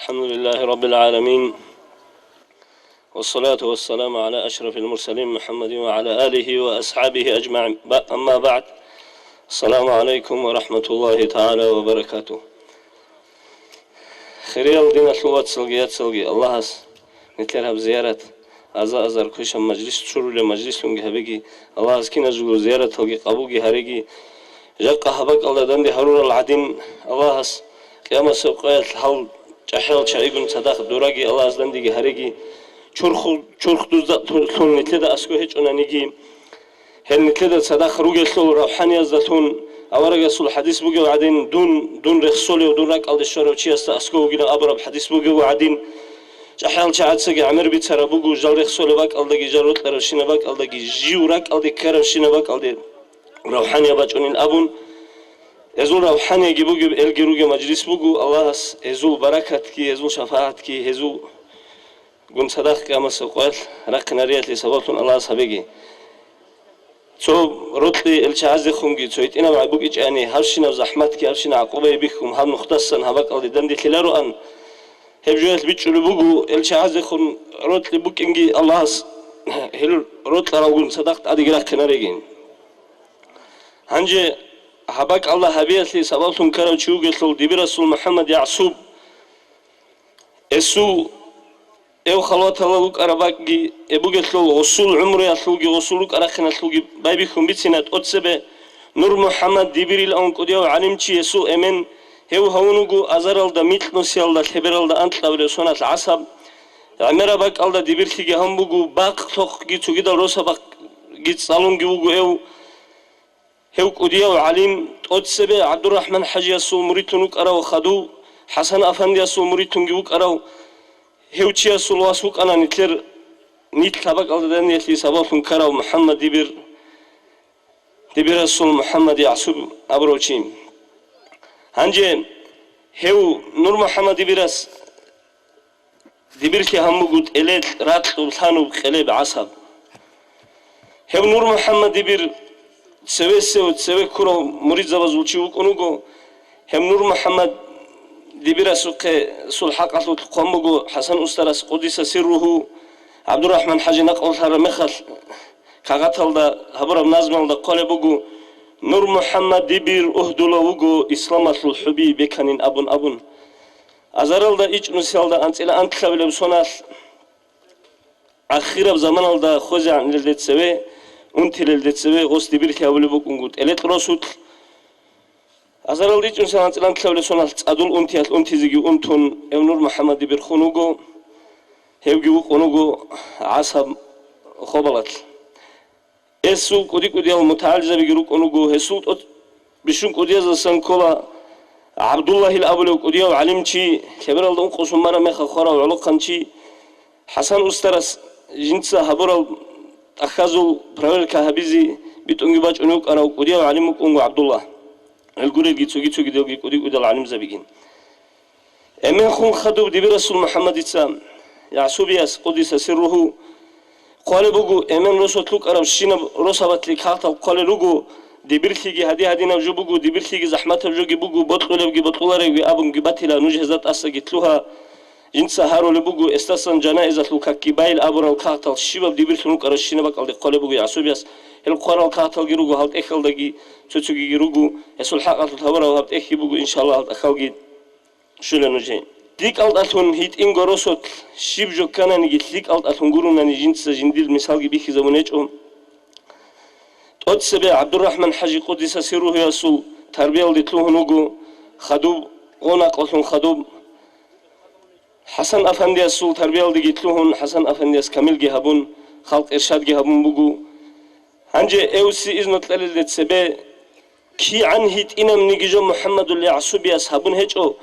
الحمد لله رب العالمين، والصلاة والسلام على أشرف المرسلين محمد وعلى آله وأصحابه أجمعين. أما بعد، السلام عليكم ورحمة الله تعالى وبركاته. خيريال دين الوات سلقيات سلقي الله نتلرها بزيارة أزار كوشا مجلس شرول مجلس لنجي هبيجي الله كنا زور زيارة تلقي قبوجي هريجي جاك هبك الله دندي هرور العدين الله قيام سوقات حول جحيل شايقون صدق دوراجي الله دندي هريجي چرخ دوزد تون نتلدا اسكو هيج اونانيجي هل نتلدا صدق روجي سول روحاني ازتون اورا رسول حديث بوجي وعدين دون رسول ودون راك الدشور وشي است اسكو وجينا ابرب حديث بوجي وعدين جحيل شعاد سجي عمر بيتسرا بوجو جال رسول باك الدغي جاروت لرشينا باك الدغي جيوراك الدي كرشينا باك الدي روحاني باچونين ابون ازول روحاني جيبوجي الجروجي مجلس بوجو الله ازول بركات كي ازول شفاعت كي ازول قن صدق كما سقول رق نريت لسببتون الله سبيجي تو رتلي الشعاز خونجي تويت إنا معبوك إجاني هرشنا وزحمت كي هرشنا عقوبة بكم هم مختصن هبك أو دندي كلارو أن هبجوات بيتشلو بوجو الشعاز خون رتلي بوك إنجي الله هل رتل راقول صدقت أدي رق نريجين هنجي هبك الله هبيت لسببتون كرو تشوجي تلو دبي رسول محمد يعصوب السو ايو خلوات الله لوك أرباكي ابوغي تلو غسول عمري أتلوغي غسولوك أرخنا أتلوغي بايبكم بيتسينات أتسبه نور محمد ديبريل أنكوديو علمتي يسو أمن هيو هونوغو أزارال دا ميتل نسيال دا تبرال دا أنتلا برسونات العصب عمرا باك ألدا ديبرتيجي همبوغو باق توق جيتو جدا روسا باق جيت صالونجي وغو هيو كوديو علم أتسبه عبد الرحمن حاج يسو مريتونوك أراو خدو حسن أفندي يسو مريتونجيوك أراو هيوتشيا سلواسوك أنا نتلر نيت تبق ألدان يتلي سبافون كراو محمد دبير رسول محمد يعصوب أبروشيم هنجي هيو نور محمد دبير كي همو قد إليت رات لبثانو بخليب عصب هيو نور محمد دبير تسوي كرو مريد زبازوشيوك أنوغو هم نور محمد دبير سوق حق أطلق قامبو حسن أسترس قديس سره عبد الرحمن حاج نقل ثر مخل كقتل دا هبرم نازمل دا قال بوجو نور محمد دبير أهدلا وجو إسلام الحبي بكنين أبون أزارل دا إيش نسيال دا أنت إلى أنت خبل بسونال أخيرا بزمان دا خوزع للدت سوي أنت للدت سوي غوس دبير كابل بوجود إلت رسول أزارل ديش إنسان أنتلان كلاولي سونال أدول أنتي زيجي أنتون نور محمد دبير خونوجو هيوجيو خونوجو عصب خبلت إسوق كودي المتعالجة بيجرو خونوجو هسوق بيشون كودي زسان كولا عبد الله الأبلو كودي وعلمتي كبر الدون قسم مرة مخ خورا وعلقنتي حسن أسترس جنسا هبرال أخذوا برامل كهبيزي بتونجي باج أنوك أنا كودي وعلمك أنو عبد الله الجوري جيتو جدوجي كودي العلم زبيجين أمين خون خدوا دبي رسول محمد السلام يعصوبياس قديس سره قال بوجو أمين رسول لوك أرب شينا رسالة لك حتى قال لوجو دبيرتيجي هدي نوجو بوجو دبيرتيجي زحمة بوجو بوجو بطلوا رجي أبون جبتلا نجهزت أسا جتلوها جنس هارو لبوجو استسن جنائز لوك كبايل أبورا وكاتل الشباب دبيرت لوك أرب شينا بقى قال بوجو يعصوبياس القرآن كاتل جروجو هاد إخل دقي تشوجي جروجو يسول حق الثورة وهاد إخي بوجو إن شاء الله هاد أخوجي شو لنجين ديك ألت أتون هيت إنجروسوت شيب جو كان نيجي ديك ألت أتون جرونا نيجينس جنديل مثال جي بيخي زمانيجهم أتسبع عبد الرحمن حاجي قديس سره يسول تربية لتلوه نوجو خدوب غنا قصون خدوب حسن أفندي يسول تربية لجيتلوهن حسن أفندي كامل جهبون خلق إرشاد جهبون بوجو هنجي أوسي إذن تلالي تسبع كي عن هيت إنام نيجيجو محمد اللي عصوبي أصحابون هجو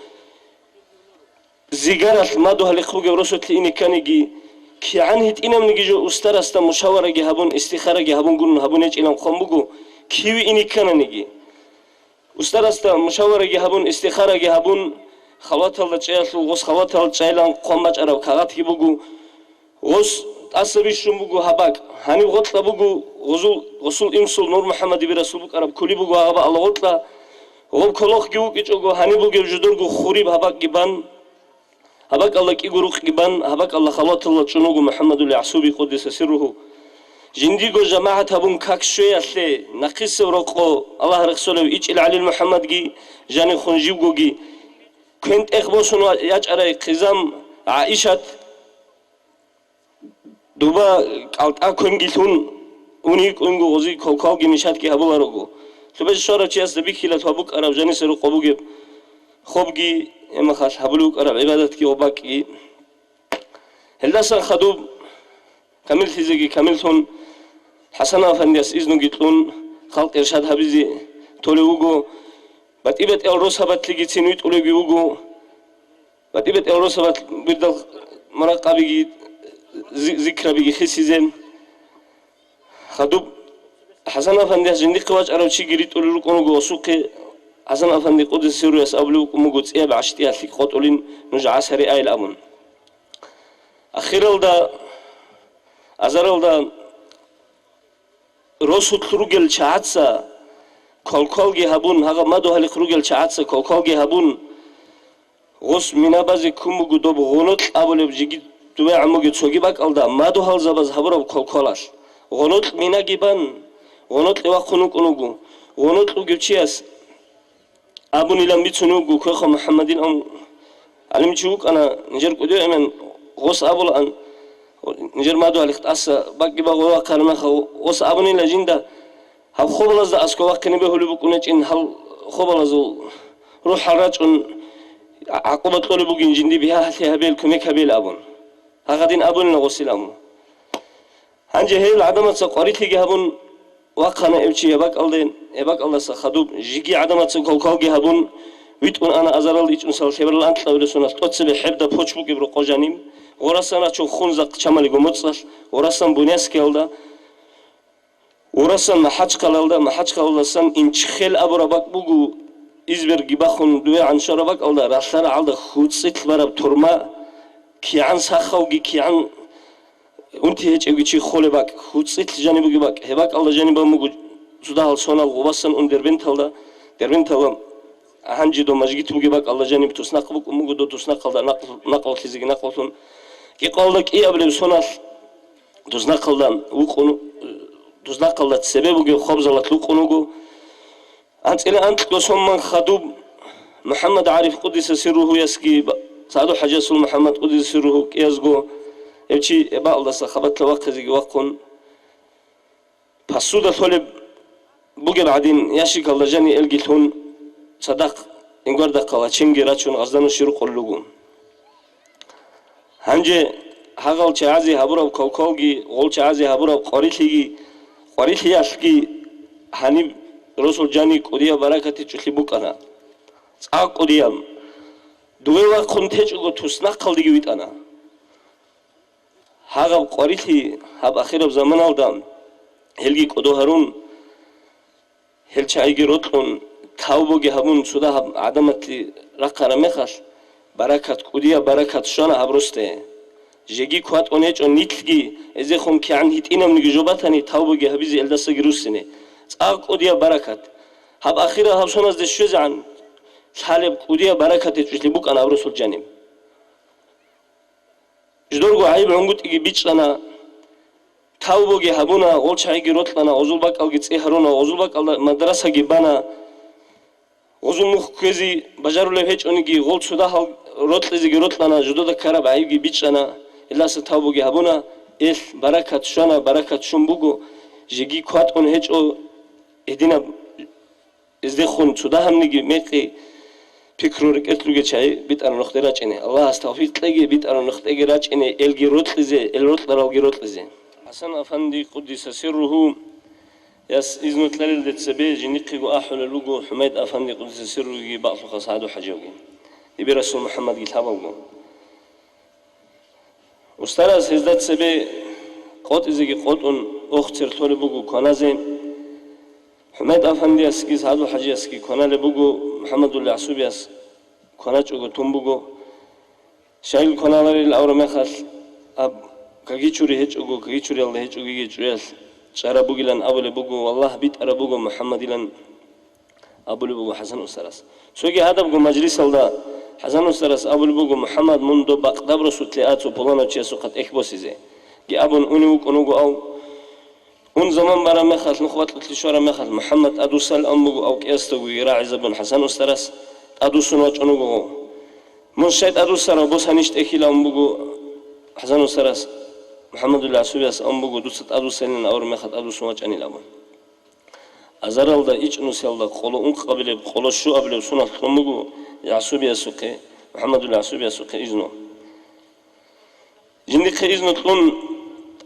زيجارة ما دوها لخوجة ورسوت لإني كان يجي كي عن هيت إنام نيجيجو أسترستا مشاورة جهبون استخارة جهبون قلنا هبون هج إنام قنبوجو كيوي إني كان نيجي أسترستا مشاورة جهبون استخارة جهبون خلوات الله تجيلو غص خلوات الله تجيلان قنباج أراو كغات يبوجو غص أصبي شو بوجو هباك هني غطلا بوجو غسول إمسول نور محمد برسولك أرب كلي بوجو هبا الله غطلا غب كلوخ جوك إيش أجو هني بوجو جدور جو خوري بهباك جبان هبك الله كي غروق جبان هبك الله خلاط الله تشنوجو محمد اليعسوبي قدس سره جنديجو جماعة هبون كاكشوية لي نقيس ورقو الله رسوله إيش العلي محمد جي جاني خنجيبجو جي كنت إخبوسون يجعل قزام عائشة دوبا قلت أكون جيتون أونيك أنجو غزي كوكاو جي مشات كي هبولا رجو تبى شورا تياس دبيك هلا تبوك أراب جاني سرو قبوجي خوبجي إما خاص هبلوك أراب عبادات كي وباك كي هلا سان خدوب كمل تيزجي كملتون حسنا فنديس إذنو جيتون خلق إرشاد حبيزي توليوجو بتيبت الروس هبت لقي تنويت أوليجيوجو بتيبت الروس هبت بدل مراقبة بيجي ذكر بيجي خسيزين خدوب حسنا فنديس جندي قواج أراب شيء جريت أوليلوك أنو سوق حسنا فندي قدس سيرويس أبلوك موجود إيه بعشتي أثلي قط أولين نرجع سري آيل أمون أخيرا دا أزارل دا رسول خروجل شعاتسا كل جهابون هذا ما ده خروجل شعاتسا كل جهابون غص منا بعض كم جدوب غنوت أبله بيجي توه عمو جت سوقي باك ألدا ما ده هال زباز هبرو كلاش غنوت منا جبان غنوت لوا خنوك أنوجو غنوت لو جبتشياس أبو نيلام بيتسنوجو كخ محمدين أم علم شوك أنا نجر كده من غص أبو الآن نجر ما ده الاختصاص باقي بقوا كارما خو غص أبو نيلا جندا هب خبلاز ده أسكوا وقتني بهولي بكونج إن هل خبلازو روح حراج أن عقبة طول بوجين جندي بها هبيل كميك هبيل أبون هقدين أبون نغسلامو هنجه هيل عدمت سقاريت لي جهبون وقنا إبشي يباك الله سخدوب جيجي عدمت سقال جهبون ويتون أنا أزرال إيش نسال خبر الآن تلاوي سنة تقصي بحبدا بوش بوك يبرو قجانيم وراسنا شو خنزق شمالي قمتصل وراسنا بنياس كيلدا وراسنا ما حج كالدا سن إنشخل أبو باك بوجو إزبر جباخون دوي عن شربك الله راسنا على خوتسيت برا بترما كي عن سخاوجي كي عن أنت هيك أقول شيء خاله باك خوتسيت جانب جباك هباك الله جانب موجو سودها الصونا وباسن دربين تلا هنجي دو مجيت بجباك الله جانب تسناق بك موجو دو تسناق الله نقل خزيق نقلون كي قال لك إيه قبل الصونا تسناق الله وقنو تسناق الله السبب وجو خبز الله تلقونه أنت لسون من خدوب محمد عارف قدس سره يسكي سعدو حجاس محمد قدس سره يسقو يبشي يبقى الله سخبت لوقت زي وقن بحسودة طلب بوجي بعدين ياشيك الله جاني الجيتون صدق إنقر دقة تشينجي راتشون غزدانو شروق اللجوم هنجي هقول شعازي هبورا وكوكوجي قول شعازي هبورا قريتلي أشكي هني رسول جاني قديا بركة تشلبوك أنا ساق قديام دوي وقت تجو تسناق قلدي جويت أنا هذا قريتلي هب أخير بزمان الدم هلجي قدو هرون هل شايجي رطلون تاوبوجي هبون سودا هب عدمتي رقرة مخش بركة قديا بركة شانا هبرسته جيجي كوات أونيج أو نيتلجي إذا خم كيان هيت إنهم نجوباتني تاوبوجي هبيزي إلداس جروسني ساق قديا بركة هب أخيرا هب شون از دشوز عن حالب قديا بركة تجلبوك أنا برسول جانب جدورجو عيب عنقود إجي بيتش لنا تاوبوجي هبونا غول شايجي روت لنا غزول باك أو جت هرونا غزول باك الله مدرسة جبنا غزول مخ كذي بجارو له هيج أنيجي غول سودا هال روت لزيجي روت لنا جدود كرب عيبجي بيتش لنا إلا ستاوبوجي هبونا إل بركة شانا بركة شنبوجو جيجي كوات أون هيج أو إدينا إزدخون سودا هم نيجي ميقي فكرورك إتلوجي شيء بيت أنا نختار راجعني الله استوفيت تلاقي بيت أنا نختار راجعني الجيروت لزي الروت لراو جيروت لزي حسن أفندي قدس سره يس إذن تلال دتسبي جنيقي وأحول لوجو حميد أفندي قدس سره يجي بعض خصادو حجوجي يبي رسول محمد يتابع وجو استرز هزدت سبي قط إزاي قط أن أختر طول بوجو كنازين حميد أفندي أسكي سعدو حجي أسكي كنا لبوجو محمد اليعسوبي أس كنا تجو تومبوجو شايل كنا لري الأورا مخال أب كجيشوري هيجوجو كجيشوري الله هيجوجو يجويل شارع بوجي لان أبو لبوجو والله بيت أرا بوجو محمد لان أبو لبوجو حسن أسترس سوقي هذا بوجو مجلس الله حسن استرس أبو البوغو محمد مندو بقدب رسول تلاتو بولانو تشيسو قد إخبوسيزي جي أبون أونيوك أونوغو أو اون زمان برا مخال نخوات لتلشورا مخال محمد أدو سال أمبوغو أو كيستوغو يراعي زبون حسن استرس أدو سنوات أونوغو من شايد أدو سارا بوس هنشت إخيلا أمبوغو حسن استرس محمد الله سوياس أمبوغو دوست أدو سالين أور مخال أدو سنوات أني لابون أزارال دا إيش نسيال دا قولو أنق قبلي قولو شو قبلي سنوات أمبوغو يعصوبيا سوقي محمد الله يعصوبيا سوقي إذنو جندك إذنو تلون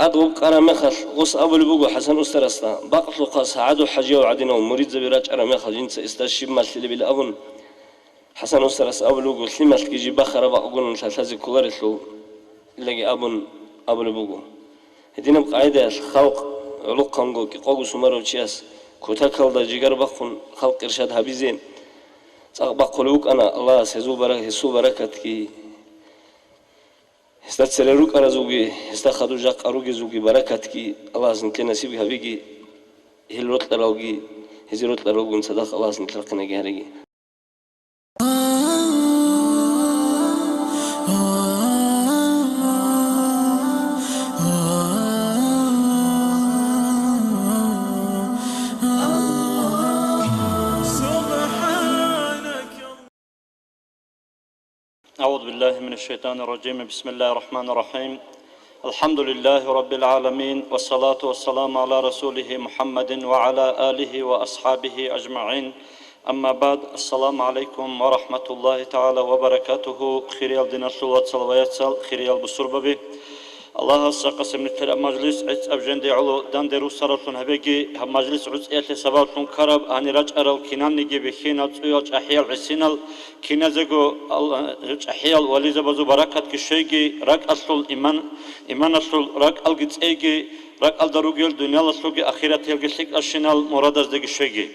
أدوب قرا مخل غص أبو بوجو حسن أسترستا بقتلو قاس عدو حجيو عدنا ومريد زبيراج أرا مخل جنس استشيب مالتلي بالأبن حسن أسترس أبو بوجو سلمت كيجي بخرا بقولن ثلاثة كولارتلو لقي أبو بوجو هدينا بقاعدة الخلق علق كانجو كي قاقو سمارو تشياس كوتاكل دا جيجار بقون خلق إرشاد حبيزين بقولوك أنا الله سيزو بركة يسوع بركة كي استسرروك أنا زوجي استخدو جاك أروجي زوجي بركة كي الله سنتي نسيب هبيجي هلوت لروجي هزيروت لروجون صدق الله سنتلقنا جهرجي أعوذ بالله من الشيطان الرجيم بسم الله الرحمن الرحيم الحمد لله رب العالمين والصلاة والسلام على رسوله محمد وعلى آله وأصحابه أجمعين أما بعد السلام عليكم ورحمة الله تعالى وبركاته خيريال دين الصلاة صلوات خيريال بسرببي الله قسم نتر مجلس عز أبجندي علو داندرو سرطن هبيجي هم مجلس عز إيتي سبالتون كرب أني رج أرل كنان نجي بخينا تسويج أحيال عسينال كنا زجو أحيال وليز بزو بركات كشيجي رك أصل إيمان أصل رك ألجت إيجي رك الدروجيل دنيا الأصلي أخيرا تلقيك أشينال مراد از دقي شيجي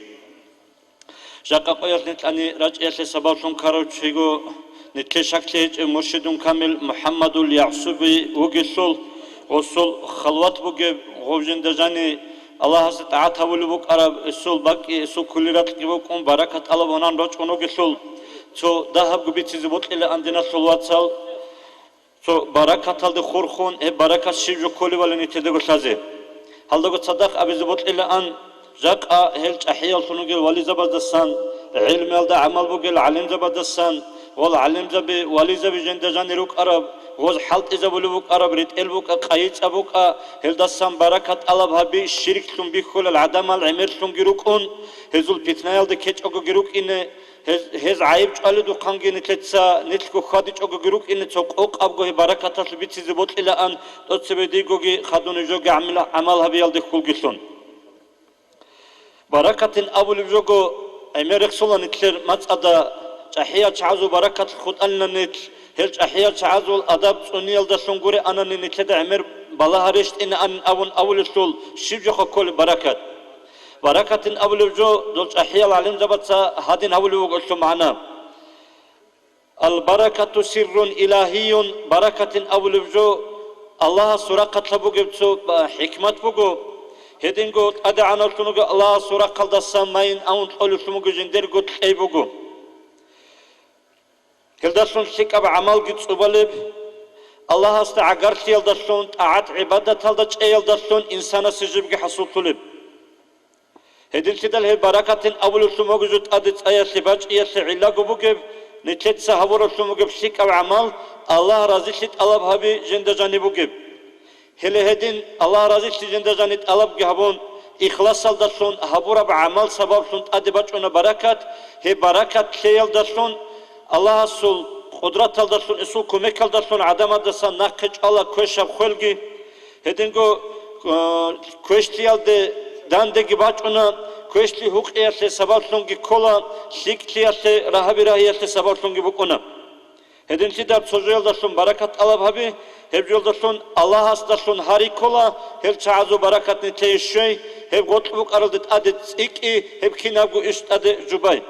جاكا قياس نت أني رج إيتي سبالتون كرب شيجو نتشكلت مرشدون كامل محمد اليعصوبي وجسول وصل خلوات بوجي غوجن دجاني الله تعالى تقول بوك عرب السول باقي السول كل رات يبوكم بركة الله ونان روج كنو جسول تو ذهب قبيت زبط إلى عندنا صلوات سال تو بركة الله خورخون بركة شيء كل ولا نتدقو سازه هل دقو صدق أبي زبط إلى أن جاك هلت أحيال سنوجل ولي زبدستان علم يلدا عمل بوجل علم زبدستان والعلم زبي ولي زبي جندجان يروك عرب وز حلت إذا بلوك عرب ريت إلبوك قايت أبوك هلدسان بركة الله بهبي الشرك ثم بيخول العدم العمر ثم جروكون هزول بيتنا يلدا كيت أجو جروك إن هز عيب قالوا دو قانجي نتلتسا نتلكو خادج أجو جروك إن توقق أبوه بركة تسبيت زبط إلى أن تسبيدي جوجي خادون جوجي عمل هبي يلدا خول جسون بركة أبو لبجوجو أمير رسول نتلر متأدا أحيا تعزو بركة الخد أننا نت هلش أحيا تعزو الأدب سنيل ده سنقولي أنا نتلد عمر بالله رشت إن أن أول السول شبجخ كل بركة أول الجو دولش أحيا العلم زبط هادين أول وقت معنا البركة سر إلهي بركة أول الجو الله سرقة لبوجبتو حكمة بوجو هدين قط أدعنا الكنوج الله سرقة الدسامين أو تقول سموج جندر قط أي بوجو هلدسون سكاب عمل قد صبالب الله استعجرت يلدسون تعت عبادة هلدش يلدسون إنسان سجبك حصول طلب هدين كدل هي بركة أول سموج جت أدت أي سباج أي سعلاج بوجب نتلت سهور سموج سكاب عمل الله رازي شت الله بهبي جند جاني بوجب هل هدين الله رازي شت جند جاني الله بجهبون إخلاص هلدسون هبورا بعمل سبب سون أدبج أنا بركة هي بركة يلدسون الله سول قدرت الدرسون اسول كمك الدرسون عدم الدرسون ناقش الله كوشب خلقي هدينغو كوشتي الد داندگي باچونا كوشتي حق ايسه سبارسونگي كولا سيكتي ايسه راهبي راهي ايسه سبارسونگي بكونا هدين سيدار سوزو الدرسون بركات الله بهبي هبجو الدرسون الله الدرسون هاري كولا هل تعزو بركات نتيشي هب غطبوك ارلدت ادت ايكي هب كينابو اشت اد جباي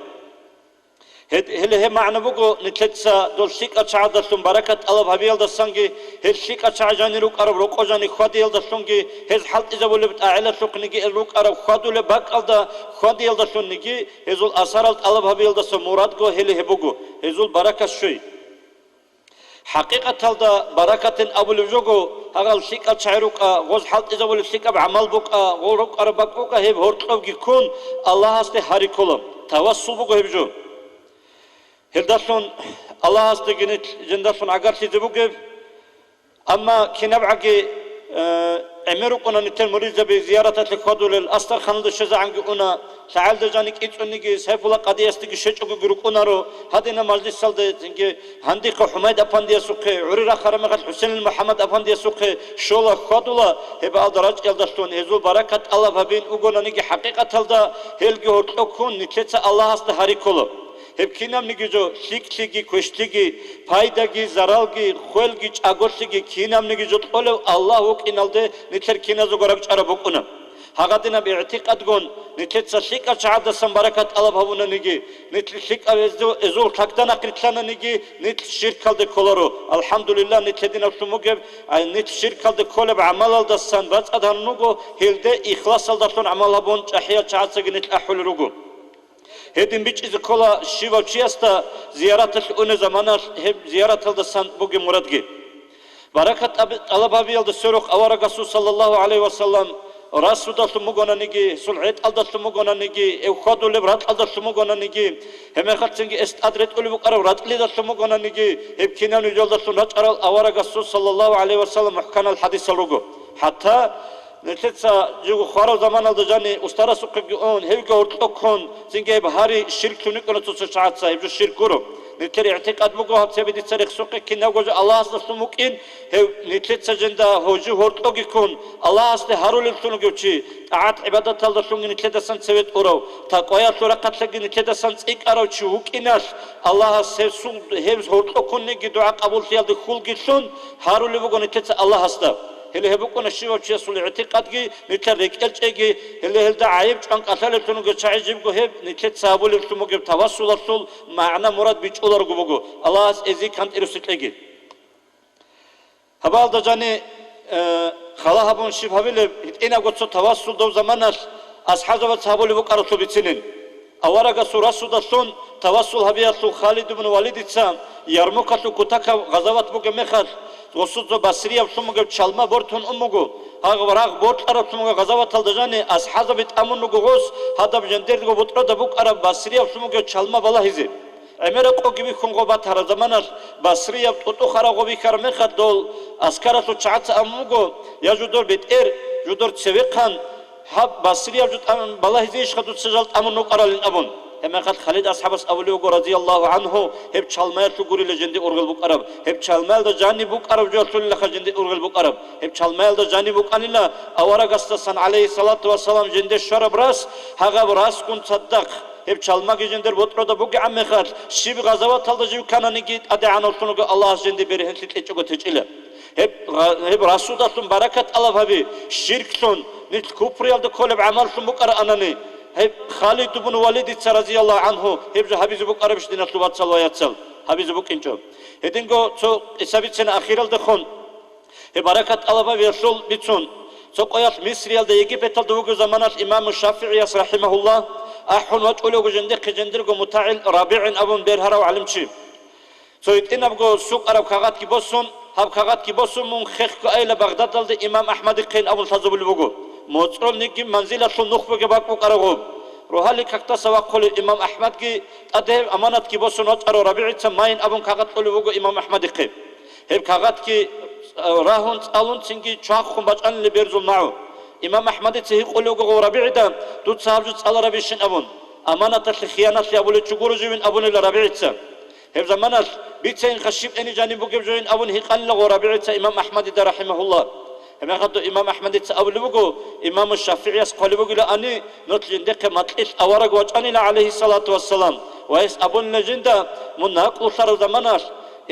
هل معنى بقو نتلتسا دول شيك أشعاد دسون بركة الله بهبيل دسانجي هل شيك أشعاد جاني روك أرب روك جاني خاديل دسونجي هل حالت إذا بقول بتأعلى سوق نجي روك أرب خادو لباك ألدا خاديل دسون نجي هزول أسرالت الله بهبيل دسون مراد جو هل هبقو هزول بركة شوي حقيقة هذا بركة أبو الجوجو هذا شيك أشعروك غوز حالت إذا بقول شيك بعمل بوك غوروك أربك بوك هب هرتلو يكون الله هست هاري كلام توسل بوك هبجو هلداسون الله استجنت جنداسون عقار سيزبوجب أما كنبعجي عمرو كنا نتل مريض بزيارة الخدو للأستر خالد الشجاع عنقونا سعال دجانك إتونيجي سيف الله قدي استجي شجعو جروكونا رو هذينا مجلس سالد إنجي هنديك حميد أفندي سوق عريرة خرمغت حسين محمد أفندي سوق شولا خدولا هبا درج هلداسون هزول بركة الله ببين وقونا نيجي حقيقة هلدا هلجي هرتكون نتلت الله استهاري كله hep kinam nigijo şikligi koştigi paydagi zaralgi xolgi çagorsigi kinam nigijo tole Allah ok inalde niter kinazo gorak çarabok una hagadina bi i'tiqad gon nitsa şika çaada sam barakat Allah havuna nigi nitli şik avezdo ezol taktana kritlana nigi nit şirk kaldı koloro elhamdülillah nitedina sumugev nit şirk kaldı kolab amal aldasan bas adannugo hilde ihlas aldasan amal habon çahiya çaatsa gnit ahul rugo هدين بيج إذا كلا شيوا تشيستا زيارة الأون زمانات هم زيارة الدسان بوجي مرادجي بركة الله بابي الدسروق أورا رسول صلى الله عليه وسلم رسول الله سموجنا نيجي سلعت الله سموجنا نيجي إخوادو لبرات الله سموجنا نيجي هم خدتنجي استأدرت أولي بقرب رات لي الله سموجنا نيجي هم كنا نجول دسونات أرال أورا رسول صلى الله عليه وسلم محكنا الحديث الرجو حتى نتلتسا جو خارو زمان الدجاني استرا سوقيون هيجا ورتكون زنجي بهاري شرك تونيكنا تسشعاتسا يبجو شرك كورو نتري اعتقاد مغو هتسبي دي تاريخ سوقي كنا وجو الله سموكين هي نتلتسا جندا هوجو ورتكون الله است هارول تونغوچي طاعت عبادت الدسون نتلتسان سويت اورو تقويا سورقات لغي نتلتسان صيق اروچي وكيناش الله سيسون هيز ورتكون نيجي دعاء قبول سيال دي خولغيسون هارول بوغو نتلتسا الله است هل هبكون الشيء وشيء الاعتقاد جي نترك الشيء هل هذا عيب كان قتل تنوج شعيب جوهب نتلت سابول تموج توصل الصل معنا مراد بيجولر جوجو الله إزاي كانت إرسلتجي هبال دجاني خلا هبون شيف هبيل إنا قد توصل دو زمانش أصحاب سابول بوك أرسل بتسنين أورا قصور رسول الصن توصل هبيات خالد بن والد السام يرمكت كتاك غزوات بوك مخر وصوت بصرية سموجب شلما بورتون أموجو هذا وراق بورت أرب سموجا غزوات الدجاني أصحاب بيت أمون جوجوس هذا بجندير جو بطرة دبوك أرب بصرية سموجب شلما بلا هزي أمريكا قبي خنقوبات هذا زمانه بصرية تطو خرا قبي كرمه خدول أسكارة تشعت أموجو يجودور بيت جودور تسويقان هب بصرية جود أمن بلا هزيش خدود سجلت أمون نقرالين أبون هم قد خالد أصحاب أوليو رضي الله عنه هب شالمال تقولي لجندي أورغل بوك عرب هب شالمال ده جاني بوك عرب جو رسول الله جندي أورغل بوك عرب هب شالمال ده جاني بوك أن الله أورا قصة عليه الصلاة والسلام جندي شرب راس هذا براس كن صدق هب شالما جندر بطرة ده بوك عم خال شيب غزوات هذا جو كان نجيت أدعى نصنع الله جندي برهن تلتجوا تجيله هب رسول الله بركة الله هبي شرك سون نت كفر يالد كل بعمل سون بوك أناني هب خالد بن والد رضي الله عنه هب حبيز بوك عربش دينا طلبات صلوات صل حبيز بوك إنجو هدينغو تو إسابيت سنة أخيرة دخون هب بركة الله بيرسول بيتون تو قياس مصر يالد يجيبت الدوغو زمانات إمام الشافعي رحمه الله أحون وتقولوا جندرغو متعل رابع أبون بيرهرا وعلمشي تو يتين أبغو سوق عرب كغات كيبوسون هب كغات كيبوسون من خيخ كأيل بغداد دلد إمام أحمد قين أبون تزبل بوغو موترول نيجي منزلة النخبة جباكو كارغوب روحالي كاكتا سوا قول إمام أحمد كي أده أمانات كي بوسونات أرو ربيعي تسمين أبون كاغات قولي وغو إمام أحمد قي هب كاغات كي راهون تسألون تنجي شاخهم بجان اللي بيرزول معه إمام أحمد تهي قولي وغو ربيعي دا دوت صاحب جو تسأل ربيشين أبون أمانات الخيانات لي أبولي تشغورو جوين أبون اللي ربيعي تسا هب زمانات بيتسين خشيب أني جانبو جيب جوين أبون هيقان لغو ربيعي تسا إمام أحمد دا رحمه الله هم يقدو إمام أحمد تأول بقول إمام الشافعي يسقل بقول أني نطلع دك مطلع أورق وجاني عليه الصلاة والسلام ويس أبون لجندا من نقل صار زمانش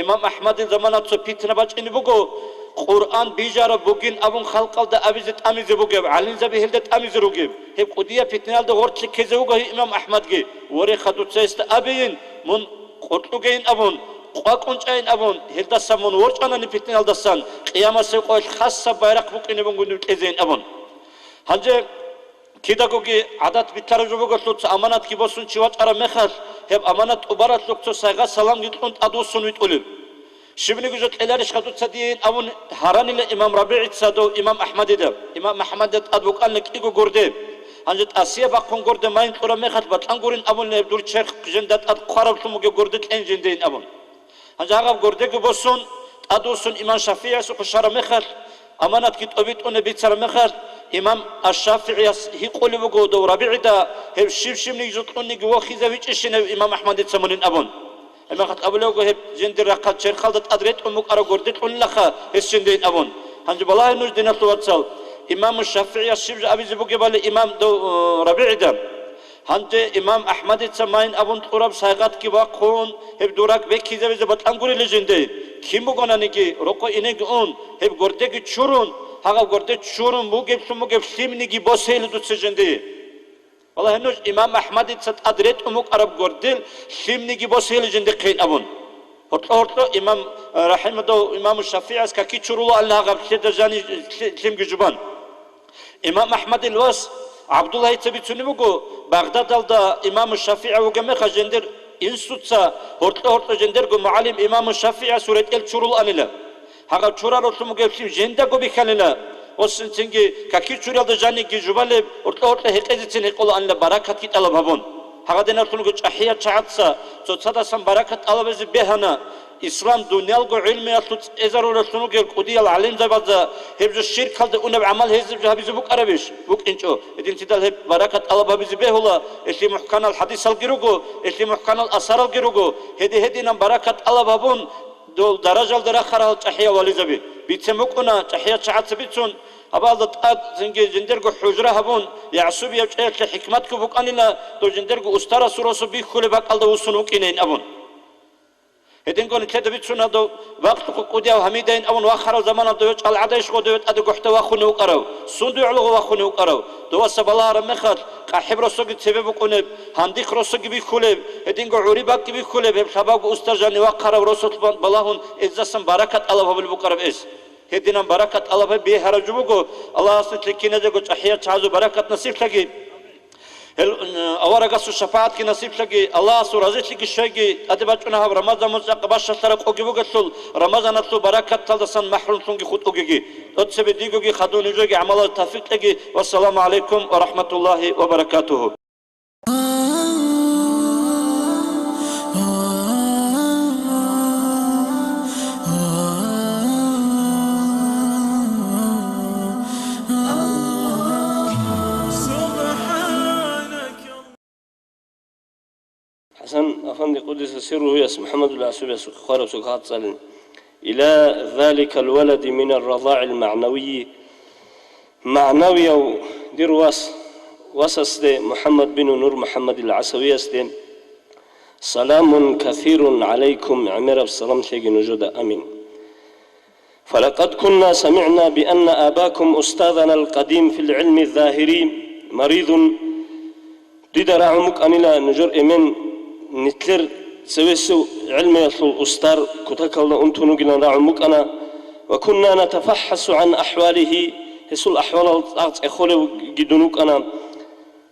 إمام أحمد زمانات سبيتنا بجاني بقول قرآن بيجار بوجين أبون خلق ده أبيزت أميز بوجب علين زبيه هلدت أميز روجب هب قدية فتنة ده ورد كذا وجه إمام أحمد جي وري خدوت سيست أبين من قطلوجين أبون قاقونجين أبون هلدسا من ورجانا نفتن هلدسان قيامة سيقول خاصة بايرق بوكين بونغون تزين أبون هنجي كيداغوغي عادات بيتارجو بوغوت أمانات كيبوسون شوات أرا مخال هب أمانات أبارات لوكتو سايغا سلام جيتون أدوسون ويتقولب شبني جوت إلارش خدوت سدين أبون هراني لإمام ربيع تصادو إمام أحمد ده إمام أحمد أدوك أنك إيجو غوردي هنجت آسيا باقون غورد ماين قرا مخات باتلانغورين أبون لبدور شيخ جندات أد قارب تموجي غوردت إنجندين أبون هنجاغب غوردك بوسون أدوسون إمام شافعي سوق شارع مخات أمانات كيت أبيت أن بيت سر مخات إمام الشافعي هي قولي بقول دو ربيع ده هب شيم نيجوت أني جوا خيزة ويش إشنا إمام أحمد تسمونين أبون المخات أبلغ هب جندر رقات شر خالد أدريت أمك أرا غوردت أن لخا هالشندين أبون هنج بالله نور دينا تواتسال إمام الشافعي الشيب أبي زبوك بالي إمام دو ربيع ده هنج إمام أحمد تسمين أبون تقرب سايقات كي واقون هب دوراك بك خيزة وزبط أنغوري لجندي كيم بقولنا نيجي ركو إنك أون هب غوردك تشورون هاغا غوردك تشورون موجب سموجب سيم نيجي بوسيل دوت سجندي والله هنوش إمام أحمد تسات أدريت أمك أرب غوردل سيم نيجي بوسيل جندي قين أبون هرتو إمام رحمه الله إمام الشافعي كي تشورلو الله غاب سيدجاني سيم جبان إمام أحمد الواس عبد الله يتبيتوني بقول بغداد الدا إمام الشافعي وجمع جندر إنسوتسا هرتو جندر جو معلم إمام الشافعي سورة الشرول أنيلا هذا شورا رسوم جبسيم جندا جو بيخلينا وسنتيجي كاكي شورا دجاني جيجوبالي هرتو هكذا يقول أن البركة كتالب هبون هذا دينا رسوم جو أحيا شعاتسا تصدق سام بركة الله بز بهنا إسلام دنيا الجو علمي أصلت إزار رسوم جو قدي العلم زبادة هبز الشرك هذا أنب عمل هزب جهبز بوك عربيش بوك إنشو إذن تدل هب بركة الله بز بهلا إسلي محكان الحديث الجروجو إسلي محكان الأسرار الجروجو هدي نم بركة الله بابون دول درجة الدرخرة تحية والزبي بيتسمكونا تحية شعات بيتون أبالد تقاد زنجي جندرجو حجرة هبون يعصب يبتعد لحكمتك بوك أنيلا دو جندرجو أسترا سورسو بيخولي باك ألدا وسنوك إنين أبون هدين قون كده بيتسونا دو وقت قوديا وحميدين أبون واخر زمان دو يجعل عدايش قوديوت أدو قحتا واخونوك أراو سندو يعلغو واخونوك أراو دو واسبالله رمخات قاحب رسوك تسببك أنب هنديك رسوك بيخولي هدين قو عريباك بيخولي بيب سباق أسترجاني واخر ورسوك بلاهون إزاسم بركة الله بالبقرب إس هدينا بركة الله بيهرجوكو الله أصلت لكينا دقو تحية تعزو بركة نصيب لكي أورا قصو شفاعت كي نصيب لكي الله أصو رزيت لكي الشيء أدباتنا هب رمضان مزاق باشا ترك أوكي بوغتل رمضان أصو بركة تلدسان محروم سنجي خود أوكي أتسبي ديگوكي خدون يجوكي عمال التوفيق لكي والسلام عليكم ورحمة الله وبركاته حسن أفندي قدس سره يس محمد العسوب يسوق خارب سوقات صالين إلى ذلك الولد من الرضاع المعنوي معنوي أو دير واسس محمد بن نور محمد العسوي استين سلام كثير عليكم عمر السلام تيجي نجود أمين فلقد كنا سمعنا بأن آباكم أستاذنا القديم في العلم الظاهري مريض ديدر عمك أنيلا نجر إمن نتلر سويسو علم يصل أستار كتكلنا أنتونو جنا رعمك أنا وكنا نتفحص عن أحواله هسول أحوال أخوله جدنوك أنا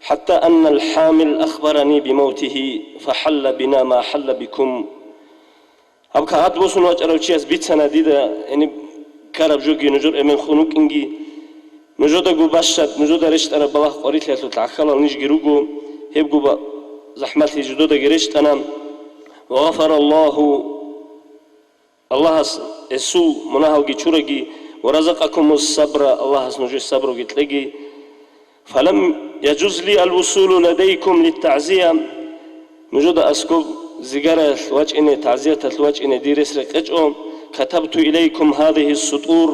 حتى أن الحامل أخبرني بموته فحل بنا ما حل بكم أبكى هاد بوسون وجرال شيء بيت سنة ديدا يعني كارب جوجي نجور إمن خنوك إنجي نجودا جو باشات نجودا رشت أنا بالله قريت لي تلعخلا نيج جروجو هبجو زحمتي جدودا جريشت أنا وغفر الله السو مناهو جيشورجي ورزقكم الصبر الله سنجي الصبر وجتلجي فلم يجوز لي الوصول لديكم للتعزية نجود أسكوب زجارة الوجه إن تعزية الوجه إن ديرس ركجأ كتبت إليكم هذه السطور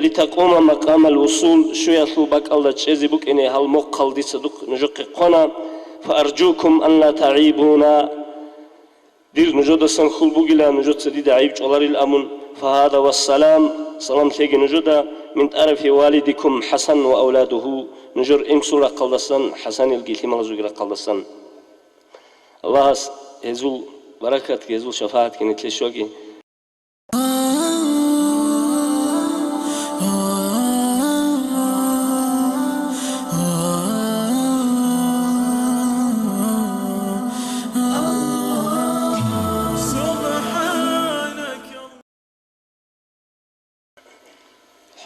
لتقوم مقام الوصول شو يطلبك الله تشيزي بك إن هالمقال دي صدق نجق قنا فأرجوكم أن لا تعيبونا دير نجود سنخل بوجلا نجود سديد عيب جلار الأمن فهذا والسلام سلام تيجي نجودا من طرف والدكم حسن وأولاده نجر إنسورة قلدسان حسن الجيثي ملزوجرة قلدسان الله ეზულ баракат ეზულ шафаат ки нетлешоги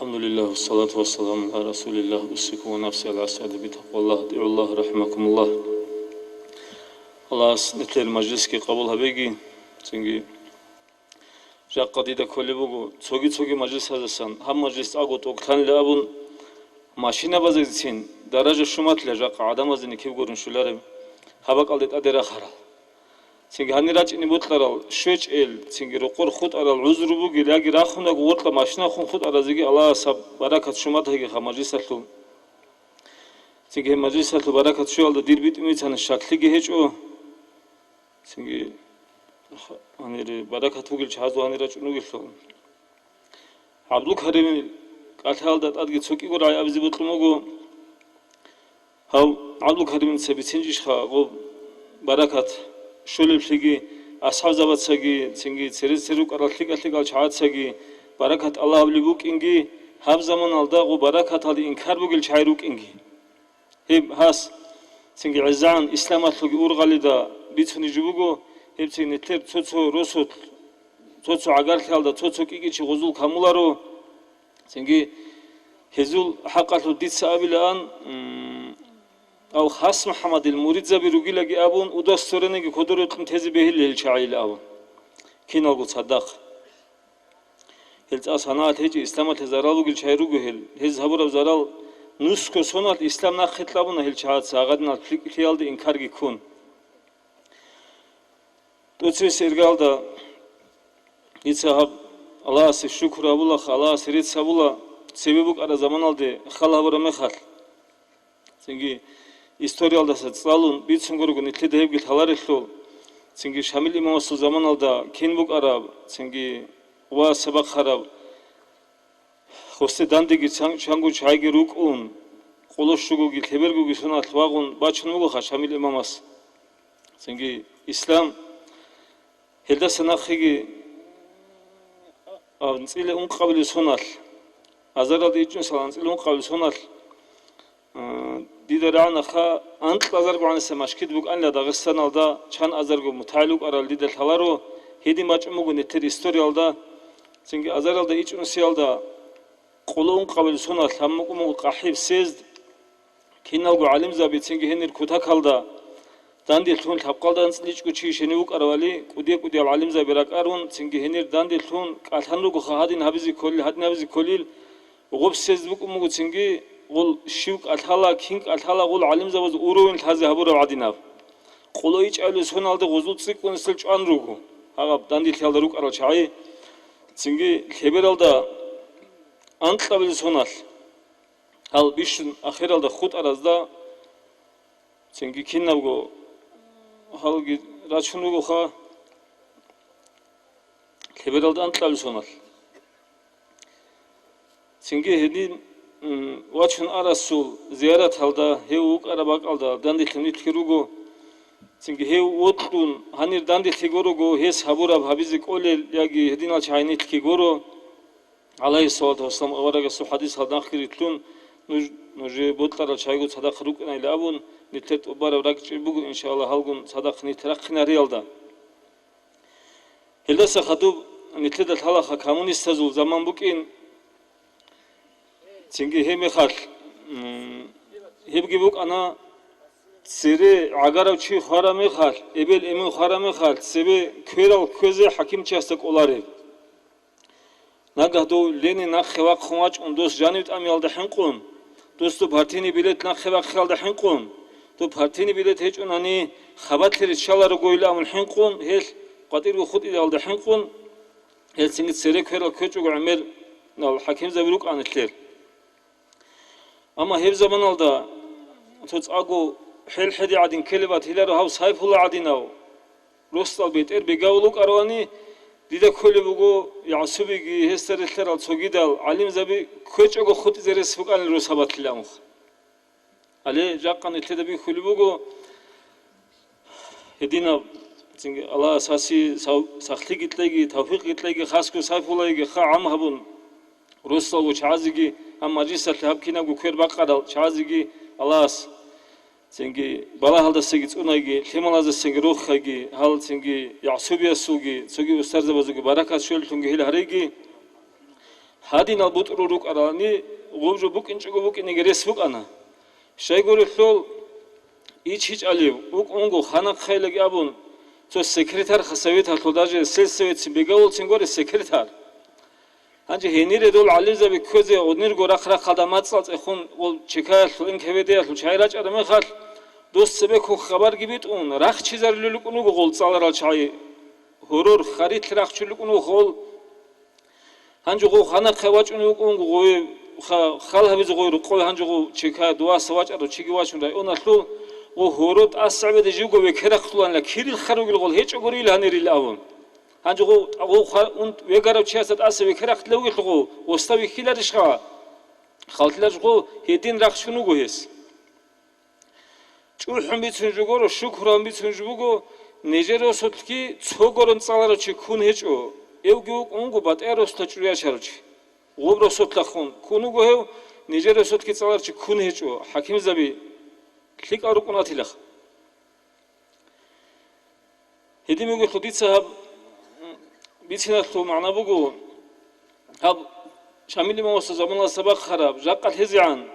الحمد لله والصلاة والسلام على رسول الله أوصيكم ونفسي على السعادة بتقوى الله أطيعوا الله رحمكم الله الله نتلر مجلس كي قبول هبيجي سنجي جاء قديدا كل بوجو تسوقي مجلس هذا السن هم مجلس أقول توقتان لأبون ماشينا بزيزين درجة شمات لجاء عدم أزني كيف قرن شلارم هبك قلت أدرى خرا سنجي هنيراج إني بطلع شويش إل سنجي رقور خود على العذر بوجي لاقي راخونا قوت ماشينا خون خود على زيجي الله سب بركة شمات هيك خمجلس لهم سنجي مجلس لهم بركة شو على دير بيت ميت هن الشكل جهج أو سنجي هنير بركة توقل شهادو هنيراج نوقل لهم عبدو كريم قال دات أدقي تسوقي وراي أبزي بطلموجو هاو عبدو كريم سبيتينجيش خا غو بركة شولبليجي أصحاب زبادساجي سنجي سيرك أرليك شهادساجي بركة الله بليبوك إنجي هاب زمان الدا غو بركة هذه إنكار بقول شايروك إنجي هب هاس سنجي عزان إسلامات لقي أورغاليدا بيتوني جبوجو هب سنجي نتلر توتو روسوت توتو عقار كالدا توتو كيجي غزول كامولارو سنجي هزول حقاتو ديت سابيلان أو خاص محمد المريد زبي رجلا جي أبون ودستورنا جي كدرة تنتهي به الشعيل أبون كين أقول صدق هل أصنعت هيج إسلامات هزارال وجل شعيرو جهل هز هبور هزارال نسخة صنعت الإسلام نخيط لابونا هل شعات ساعدنا الخيال ده إنكار يكون توتسي سيرجال ده يتسحب الله سشكر أبولا الله سريت سبولا سببك على زمان ده خلا هبور مخال سنجي İstoryalda satsalun bir sungurgun itli deyip git halar etlo. Çünkü Şamil İmam Asıl zaman alda kinbuk arab, çünkü uva sabak harab. Hoste dandi git şangu çaygi ruk un, koloşugu git hebergu git sunat vagun başınmugu ha Şamil İmam As. Çünkü İslam helda sanakhi avnsile un kabili sunat. Azarada için salansile un kabili sunat. ديدا رعنا خا أنت أزرق عن السماشكيد بق أن لا داغستان على شان أزرق متعلق على ديدا الحلارو هدي ما جمعوا نتر إستوري على سنج أزرق على إيش نسي على قلون قبل سنة ثمكم قحيب سيز كنا وعلم زابي سنج هنير كتاك على داندي الثون تبقى دانس ليش كشي شنوك أروالي كودي علم زابي راكارون سنج هنير داندي الثون كاتهنوك خهادين هبزي كل هادين هبزي كليل وغب سيز بكم سنجي قول شوك أتحلا كينك أتحلا قول علم زواج أوروين هذا هبورة عديناف قولوا إيش على سون هذا غزوت سيك ونسلج أنروكو هذا داندي الحال روك أرو شاي سنجي خبر هذا أنت قبل سونال هل بيشن آخر هذا خود أرزدا سنجي كينا بقو هل راشون بقو خا خبر هذا أنت قبل سونال سنجي هدي واتشن أرسول زيارة هذا هيوك أربعة هذا داندي تمنيت كيروجو سنجي هيو وطن هنير داندي تيجوروجو هيس هبورا بحبيزك أولي ياجي هدينا شاينيت كيجورو عليه الصلاة والسلام أورا جسوا حديث هذا آخر يتلون نجى بطلع شايقو صدق روك أنا لابون نتلت أبارة وراك بقول إن شاء الله هالقون صدق نترقنا ريال ده هلا سخدوب نتلت الحلا خامون يستزول زمان بوكين سنجي هم خال هبقي بوك أنا سيري عقارب شيء خارم خال إبل إمن خارم خال سبي كيرال كوزة حكيم شاستك أولاره نقدو لين نخواق خواج دوست جانيت أميال دحنقون دوستو بارتيني بيلت نخواق خال دحنقون تو بارتيني بيلت هيج أناني خبات للشالر قويل أمن حنقون هيل قدير وخد إلى دحنقون هيل سنجي سيري كيرال كوجو عمل نال حكيم زبروك عن التير أما هيب زمان الدا تتأجو حل حدي عدين كلبات هلارو هاو صايب هلا عديناو روستال بيت بيجاولوك أرواني ديدا كل بقو يعصبي هستر الثرى الصقيدال علم زبي كوش أجو خد زرس فوق على الرسابات اللامخ عليه جاكن التدبي كل بقو هدينا цинги Аллах саси сахли гитлеги тавфиқ гитлеги хаску сайфулайги ха ам хабун русалгу чазиги ам маджисат хабкинагу квер бақарал чазиги Аллахс цинги бала халдасиги цунайги лималазасиги рухаги хал цинги ясубиясуги цуги устарзабазуги баракат шөлтунги хил хариги хадин албутру рук арани губжу букинчугу букиниги ресбук ана шайгури хлол ич алив ук унгу ханак хайлаги абун то секретар хасавит хал даже сельсовет сибегавол цингори секретар анже хенире дол ализаби көзе однир горахра қадаматсалц эхун ол чекаятл инкеведеятл чайрач адаме хал дост себе ку хабар гибит он рах чизар люлукуну гол цаларал чай хорор харит рах чулукуну гол анже го хана хавачуну он гой хал хабиз гой рукой анже го чека дуа савач адо чиги вачун дай онатлу о хорот асабеде жуго бе керахтулан ла кирил харугил гол хеч горил ханирил авон анжуго он вегарав чиасат асави керахтлеуги луго остави хиларишга халтлажго хедин рахшуну гоес чухум бицун жугоро шукрам бицун жуго нежеро сотки цогорон цаларо чи кун хечо евги онго бат эросто чуя шарочи обро сотлахун куну гохев нежеро сотки цалар чи кун хечо хаким заби клик арукунатилах хедимуго худица бицинату маъна бугу хаб шамили мамоса заманла сабақ хараб жаққат хезиан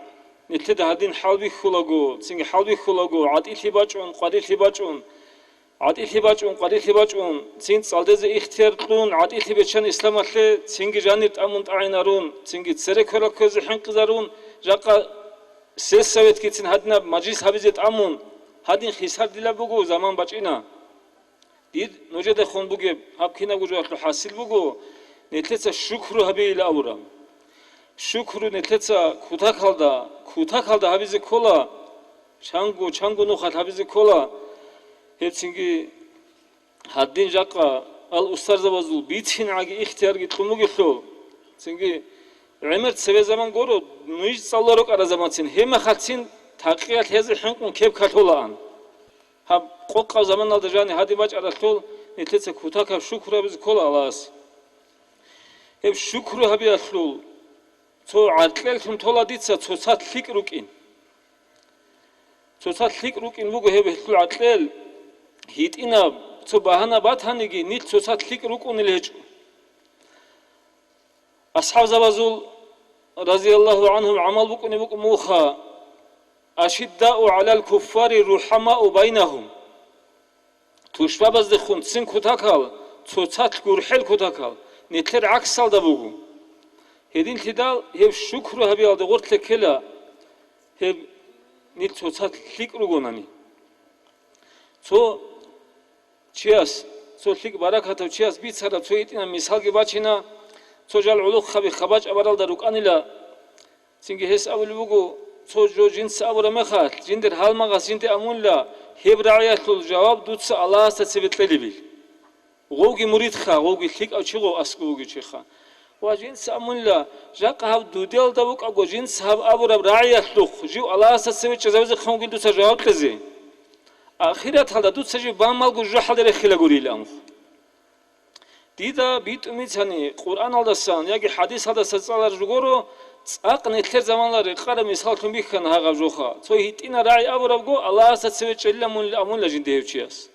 нитлед хадин халби хулагу цинги халби хулагу адили бачун қадили бачун адили бачун қадили бачун цин цалдезе ихтияртун адили бечан исламатле цинги жанит амунт айнарун цинги цере кора көзи хинқизарун жаққа сес совет кицин хадина маджлис хабизет амун хадин хисар дила бугу заман бачина дид ножеде хон буге хабкина гужу ахлу хасил бугу нетлеца шукру хабил авра шукру нетлеца кута калда хабизи кола чангу нухат хабизи кола хецинги хаддин жақа ал устарзабазул битин аги ихтиярги тумуги хло цинги ремерт севе заман горо нуиш салларок ара заманцин хема хатсин тақият хези хинкун кеп католаан хаб қоққа заман алда жани хади бач аратол нетлеца кутакав шукру хабизи кола алаас хеб шукру хаби атлул цо атлел тум тола дица цоцат лик рукин бугу хеб хлул атлел хитина цо бахана батханиги нит цоцат лик рукун илеч асхаб забазул разияллаху анхум амал букуни буку муха ашиддау алал куффари рухамау байнахум тушбабазды хун цин кутакал цоцат гурхел кутакал нетлер аксал да бугу хедин тидал хеб шукру хаби алды гортле кела хеб нит цоцат лик ругонани цо чиас цо лик баракатав чиас бицара цо итина мисалги бачина цо жал улух хаби хабач абарал да руканила цинги хес авли бугу цо жо жинс авра мехат жиндер халмагас жинте амулла хеб раиятлул жаваб дутса аллааса цеветлели бил гоги муридха гоги лик авчиго аскуги чиха ва жинс амулла жақа хаб дудел да бук аго жинс хаб авра раиятлух жу аллааса цевет чазавзе хонги дутса жаваб лези آخرت حالا دوست سجی بامال گوجه حال در خیلی گوریلم. دیدا بیت می‌چنی قرآن آلدستان یا که حدیث آلدست سالار جوگورو عق نتر زمانلاری قرار مثال کن بیکن هاگا جوخا. توی هیت اینا رای آوراب گو الله است سویت چهلا مول لجنده هیچی است.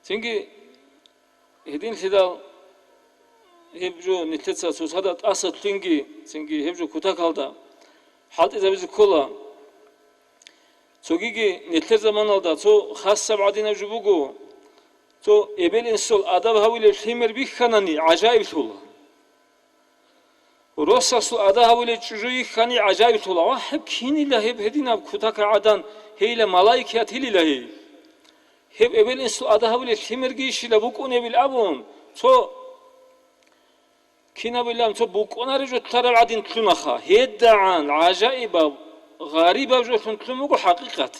چنگی هدین خدال هبجو نتر سوسادات asat تینگی چنگی هبجو کوتا کالدا حالت ازابیز کولا цогиги нетлер заман алда цо хассаб адина жубугу цо эбел инсол адаб хавиле химер бихханани ажаиб тула росасу ада хавиле чужуи хани ажаиб тула ва хеб кини ла хеб хедина кутака адан хейле малайкият хили лаhi хеб эбел инсол ада хавиле химер гишила букуне бил абун цо кина билам цо букунари жо тарал адин тлунаха хеддаан ажаиба غريبة وجو تنتلمو حقيقة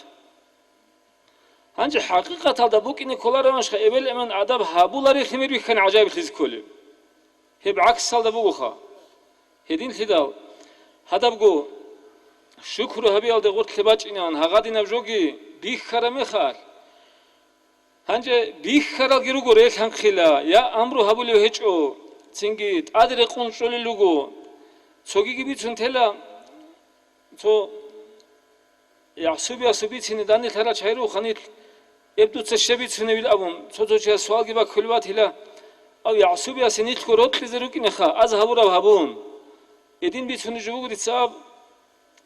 هنجي حقيقة هذا بوك إني كولار مش خيبل من أدب هابولاري خمير بيخن عجائب تلز كله هي بعكس هذا بوخا هدين خدال هذا بقو شكر هبي على دغور تلباج إني عن هغادي نبجوجي بيخرم خال Hanje bihkara girugo rekhan khila ya amru habuli hecho singi adre qunsholi lugo sogi gibi tela so yasubi sini dani thara chayru khanit ebdu tshebi tsine bil abum so che swal giba khulwa thila aw yasubi sini tkorot lizeru kinakha az habura habun edin bi tsune jugu ritsab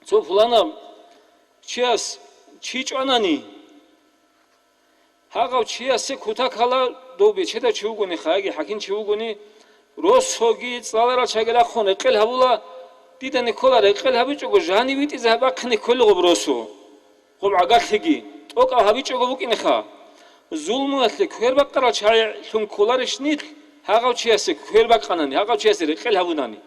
so fulana chias chichwanani 하가 치야세 쿠타칼라 도비 체다 치우고니 하기 하킨 치우고니 로소기 살라 차게라 콘에 끌 하불라 디다니 콜라레 끌 하비쪽고 자니 비티 자바 크니 콜고 브로소 고 아가히기 토카 하비쪽고 부키니카 zulmu asli kwerbaqqara çay şun kolarışnit haga çiyase kwerbaqanani haga çiyase qel havunani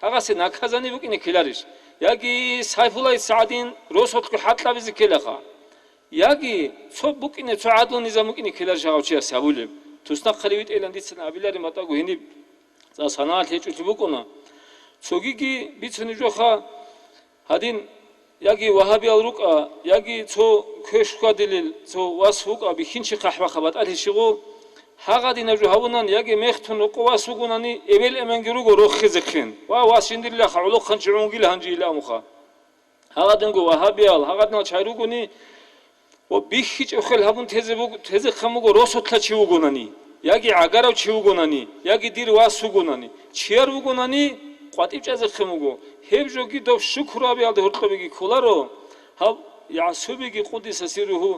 haga se nakazani bukini kilarish yagi sayfulay saadin rosotku hatla bizi kelaxa yagi so bukini saadun nizamukini kilarish haga çiyase abulim tusna khalivit elanditsin abilari matagu hini za sanat heçuti bukuna sogigi bitsuni joxa hadin yagi wahabi alruqa yagi so köşkadilil so wasfuqa bixinchi qahva khabat alishigo hagadina jo havunan yagi mehtun qwasugunani evel emengirugo rokhizekhin wa wasindilla khulu khanchungil hanjila mukha hagadingo wahabi al hagadna chayruguni o bixich khel havun teze khamugo rosotla chiugunani yagi agarav chiugunani yagi dir wasugunani chiarugunani qatibchaze khamugo hebjogi dov shukurabi alde horqobigi kolaro hab yasubigi qudis asiruhu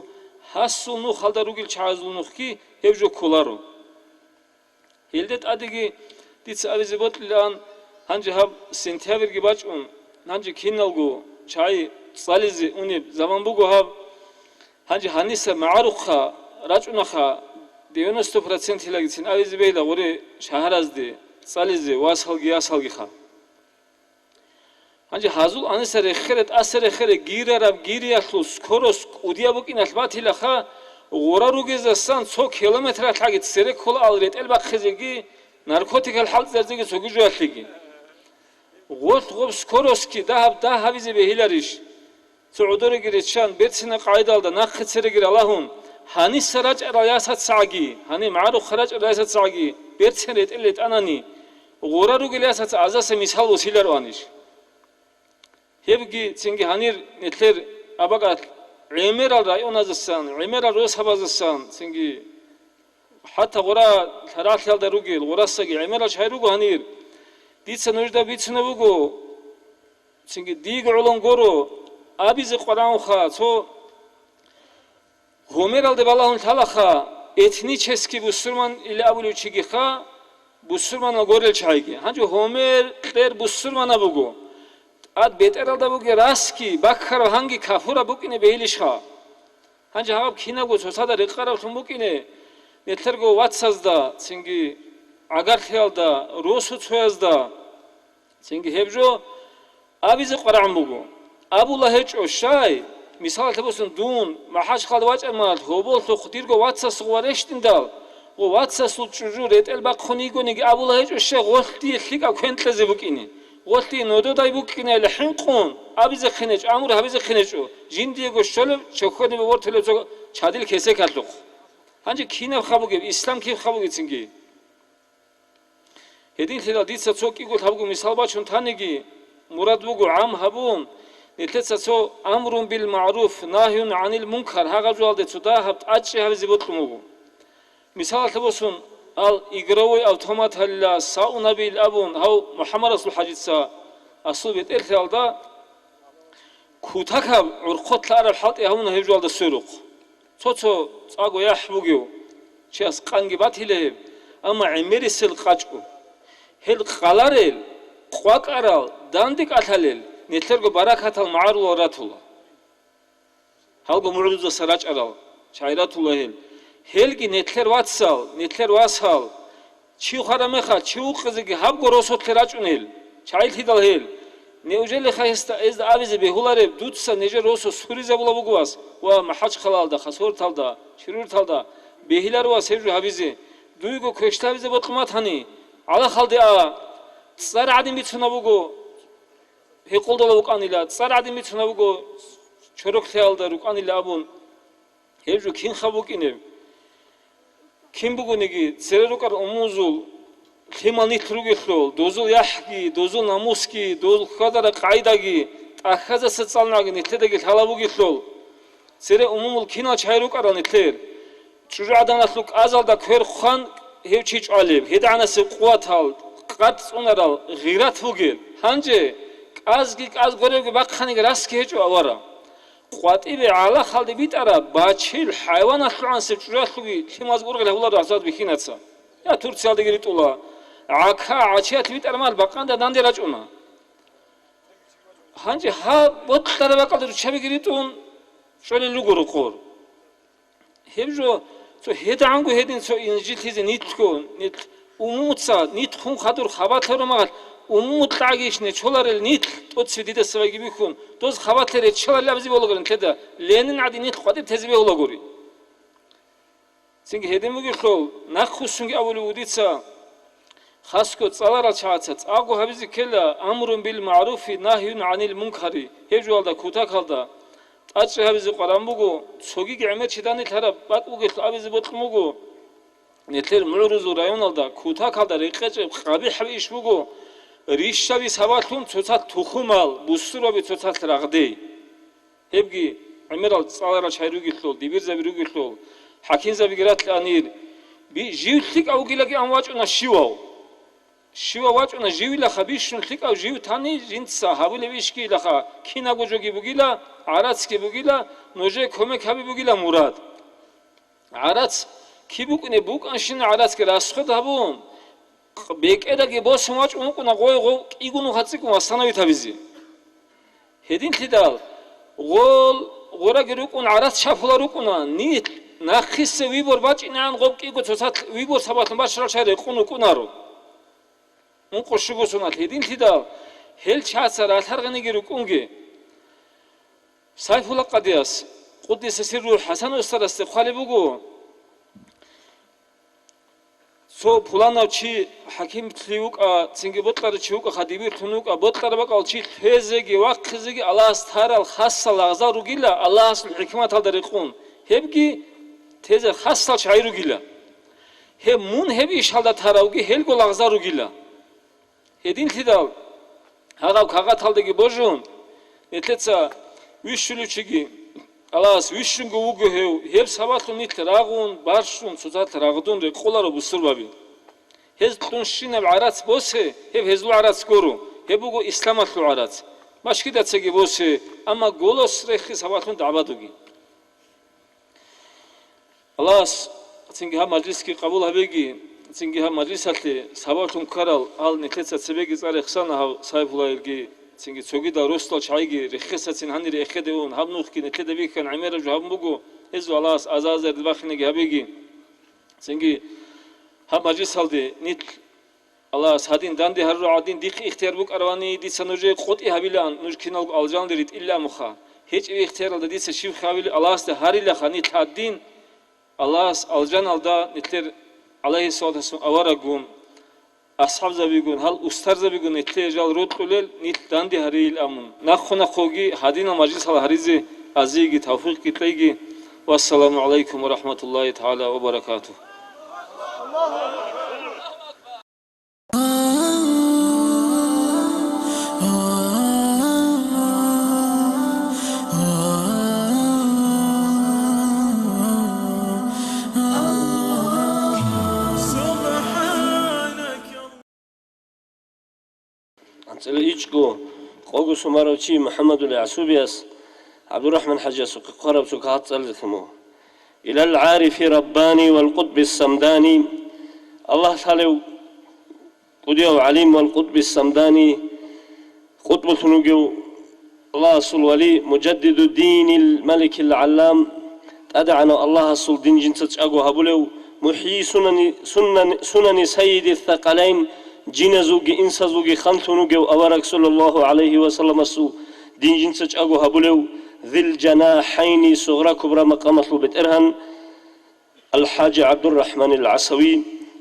hasunu khaldarugil chazulnuki hebjo kolaro hildet adigi dits avizibotlan hanji hab sentyavergi bachun hanji kinalgu chay salizi uni zamanbugo hab hanji hanisa ma'rukha rachunakha 90% hilagitsin avizibeyda gore shaharazdi salizi wasalgi yasalgi kha Hanji hazul anisere kheret asere khere girarab giriatlus koros udiabukinath batilakha gorarugezassan so kilometra tagit sere kol alret elba khizegi narkotikal halt zerzegi sogujuatligi golt koroski dahab da havize behilarish suudore girechan betsina qaidalda nakhitsere gir Allahun hani saraj rayasat sagi hani ma'ruf kharaj rayasat sagi betsene elet anani gorarugelasat azase misal osilar anish Hebgi çünkü hanir netler abagat Emeral rayonazsan, Emeral rosabazsan çünkü hatta gora taratyalda rugil, gorasagi Emeral chayrugo hanir ditsa nojda bitsna bugo çünkü dig ulon goro abiz Quran kha so Homeral de balahun talakha etni cheski Müslüman ile abulu chigi kha Müslüman gorel chaygi hanjo Homer der Müslümana bugo ad beteralda buge raski bakkaro hangi kafura bukine beilishha hanji hab kinago sosada reqara tumbukine netlergo watsazda singi agarthelda rosu tsoyazda singi hebjo abize qarambugo abullah hecho shay misal tabusun dun mahaj khalwach amal hobol to khudirgo watsas suwareshtindal o watsas suchuju retel bakhunigoni abullah hecho shay golti khika kwentleze bukine Golti nodo daybukine lhinqun abize khinech amur habize khinechu jindiego shole chokhode be vortele chadil kese kalduq hanji kina khabuge islam ki khabuge singi hedin thila ditsa choki go khabuge misalba chun thanigi murad bugu am habun etletsa so amrun bil ma'ruf nahyun anil munkar hagazu alde chuda habt achi habize botlumu misal tabosun al igrovoy avtomat halla saunabil abun hav Muhammad rasul hajitsa asubet ertalda kutakab urqotlar halt yahun hevjalda suruq soço tsago yahbugyo chas qangi bathile ama emerisil qachku hel qalarel qwaqaral dandik athalel netlergo barakatal ma'rul oratul halgo mu'ruza sarach aral chayratul hel Helgi netler watsal, netler wasal. Çiu xaramexa, çiu qizigi hab gorosotler açunel. Çayl hidal hel. Neujeli khaysta ez avize behulare dutsa neje roso surize bulabugwas. Wa mahaj khalalda, khasor talda, shirur talda. Behilar wa sevju habize. Duygu köştavize botqmat hani. Ala khaldi a. Tsar adim bitsunabugo. Heqolda buqanila. Tsar adim bitsunabugo. Çorok khalda ruqanila abun. Hevju kin khabukine. ким бугунеги церерукар умузул химанит ругихлол дозул яхги дозул намуски дозул хадара қайдаги ахаза сацалнаги нитедеги халабугихлол цере умумул кина чайрукарал нитлер чужаданаслук азалда кверхан хевчич алев хеданаси қуатал қатс унарал ғират бугел ханже азги аз горевги бақханиги раски хечу авара قواتيبي على خالد بيت أرا باتشيل حيوانات عن سجراتلوي كماز بورغ له الله عزاد بخيناتسا يا تورسال دقيت الله عكا عشيات بيت أرا مال بقان دا داندي راجعنا هانجي ها بطلع بقال درو شبي قريتون شوالي لغور قور هبجو سو هيدا عنقو هيدين سو إنجيل تيزي نيتكو نيت أموتسا نيتخون خادر خباتر مغال умут лагишне чоларел нит тот свидите сваги бихун тоз хаватлере чоларлабзи бологорин теда ленин ади нит хватиб тезбе бологори синги хедемуги хол нахусунги авули удица хаско цалара чаца агу хабизи кела амрун бил ма'руфи нахюн анил мункари хежуалда кутакалда ачи хабизи qarambugu соги гемет чидани тара бакуги хабизи ботмугу нетер мурузу районалда кутакалда рекече хаби хабишбугу ришави саватун цоцат тухумал бусуроби цоцат рагдей хебги амирал цалара чайругитлол дибирзабиругитлол хакинзабигиратланир би живлик аугилаги амвачуна шивау шива вачуна живила хабишун ликау жив тани жинца хавилевишки лаха кинагожоги бугила арацки бугила ноже комек хаби бугила мурад арац кибукне буканшин арацки расход хабун бекедаги босумач ункуна гойго игуну хацикун асанави табизи хедин тидал гол горагирукун арас шафуларукуна нит нахиссе вибор бачинан гопкиго цосат вибор сабатун башра шаре кунукунару ункушугусунат хедин тидал хел часара тарганигирукунги сайфула qadiyas quddis sirrul hasan ustaraste khalibugu со пуланав чи хаким тлиука цинги ботлары чиука хадибир тунука ботлары бакал чи тезеги ваққизиги аллас тарал хасса лағза ругила аллас хикмат алдарикун хебги тезе хасса чай ругила хеб мун хеби ишалда тарауги хелго лағза ругила хедин тидал хагав кага талдеги божун нетлеца вишшулучиги аллас вишшунго угохев хеб сабатлун нит рагун баршун сузат рагдун ре қоларо бусурбаби хезтун шинав арац босе хеб хезлу арац гору хебуго исламатлу арац машкидацеги босе ама голос рехи сабатлун дабадуги аллас цинги ха маҷлиски қабул ҳабеги цинги ха маҷлисатли сабатлун карал ал нетлеца цебеги царехсана сайфулаирги цинги цогида ростал чайги рехесацин хани рехедеун хабнухки нетледебикан амера жабмугу эзу аллас азазер дбахинеги хабеги цинги ха маҷлисалди нит аллас хадин данди харру адин дихи ихтияр бук арвани диса нуже қоти хабилан нуж кинал алжан дирит илля муха ҳеҷ ихтияр алда диса шив хавили аллас де харилаха нит хаддин аллас алжан алда нитлер алайҳи салату аварагум أصحاب زبيقون هل أستر زبيقون إتجال رود قليل نيت داندي هري الأمن نخونا خوجي هدينا مجلس على هريزي عزيزي توفيق كتليجي والسلام عليكم ورحمة الله تعالى وبركاته. إيشكو قوغو سماروتشي محمد العسوبياس عبد الرحمن حجاس قرب سكات سلسمو إلى العارف رباني والقطب السمداني الله تعالى قديو عليم والقطب السمداني قطب ثنوجو الله أصل ولي مجدد الدين الملك العلام أدعنا الله أصل دين جنسة أقو هبولو محيي سنن سيد الثقلين جنزوجي إنسازوجي خمسونوجي وأبارك صلى الله عليه وسلم سو دين جنسج أجو هبولو ذي الجناحين صغرى كبرى مقام مطلوبة إرهن الحاج عبد الرحمن العسوي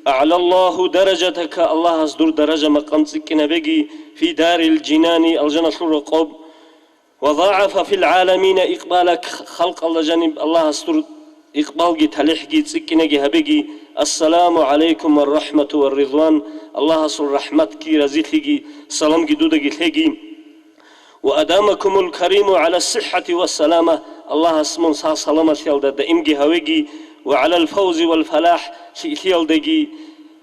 أعلى الله درجتك الله أصدر درجة مقام سكنا بقي في دار الجنان الجنة الرقاب وضاعف في العالمين إقبالك خلق الله جانب الله أصدر إقبالجي تلحجي تسكنجي هبجي السلام عليكم والرحمة والرضوان الله صل رحمتك رزيتجي سلام جدودجي تهجي وأدامكم الكريم على الصحة والسلامة الله اسمون صا سلامة يالدا دائمجي هوجي وعلى الفوز والفلاح يالدجي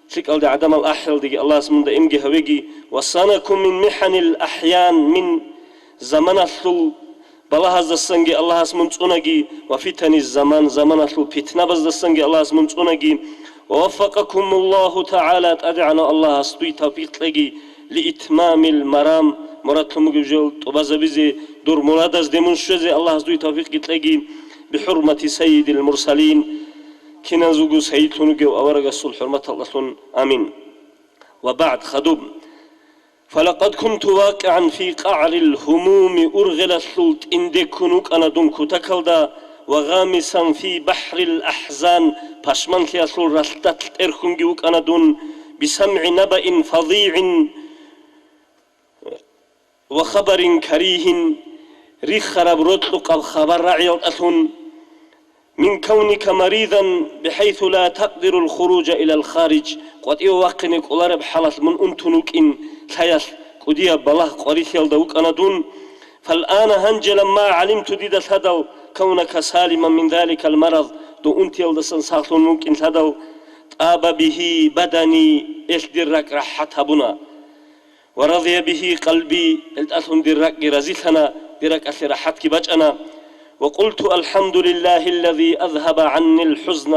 شك ألد عدم الأحيال دجي الله اسمون دائمجي هوجي وصانكم من محن الأحيان من زمن الثل بالله الزسنجي الله اسمون تونجي وفتن الزمان زمن الثل فتنة بز الزسنجي الله اسمون تونجي ووفقكم الله تعالى أدعنا الله استوي توفيق لجي لإتمام المرام مراتهم جل تبازبزي دور مرادز دمنشزي الله استوي توفيق لجي بحرمة سيد المرسلين كنا زوجو سيد تونجو أورج الصلح حرمة الله آمين وبعد خدوم فلقد كنت واقعا في قعر الهموم أرغل الثلت إن دكنوك أنا دونك تكلدا وغامسا في بحر الأحزان باشمان كياسول رلتت إرخنجوك أنا دون بسمع نبأ فظيع وخبر كريه ريخ خراب رطلق الخبر رعيض أثن من كونك مريضا بحيث لا تقدر الخروج إلى الخارج قد يوقنك أولارب حالة من أنتنك إن ثياث قديا بله قريث يلدوك أنا دون فالآن هنج لما علمت ديد هذا كونك سالما من ذلك المرض دو أنت يلدسن ساخلون ممكن هذا طاب به بدني إلدرك راحتها بنا ورضي به قلبي التأثن درك رزيثنا درك أثر راحتك بجأنا وقلت الحمد لله الذي أذهب عني الحزن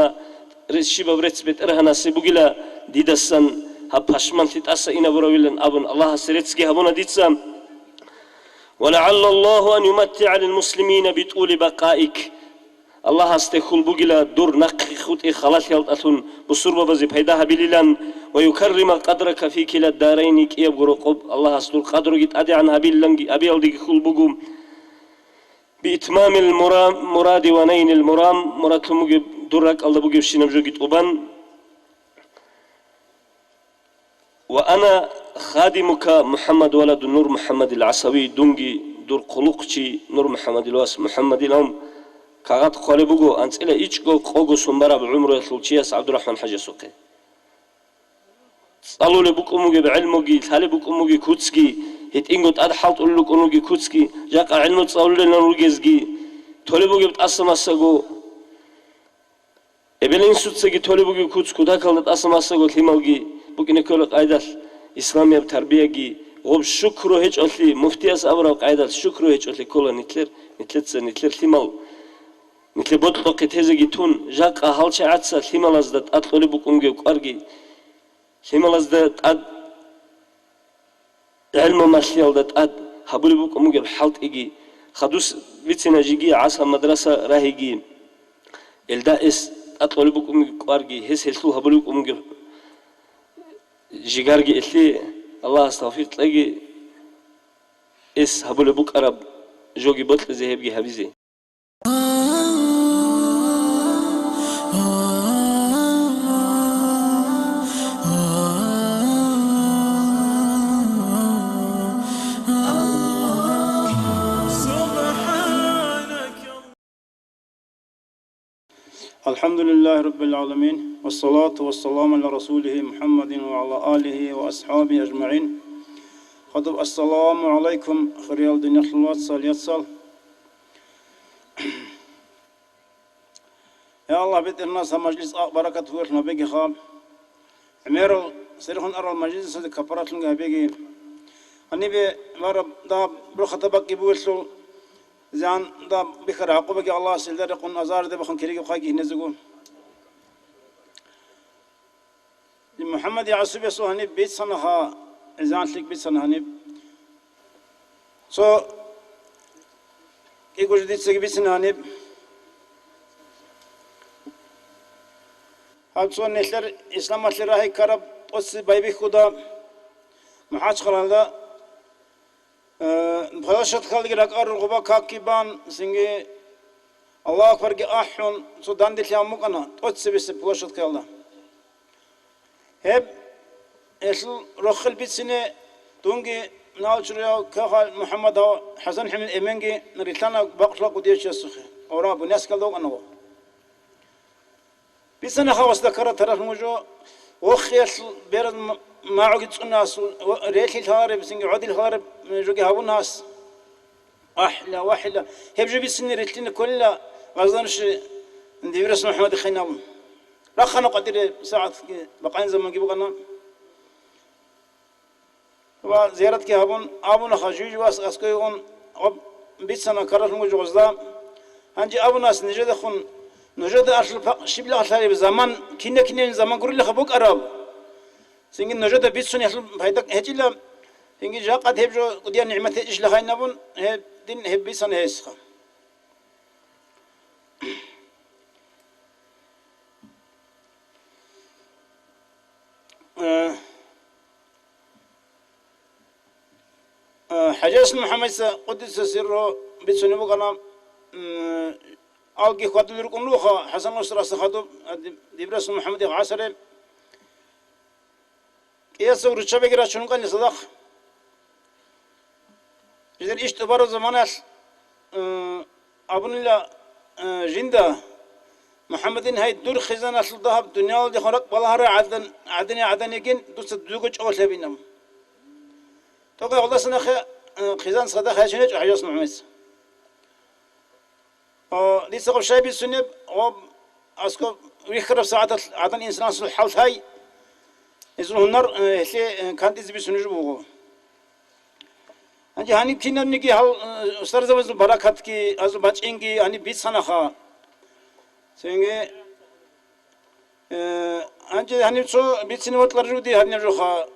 رشيب بريتس بترهنا سبوجلا ديدسن هبشمان تتأسى إنا برويلن أبن الله سرتسكي هبونا ديتسام ولعل الله أن يمتع للمسلمين بطول بقائك الله استخل بوجلا دور نقي خط خلاص يلتأثن بصربة بزي بيدها بليلان ويكرم قدرك في كلا الدارين كي يبغرقب الله استر قدرك أدي عنها بلنجي أبي ألدي خل بوجم بإتمام المراد ونين المرام مراد مجيب درك الله بوجب شنبجوجت أبان وأنا خادمك محمد ولد نور محمد العسوي دونجي دور قلقشي نور محمد الواس محمد الأم كعاد قلبوجو أنت إلى إيشكو قوجو سمبرا بعمره ثلثياس عبد الرحمن حاجة سوقي صلوا لبوك أموجي بعلموجي ثالي بوك أموجي كوتسكي هيت إنجوت أدحلت أقول لك أنوجي كوتسكي جاك علمو تصور لنا نروجزجي تولي بوجي بتأسم السجو إبلين سوتسجي تولي بوجي كوتسكو ده كلت أسم السجو ثمالجي بوكي نقول قاعدة إسلامية بتربية غب شكره هيج أصلي مفتي أس أبرا قاعدة شكره هيج أصلي كله نتلر ثمال نتل بطلق تهزجي تون جاك أهل شيء عتسا ثمال أزدت أطلع بوك أمجي وقارجي ثمال أزدت أد علم ماشيال دات أد هبولي بوك أموجي بحالت إيجي خدوس بيتنا جيجي عصا مدرسة راهيجي الدائس أطلع بوك أموجي قارجي هس هسلو هبولي بوك أموجي جيجارجي إثلي الله استغفر تلاقي إس هبولي بوك أرب جوجي بطل زهبجي هبيزي الحمد لله رب العالمين والصلاة والسلام على رسوله محمد وعلى آله وأصحابه أجمعين خطب السلام عليكم خريال دنيا خلوات صال يتصل يا الله بيت الناس مجلس بركة ويرنا بيجي خام عميرو سيرخون أرى المجلس هذا كبرات لنا بيجي أني بمرب دا برخطبك يبوسل زان دا بكر عقوبة الله سيلدر يكون أزار ده بخون كريم خاكي نزقون محمد يعصب يسوع هني بيت سنها زان لك بيت سنها هني يقول جديد سك بيت سنها هني هاد سو نشر إسلام أشر راهي كرب أس بايبي خدا محاج خلاله بخلاشت خالق ركار الغبا كاكيبان سنجي الله أكبر أحون سودان دي تيام مكنا أتسي بس بخلاشت خالله هب إسل رخل بيتسنة تونجي نالشريا كخال محمد حسن حمد إمنجي نريتنا بقلا قديش يسخ أورا بنياس كالدوق أنا بيسنا خواص ذكرت ترى موجو وخيل بيرد ما عقد الناس ريتي الهارب سنج عدي الهارب جوجي هاو الناس أحلى وأحلى هبجي بيسني ريتين كلها غزانش ندي برس محمد خينام رخنا قدر ساعة بقين زمان جيبوا قنا وزيارة كهابون أبونا خجوج واس أسكيون بيتسنا كرر موجو غزلام هنجي أبو ناس نجد خون نجد أصل شبلا أصل بزمان كنا زمان قرر لخبوك أراب سينج نجد بيتسون يحصل فايدك هتيلا سينج جا قد هبجو قديا نعمة إيش لخاين نبون هب دين هب بيتسون هيسخا حجاج محمد قدس سره بيتسون يبغى أنا ألقي خاطر يركون لوخا حسن نصر أستخدم دبرس محمد عصره ياسور الشبكة راشون كان يصدق إذا إيش تبارو زمانه أبن الله جندا محمدين هاي دور خزانة الذهب دنيا اللي خرق بالهرة عدن يجين دوست دوجج أول هبينام توقع الله سنة خزان صدق هاي شنو حجاز محمد دي سقف شاي بالسنة أو أسكو ويخرب ساعات عدن إنسان صلح حوث هاي إذن هنر هسه كانت إذا بسنة جبوه أنجي هني كنا نيجي هال أستاذ زوج البركات كي أزو بچ إنجي هني بيت سنة خا سينجي أنجي هني شو بيت سنة وتلر جودي هني جو خا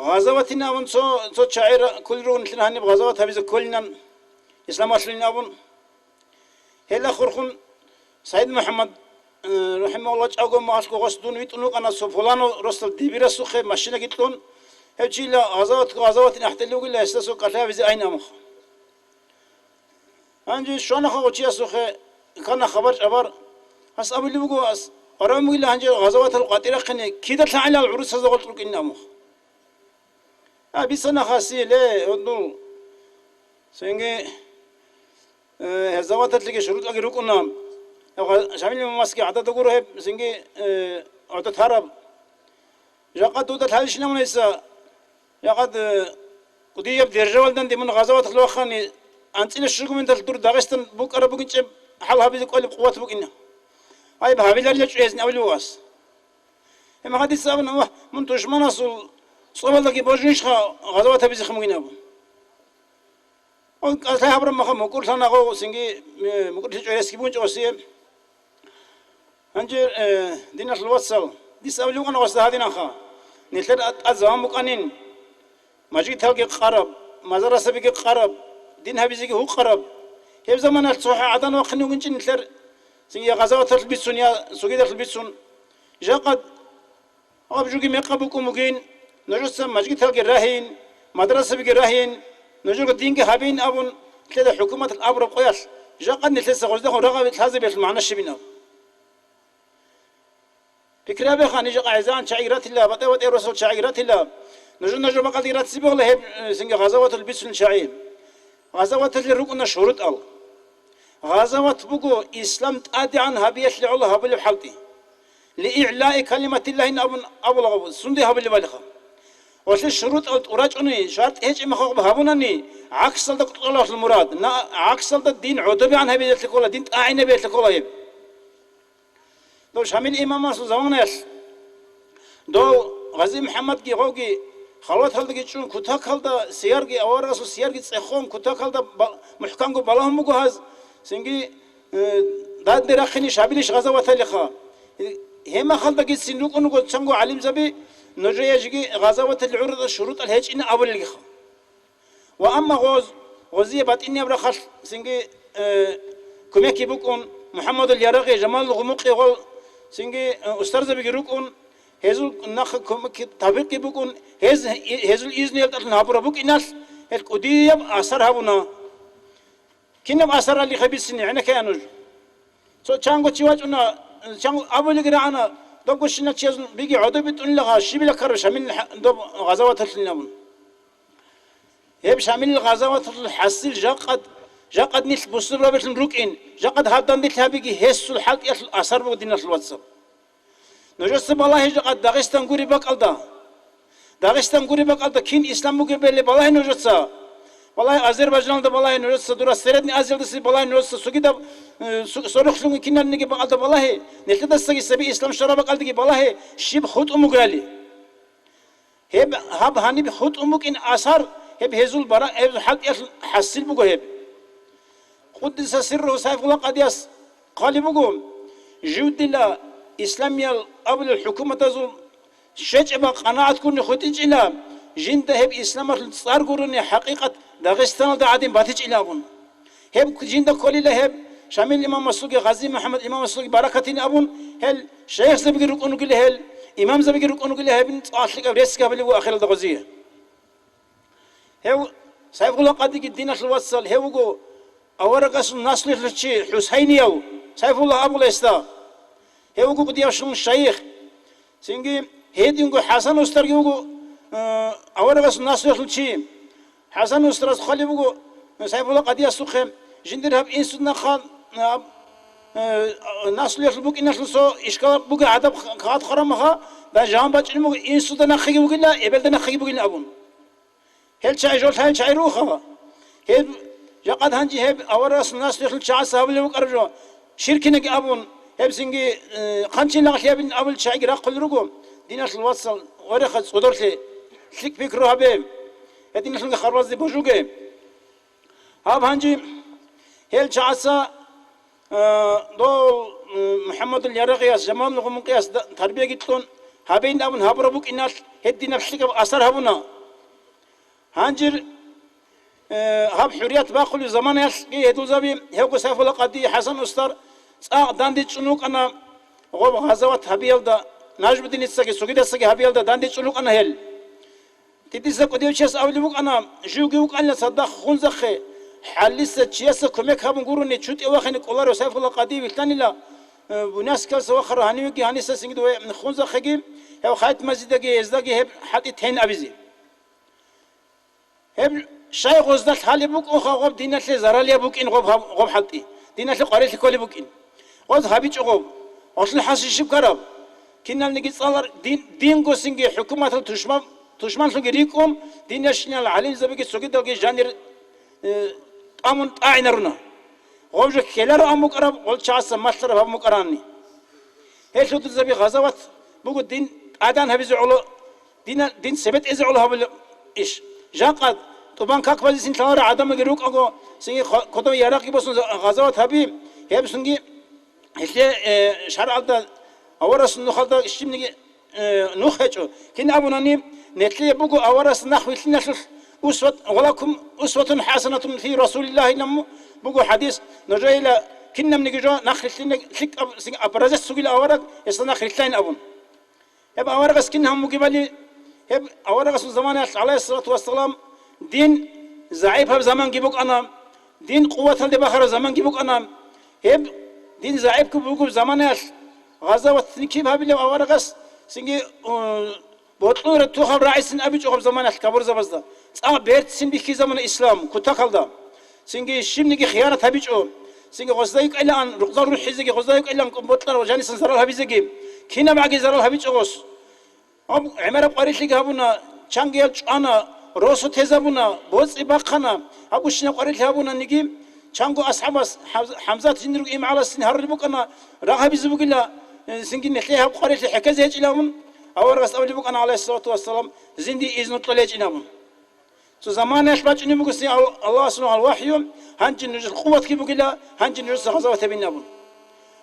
غزواتنا ون شو شاعر كل رون لنا هني بغزوات هبيز كلنا إسلام أصلنا ون هلا خرخون سيد محمد رحمه الله أجاكو ماسكو غسدون ويتونو أنا سوفلانو رسل ديبيرا سوخي ماشينا جتلون هبجي لا غزوات نحتلو قلا استسو قتلا بزي أين أمخ أنجي شوانا خوتشي سوخي كان خبر أبار هس أبي اللي بقول هس أرامي لا أنجي غزوات القاتلة خني كده تعالى العروس هذا قلت لك إن أمخ أبي سنة خاصية ليه هدول سينجي هزوات تلقي شروط أجي ركونا شامل ماسكي عدد تقوله سينجي عدد هرب جاقد دوت هالش نمون إسا جاقد قدي يبدي الرجال دندي من غزوات الوخاني أنتين الشرق من تلتور داغستان بوك أرا بوك إنشب حال هابي قول بقوات بوك إنه هاي بهابي لارجع شويزن أولي واس إما هذه السبب من تجمعنا صوب لك بوجنيش خا غزوات هابي زخمين أبو قالت هاي هبرم مخم مقول سانا غو سينجي مقول تجوا يسكي بونج أوسيم هنجر دينا الوصل دي سأولي وأنا وصل هذه نخا نتلر أزام مكانين ماجي تلقي قرب مزار سبيك قرب دين هبيزيك هو قرب هي زمان الصحة عدن وقني وقنش نتلر سينجي غزوات تلبسون يا سوقي تلبسون جاقد أب جوجي مقابكم مجين نجلس ماجي تلقي راهين مدرسة بيجي راهين نجور الدين كهابين أبون كذا حكومة الأبر قياس جاقد نتلسه غزده رغبة هذا بيت المعنى الشبينه فكرة بخاني جاق عزان شعيرات الله بطيوة الرسول شعيرات الله نجور مقاديرات سبق له سنج غزوات البسل شعير غزوات اللي ركنا شروط ال غزوات بقو إسلام تأدي عن هبية لعله هبل بحلتي لإعلاء كلمة الله إن أبو لغو سندي هبل بالخ وش الشروط أراجعني شرط إيش مخاطب هبونني عكس الله المراد نا عكس الدين عدبي عن هبية لكولا دين أعين هبية لكولا دو شامل إمام ماسو زمانيش دو غزي محمد كي غوكي خلوت هلدك شون كتاك هلدا سيارجي أوراسو سيارجي تسخون كتاك هلدا محكم كو بلاهم بقو هز سنجي داد دراخني شابيلش غزوات اللخا هما خلدا كي سندوق أنو تشانجو علم زبي نجي يجي غزوات العرض الشروط الهج إن أول اللخا وأما غزية بات إني أبرخش سنجي كميكي بكون محمد اليرقي جمال الغمقي غول سنجي أستاذ بيجروكون هزول نخ كتابك بكون هزول إذن يلتقل نابورا بك الناس القديم أثر هبونا كنا أثر اللي خبيث سني عنا كيانوج سو تشانغو تشواجنا تشانغو أبو اللي قرأنا دوبو شنا تشيزن بيجي عدو بتقول لها شبي لكر شامل دوب غزوات النامون هي بشامل الغزوات الحصيل جاقد جاقد نيل بوسر رابطن روكين جاقد هادان ديل هابيجي هسول حلق يسل أثر بودين الواتساب نجس بالله جاقد داغستان غوري بقالدا داغستان غوري بقالدا كين إسلام مقبل بالله نجسا والله أذربيجان ده والله نجس دورا سردني أزل دسي بالله نجس سوكي ده سورخلون كينان نيجي بقالدا بالله نتلدا سجى سبي إسلام شراب بقالدا كي بالله شيب خود أمقالي هب هاني بخود أمك إن أثر هب هزول برا هب حلق يسل حسيل بقول هب قدس سره سيف الله قديس قال بقول جود الله إسلامية قبل الحكومة تزول شجع قناعة كون خديج إلى جند هب إسلام صار قرني حقيقة داغستان دا عادين باتج إلى أبون هب جند كل الله هب شامل الإمام مسلوق غازي محمد إمام مسلوق بركتين أبون هل شيخ زبير ركون كله هل إمام زبير ركون كله هب أخلق رزق قبل وآخر الدغزية هو سيف الله قديك الدين الوصل هو أورقس الناس للشيء حسينيو سيف الله أبو الإستا هو قد يشون الشيخ سينجي هيدينجو حسن أسترجيو أورقس الناس للشيء حسن أسترز خالي بقو سيف الله قد يسوخهم جندر هب إنسان خان الناس للبوك الناس لسو إشكال بقى عدب خات خرمها ده جام بتشين بقى إنسان نخيج بقى لا يبلد نخيج بقى أبون هل شيء جول هل شيء روخها هل جاقد هنجي هب أورس الناس يخل شعب سهب اللي بقرجوا شركنا أبون هب سنجي خمسين لغة يبين أول شيء راق كل رجوم ديناش الوصل ورخص قدرته سلك فكره هبهم هديناش اللي خربز دي بوجوجه هب هنجي هل شعسا دول محمد اليرقياس جمال لغم قياس تربية جتون هبين أبون هبربوك الناس هدينا سلك أثر هبونا هنجر هب حريات باقول زمان يسقي هدو زبي هيو سيف الله قدي حسن أستر داندي تشنوك أنا غوب غزوات هبيل دا ناجب الدين السقي سقيد السقي هبيل دا داندي تشنوك أنا هل تدي قديو شيس أولي أنا جوجيوك أنا صدق خنزخي حلسة شيس كمك هبون قروني تشوت أواخني كولارو سيف الله قدي بالتاني لا بناس كل سواخر هنيوكي هنيسة سنجدو خنزخي هيو خايت مزيدة إزداقي هب حتى تين أبيزي هب شيء غزدت حالي بوك أخا غب دينات لي زراليا بوك إن غب حطي دينات لي قريت كل بوك إن غز هابيج غب أصل حاسس كرب كنا نجي صار دين قصينجي حكومة تشمل سجريكم دين يشني العلم زبيك سجد دوجي جانير أمون أعينرنا غوج كلار أمك أرب قل شاس ماستر أمك أراني هل شو تزبي غزوات بوك دين أدان هبيز علو دين سبت إز علو هبل إيش جاقد طبعا كاك بزي سنتلار عدم جروك أقو سنجي كتب يراقي بس غزوات هبي هي بسنجي هسه شرع ده أورس نخلده الشيء نجي نخشوا كنا أبوناني نتلي بقو أورس نحو الناس أسوة ولكم أسوة حسنة في رسول الله نمو بقو حديث نرجع إلى كنا من جوا نخل لك أبرز السجل أورق يصنع خلتين أبون هب أورق كنا هم مقبلي هب أورق زمان عليه الصلاة والسلام دين زعيب هب زمان جيبوك أنا دين قوة هل بخير زمان جيبوك أنا هب دين زعيب كبوك زمان غزوة كيف هب اللي أورقس سنجي بطلور توخم رئيس أبي جوخم زمان كبر زبزدا بيرت سن بيكي زمان الإسلام كتاكلدا سنجي شيم نجي خيانة هبي جو سنجي غزايك إلا أن رقدار روحي زكي غزايك إلا أن بطلر وجاني سنزرال هبي زكي كنا معك زرال هبي جوس عمر بقريش لك هبونا شانجيل أنا روسو تزابونا بوز إباقنا أبوشنا قريش هبونا نجيم شانجو أصحاب حمزات جندرك إم على السن هرب بوكنا راهبي زبوك إلا سنجي نحليها بقريش حكاية هيك إلهم أورس أولي بوكنا عليه الصلاة والسلام زندي إذن طلعت إلهم سو زمان إيش باج إني بقول الله سبحانه الوحي هنجي نجس قوة كي بقول لا هنجي نجس غزوة بيننا بون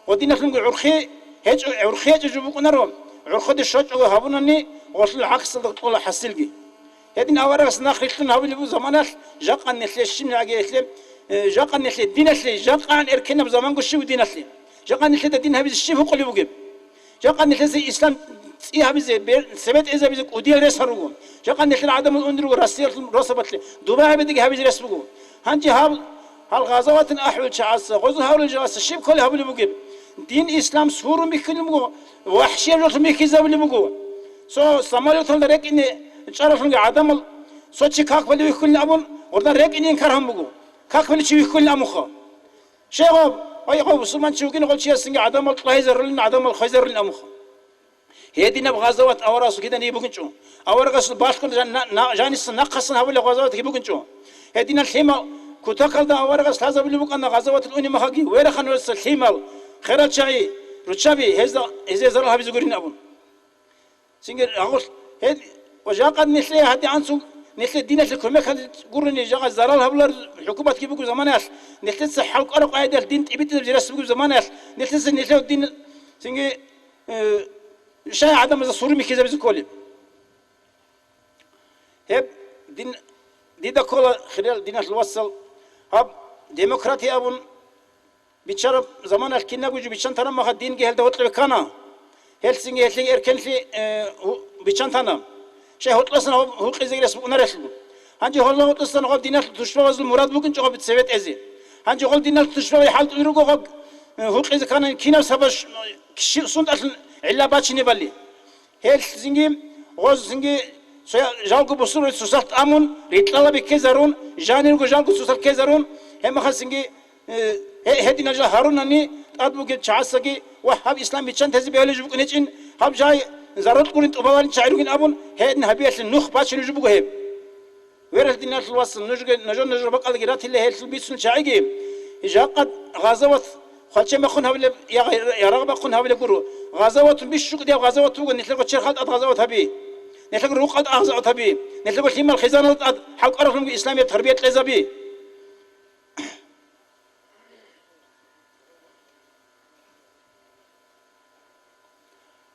ودينا فلنق عرخي هيج عرخي جبوك نروم عرخد الشجع وهبونني وصل العكس طول حسلقي هدين أورس ناخلتنا هبلي بو زمانات جاقا نسلي الشمل عجيتلي جاقا نسلي الدين نسلي جاقا إركنا بزمان قشي ودين نسلي جاقا نسلي الدين هبي الشيف وقلي بوجب جاقا نسلي الإسلام إيه هبي سبت إذا بيزك وديل رأس هروم جاقا نسلي عدم الأندرو راسيل راسبتلي دبي بدك هبي رأس بوجو هنجي هالغزوات أحول شعاس غزو هول الجواس الشيف كله هبلي بوجب دين إسلام سور ميكل بوجو وحشي رجل ميكيز هبلي بوجو سو سمالو تقول رك إني تعرف إنك عدم سوتشي كاك بدي يكون أبون وردا رك إني إنكرهم بوجو كاك من شيء كل أمخا شيء أي قو مسلمان شوكين قول شيء سنجا عدم الخيزر لنا عدم الخيزر لنا أمخا هي دينا بغزوات أوراس كده نيبوكن شو أوراس باشكون جانيس نقصنا هؤلاء غزوات يبوكن شو هي دينا الحمل كتاكل ده أوراس هذا بيلي بوك أن غزوات الأوني مخاجي وير خان وس الحمل خيرات شيء رتشابي هذا زرها بيزورين أبون سنجر أقول هي وجاقد نسلي هدي عنسو نسل دينا الكرمة كان قرني جاق زرال هبلر حكومة كي بيقول زمانه نسل حلق أرق عيد الدين تبيت الجلسة بيقول زمانه نسل الدين سنجي شيء عدم الصورة مكذا بزكولي هب دين ده كله خلال دين الوصل هب ديمقراطية أبون بيتشرب زمان الكنا بيجو بيتشان تنا ما خد دين جهل ده وطلع كنا هلسنجي هلسنجي إركن في بيتشان تنا شيء هطلسنا هو قيزي رسم ونرسل هنجي هلا هطلسنا قاب دين تشبه وزن مراد بكون جواب بتسويت أزي هنجي قاب دين تشبه حالة يروقو قاب هو قيزي كان كنا سبش كشي صند أصل إلا باتشني بالي هلسنجي غوز سنجي جالكو بصور سوسات أمون ريتلا بكيزارون جانيركو جالكو سوسات كيزارون هم خالسنجي هدي نجلا هارون أني أدبوك تشعسكي وهاب إسلام بيتشان تزي بيولوجي بكون هيجين هاب جاي زارت كونت أبوان شاعرين أبون هيدن هبيت النخ باشين يجيبوك هيب ويرد الدين الوصل نجر بقى الجرات اللي هي البيتسون شاعجي إجا قد غزوات خالش ما خون هبل يا رغبة خون هبل يقولوا غزوات بيشوك دي غزوات توقع نتلقى تشير خالد غزوات هبي نتلقى روق غزوات هبي نتلقى حمى الخزانة حق أرفهم الإسلامية تربية لزبي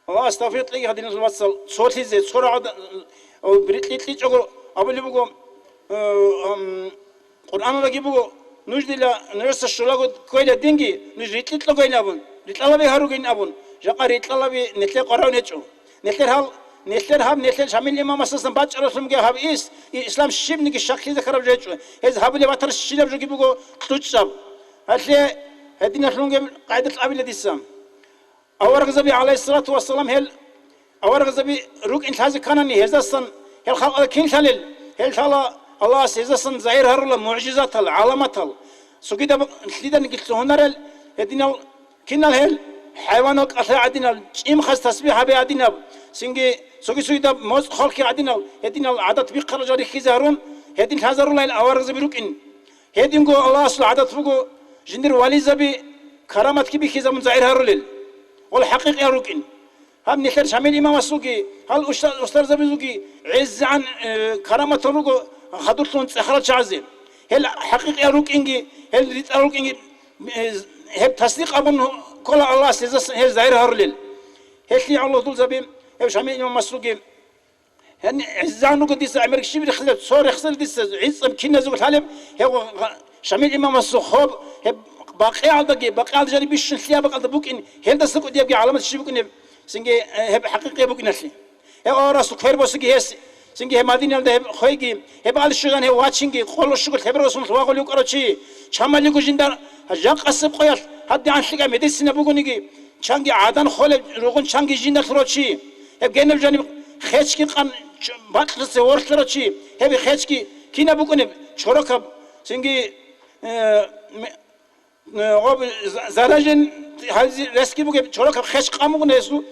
الله استغفر لي هذه الوصل صوتي زي صورة عد أو بريت لي تقول أبو اللي بقول قرآن الله يبقول نجد لا نرس الشلاء كويل دينجي نجد لي تلقى ينابون لتلا بيهارو ينابون جاكار لتلا بي نتلا قرآن يجوا نتلا هاب نتلا شامل الإمام أساسا باج رسم جه هاب إسلام شيب نيجي شكل ذا خراب جيتوا هذا هاب اللي باتر الشيء بيجوا يبقوا تلوتشاب هذا هدينا خلونج قاعدة الأبي الذي سام أورق زبي عليه الصلاة والسلام هل أورق زبي روك إنت هذا كانني هذا الصن هل خلق كين خلل هل خلا الله هذا الصن زهير هرلا معجزات العلامات سكيدا سيدا نقول هنرل هدينا كنا هل حيوانات أثر عدينا إم خاص تسبيح أبي عدينا سنجي سكيدا موز خلق عدينا هدينا عدد بيقرر جاري خزارون هدين هزار الله الأورق زبي روك إن هدين جو الله أصل عدد فوقه جندر والي زبي كرامات كبي خزا من زهير هرلل والحقيقة ركن هم نحتاج شامل إمام السوقي هل أستاذ زبيزوقي عز عن كرامة الرجو خدرتون خرج عزيم هل حقيقة ركنجي هل ريت ركنجي هل تصديق أبون كل الله سيزس هل زهير هرلل هل لي الله طول زبيم هل شامل إمام السوقي هن عز عن ركن ديس عمرك شيء بيخسر صار يخسر ديس عز كنا زوج حلم هو شامل إمام السوق باقي على دقي باقي على جانب الشنسية باقي على بوك إن هذا السوق دي يبقى علامة الشيء بوك إن سنجي هب حقيقة بوك نسي هو راسك خير بوسكي هس سنجي هم مدينة ده خيجي هب على الشجان هو واتشينجي كل الشغل خبر وصل سواق اللي يقرأ شيء شمال يقول جندر هجاق قصب قياس هدي عن شيء مدرسة نبوك نيجي شانجي عادن خال روغن شانجي جندر ثروت شيء هب جانب جانب خيشكي قان بطل سوار ثروت شيء هب خيشكي كنا بوك نب شركة سنجي غاب زراجن هذه رسكي بوجي شركة خش قاموا ناسو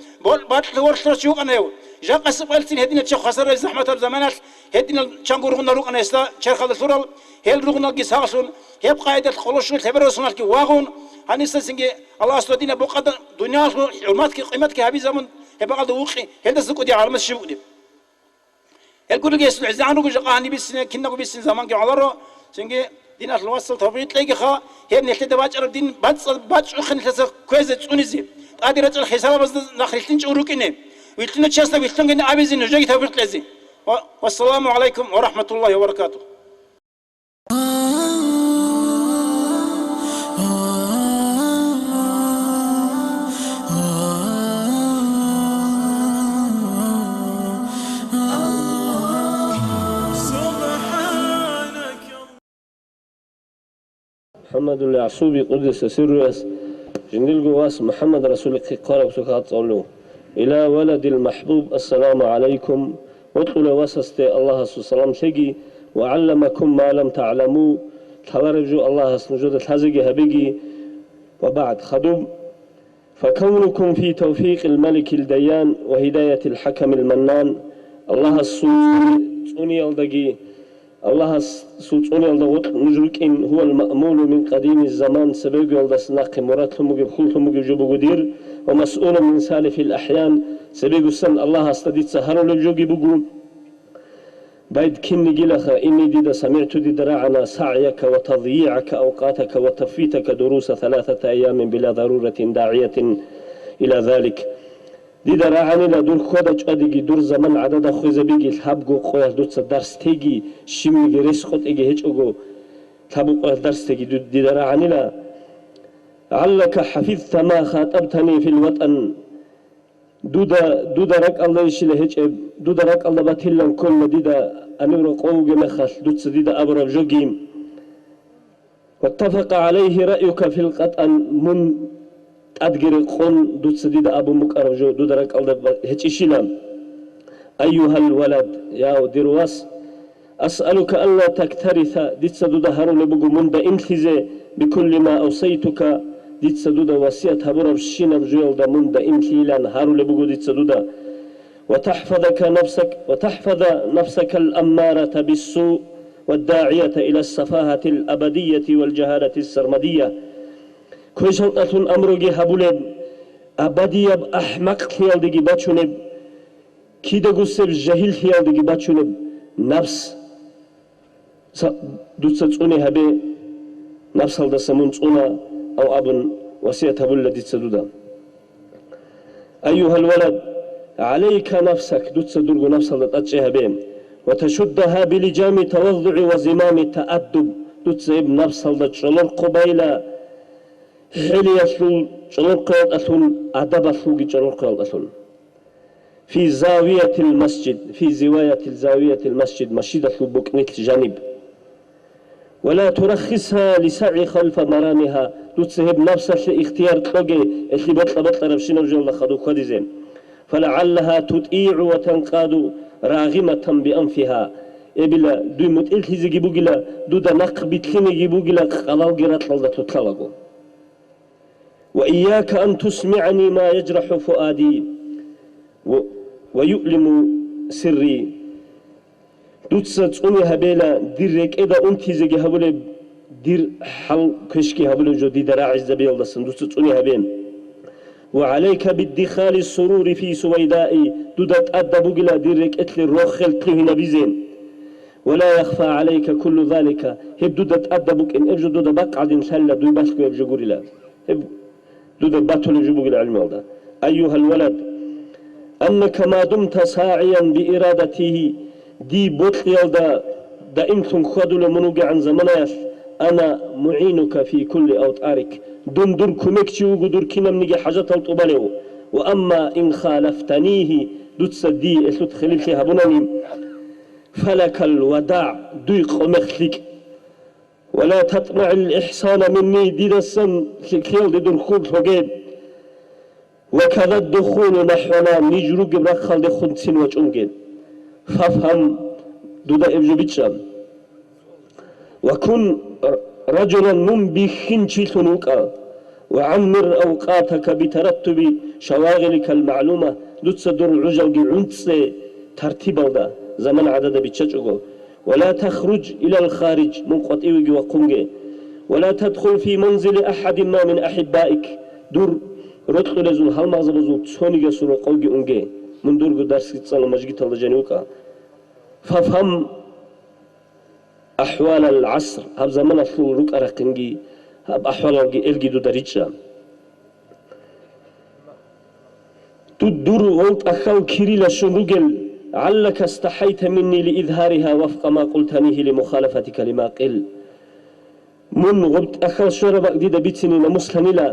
بات لور شو أنا يو جا قصب قلتين هدينا تشخ خسر الزحمة الزمانات هدينا شانغو رغنا روق أنا إسلا شرخ هذا الثورة هل رغنا جساسون هب قاعدة خلوش الخبر وصلنا كي واغون هنيسا سنجي الله أسودينا بقدر دنيا علمات كي قيمات كي هبي زمن هب قدر وقي هذا سكوا دي عالم الشباب دي هل كل جيس العزان روق جا هني بس كنا بس زمان كي على رو سنجي دين الوصل تفريط لقي خا هي نحتاج باجر دين باج أخن نحتاج كويس تونسي قادر رجل خسارة بس نخلتين شروكينه ويتلنا تشاسنا ويتلنا جن أبيزين نجاي تفريط لزي والسلام عليكم ورحمة الله وبركاته محمد اليعصوبي قدس سره جندل جواس محمد رسولك قال بسكات قولوا إلى ولد المحبوب السلام عليكم وطل وسست الله سلام شجي وعلمكم ما لم تعلموا تلارجو الله سنجود الحزقي هبيجي وبعد خدوم فكونكم في توفيق الملك الديان وهداية الحكم المنان الله السوطوني الدقي الله السوطوني الدقوط نجركين هو المأمول من قديم الزمان سبيق يلدسناق مرات مجيب خلط مجيب جبو قدير ومسؤول من سالف الأحيان سبيق السن الله استديد سهروا للجوغي بقو بعد كني جلخا إني ديدا سمعت ديدا رعنا سعيك وتضييعك أوقاتك وتفيتك دروس 3 أيام بلا ضرورة داعية إلى ذلك ديدا رعني لا دور خودج أديجي دور زمن عدد خوزة بيجي الحبقو قوي دوتس درس تيجي شمي ريس خود إيجي هيج أجو تابو قوي درس تيجي ديدا رعني لا علك حفظت ما خاطبتني في الوطن دودا رك الله يشيله هيج دودا رك الله باتيلن كل ديدا أمير قوج مخل دوتس ديدا أبرب جوجيم واتفق عليه رأيك في القطن من أدقر قون دوتس ديدا أبو مكرم جو دودا رك الله هيج يشيلم أيها الولد يا ديرواس أسألك ألا تكترث ديتس دودا هارون بقو من دا انتزي بكل ما أوصيتك ديتس دودا وصية هبرب شينا بجوال دا من دا انتلان هارون بقو ديتس دودا وتحفظ نفسك الأمارة بالسوء والداعية إلى السفاهة الأبدية والجهالة السرمدية كل شنطة أمرجي هبولب أبدية أحمق خيال دقي باتشونب كيدا قصب جهيل خيال دقي باتشونب نفس دوتسوني هبي نفس هذا سمون صونا أو أبن وصية هبول الذي تسدودا أيها الولد عليك نفسك دوتس درجو نفس هذا تأجيها بهم وتشدها بلجام توضع وزمام تأدب دوتس ابن نفس هذا شلون قبيلة حلية شلون قياد أثون أدب أثوجي شلون قياد أثون في زاوية المسجد في زاوية المسجد مشيدة ثبوك نت جانب ولا ترخصها لسعي خلف مرامها تسهب نفسك اختيار تلقي اللي بطل بشنا وجل خدو خديزين فلعلها تطيع وتنقاد راغمة بأنفها إبلا دو متقل هزي جيبوغلا دو دا نقب تلين جيبوغلا خلال جرات لالدا تطلقو وإياك أن تسمعني ما يجرح فؤادي ويؤلم سري دوتسا تسوني هبيلا ديرك إذا أنتي زي هبولي دير حل كشكي هبولي جو دي دراعي زبيل دسن دوتسا تسوني هبين وعليك بالدخال السرور في سويدائي دودت أدبوغلا ديرك إتلي روخل تلهنا بيزين ولا يخفى عليك كل ذلك هب دودت أدبوك إن إبجو دودا بقعد سهلا دوي باشكو يبجو قولي هب دودت باتو لجبوغ العلم هذا أيها الولد أنك ما دمت ساعيا بإرادته دي بوتليال دا إنتم خدوا لمنوغ عن زمناش أنا معينك في كل أوطارك دون دور كمكتي وقدر كنا منيجي حاجات الطباليو وأما إن خالفتنيه دوتس دي إسلوت خليلتي هبوناني فلك الوداع دويق ومخليك ولا تطمع الإحسان مني دي دسن خيال دي دون خوب فوقين وكذا الدخول نحونا نجرو قبرخل دي خنسين وجونجين فافهم دودا إبجو بيتشام وكن رجلا منبخين شيثنوكا وعمر أوقاتك بترتب شواغلك المعلومة دوتصدر العجل عنص ترتيب دا زمن عدد بتشجعه ولا تخرج إلى الخارج من قطيوك وقنجي ولا تدخل في منزل أحد ما من أحبائك دور رتق لزول هل مغزبزول تسونيك سنو قوجي أنجي من دور درس كتصال مجيت الله جنوكا فافهم أحوال العصر هب زمان أفلو روك أرقنجي هب أحوال الجي دو دريجا تدور غلط أخو كيريلا شنوغل علك استحيت مني لإظهارها وفق ما قلتنيه لمخالفتك لما قل من غلط أخو شورا بقديدة بيتني نمسلني لا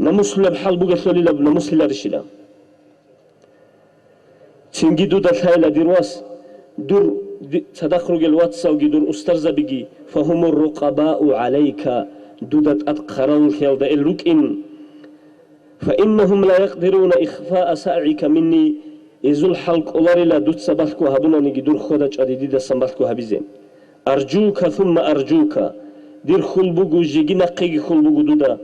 نمسل بحال بوغة للا نمسل رشلا تنجي دو دخايلة ديرواس دور تدخرج الواتساب دور أسترزا بيجي فهم الرقباء عليك دودت أتقرون خيال دا اللوكين فإنهم لا يقدرون إخفاء سعيك مني إذو الحلق أولاري لا دوت سبالكو هبونا نجي دور خودج أديدي دا سنبالكو هبيزين أرجوك ثم أرجوك دير خلبوغو جيجي نقيجي خلبوغو دودا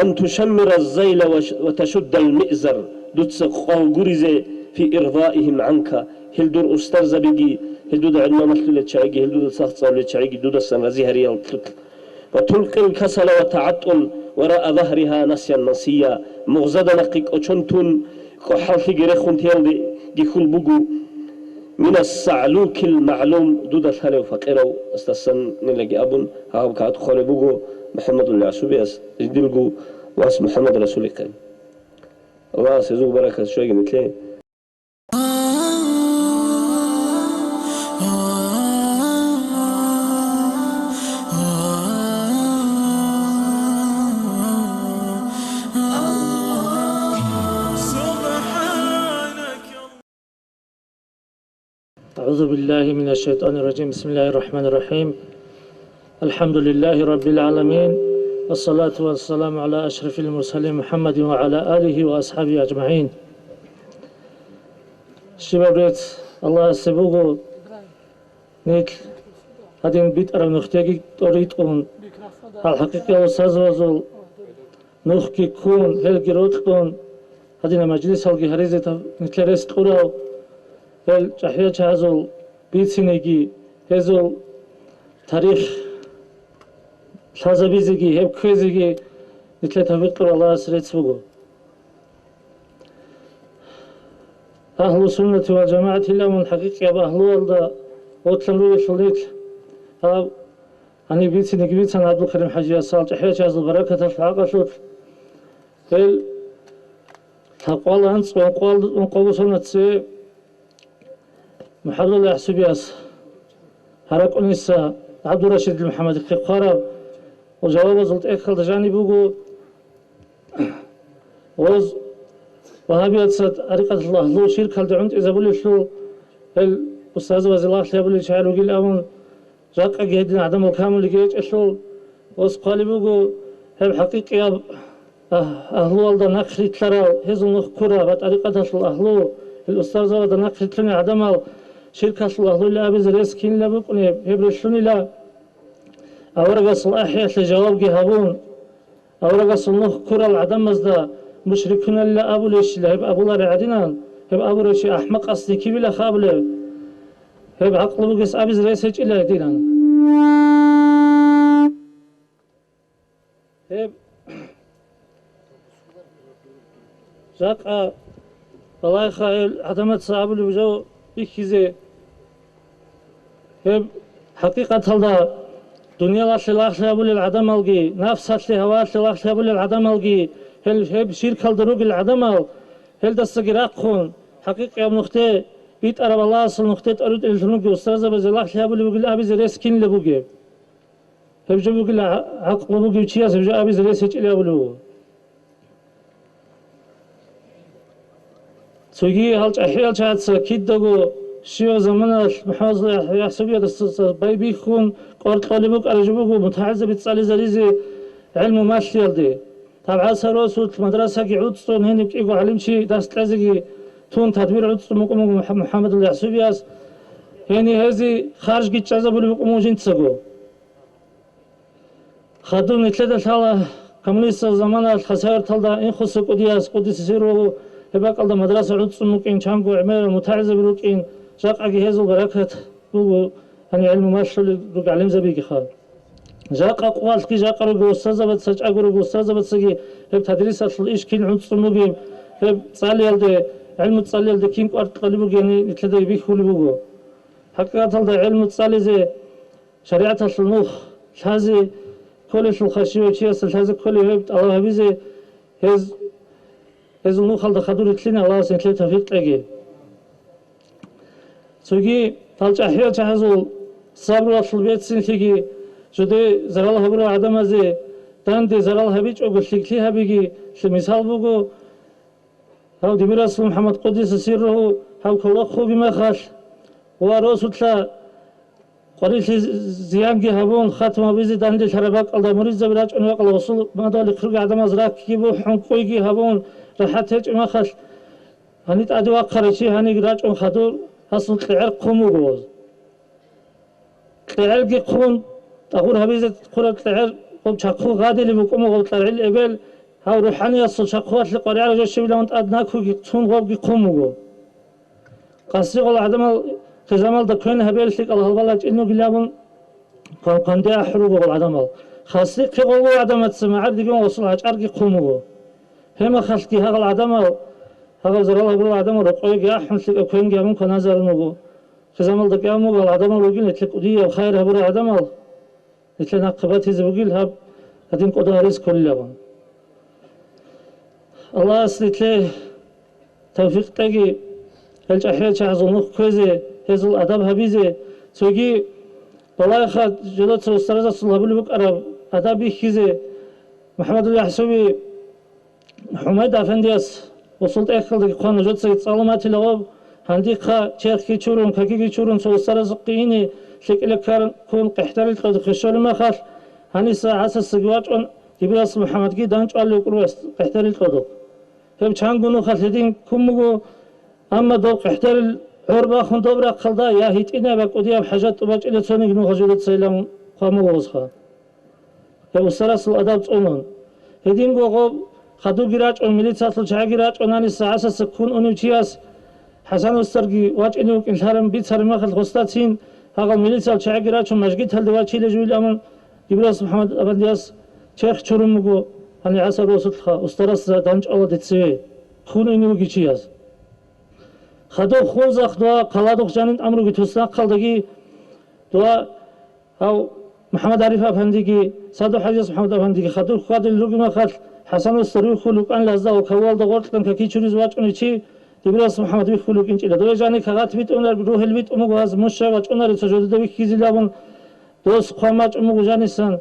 أن تشمر الزيل وتشد المئزر دوتس قوغوريزي في إرضائهم عنك هل دور أسترز بيجي هل دود علم مثل تشايجي هل دود سخت صار تشايجي دود السنغزي هريا وتلقي الكسل وتعطل وراء ظهرها نسيا نسيا مغزدا نقيق أشنتون كحالتي جريخون تيال دي خلبوغو من السعلوك المعلوم دود الثالث فقيرو استسن نلقي أبن هاو كات خالبوغو محمد العسوبياس جدلقو واس محمد رسول الله الله سيزوق بركة شوي مثلي أعوذ بالله من الشيطان الرجيم بسم الله الرحمن الرحيم الحمد لله رب العالمين والصلاة والسلام على أشرف المرسلين محمد وعلى آله وأصحابه أجمعين شبابرت الله سبوغو نيك هادين بيت أرى نختيجي توريتون الحقيقة وسازوزول نخكي كون هلقي روتون هادين مجلس هلقي هريزة نتلرس قراو هل جحية جازول بيتسينيجي هزول تاريخ شازابيزيجي هب كويزيجي نتلة تفكر الله سريتسوغو أهل السنة والجماعة إلا من حقيقة بأهل والدا وطلمرو يشليك أني بيتسينيجي بيتسان عبد الكريم حجي السال جحية جازول بركة الحاقة شوت هل تقوال أنس ونقوال سنة سي محمد العسوبياس هرق أنسا عبد الرشيد المحمد القرار وجواب زلت إكل دجاني بوجو وز وهابي أتصد أريقة الله لو شرك هل دعونت إذا بولي شو الأستاذ وزير الله شلي بولي شعر وقيل أمون جاك أجهدنا عدم الكامل لقيت أشلو وز قالي بوجو هل حقيقي أهلو والدا نقشي تلرا هزو نخكرا بطريقة أهلو الأستاذ والدا نقشي تلرا عدم شركة الله لا بز ريسكين لا بقني هبرشوني لا أورق صلاح يحل جواب جهابون أورق صنوخ كرة العدم مزدا مشركون لا أبو ليش لا هب أبو الله عدنان هب أبو ليش أحمق أصلي كي بلا خابله هب عقل بقص أبز ريسج إلا دينان هب جاك الله يخيل عدمت صعب اللي بجو إكيزي هب حقيقة هذا دنيا لا شلاخ شابول العدم الجي نفس هالشي هوا شلاخ شابول العدم الجي هل شرك الدروج العدم هل دستجراق خون حقيقة يا نختي بيت أرب الله أصل نختي أرد الجنوب أستاذ بزلاخ شابول بقول أبي زريسكين لبوجي هب جو بقول عقل بوجي وشيا سبجو أبي زريسك إلى بلو سوي هالج أحيال شاد سكيد دعو شيء زمان محافظ يحسب يدرس باي خون قرط قلبك أرجوك متعزز بتصالي زريزة علم ماشي يلدي طبعا سروس المدرسة قعود صون هنيك إيجو علم شيء دست لازقي تون تدبير عود مقوم محمد اليحسبياس هني هذه خارج قد جذب لبقوم جنت سجو خدوم نتلذ حاله كمونيست زمان الخسائر تلدا إن خصك قدياس قديس سيرو هباك الله مدرسة عود ممكن شامقو عمال متعزز بروكين جاك أجهزة بركة بوجو أنا علم ماشي رجع علم زبيك خال جاك أقوال كي جاك رجع أستاذ بتسج أجر أستاذ بتسجي هب تدريس أصل إيش كين عود صنوجي هب تصلي يلده علم تصلي يلده كين قرط قلبه يعني يتلذ يبيك خلي بوجو حقيقة هذا علم تصلي زي شريعة النوخ هذه كل شو خشية وشيء أصل هذا كل هب الله هبيزه هز النوخ هذا خدور يتلين الله سنتلي تفيق تلاقي سوي تالج أحياء جهازول صبر وصلبيت سنتيجي جدي زرال هبرو عدم أزي تاندي زرال هبيج أو بشكلي هبيجي مثال بقو هاو دمير رسول محمد قدس سيره هاو كلا خوبي ما خاش ورسول الله قريش زيانجي هبون خاتم بيزي تاندي شربك الله مريض زبراج أنو الله وصل ما دال خرج عدم أزراك كيبو حنقويجي هبون راحت هج ما خاش هني تأدوا قريشي هني جراج أن خدور هصل تعرق قوم وجوز تعرق قوم أقول هبيزة قرة العر قب شخو غادي اللي بقوم قب طلع الإبل هاو روحاني أصل شخوات اللي قرية على جوش بلا وانت أدناكو يقصون قب يقوموا قصي قل عدم خزامل دكين هبيل ثق الله بالله إنه قلابن كان ده حروب قل عدم خاصي قلوا عدم تسمع دقيقة وصل عشر يقوموا هم خلقي هذا العدم هذا زر الله قل عدم رقي جاء حمل ثق كين جاء من كنازر نبو خزامل دكيامو قل عدم وقيل نتلك وديه وخير هبر عدم نتلك نقبات هزبوقيل هب هدين قدارس كل لبن الله أسلت له توفيق تجي الجحيل شعزونك كوزي هزل أدب هبيزي تجي والله خد جلوت سوسترزا صلى الله عليه أدبي خيزي محمد اليحسوبي حميد أفندياس وصلت أخذ قان جد سيد سلامات لغاب هندي خا شيخ كيشورون كاكي كيشورون سوسترزا قيني شكل كارن كون قحتل الخد خشول ما خال هني ساعة السجوات عن يبراس محمد كي دانش على الكروس قحتل الخد هم شانغونو خالدين كمغو أما دو قحتل عربا خندوبرا خلدا يا هيتينا بقوديا بحاجات تباج إلى تصنيق نو خجلت سيلام قامو وزخا يا وسرس الأدب تؤمن هدين بوغو خدو جراج أو ميليتسات لشعا جراج أناني ساعة سكون أنوتياس حسن وسترجي واج إنه إنشارم بيت سرما خل خستاتين هذا ميليتسات شعا جراج ومسجد هل دواج شيل جويل أمن إبراس محمد أبدياس شيخ شرمغو هني عصر وسطخا وسترس دانج أو دتسوي خون إنه جيشياس خدو خون زخدوا قلادوخ جانين أمرو جتوسنا قلدقي دوا أو محمد عارف أفندقي صادو حجز محمد أفندقي خدو خادل لوجي ما خال حسن وستري خلوق أن لازدا وكوال دغورت كان كي تشوري زواج أنيشي إبراس محمد بخلوق إنش إلى دوا جاني خغات بيت أنار بروح البيت أمو غاز مشى واج أنار تجود دوي كيزي لابن دوس قامات أمو جاني سن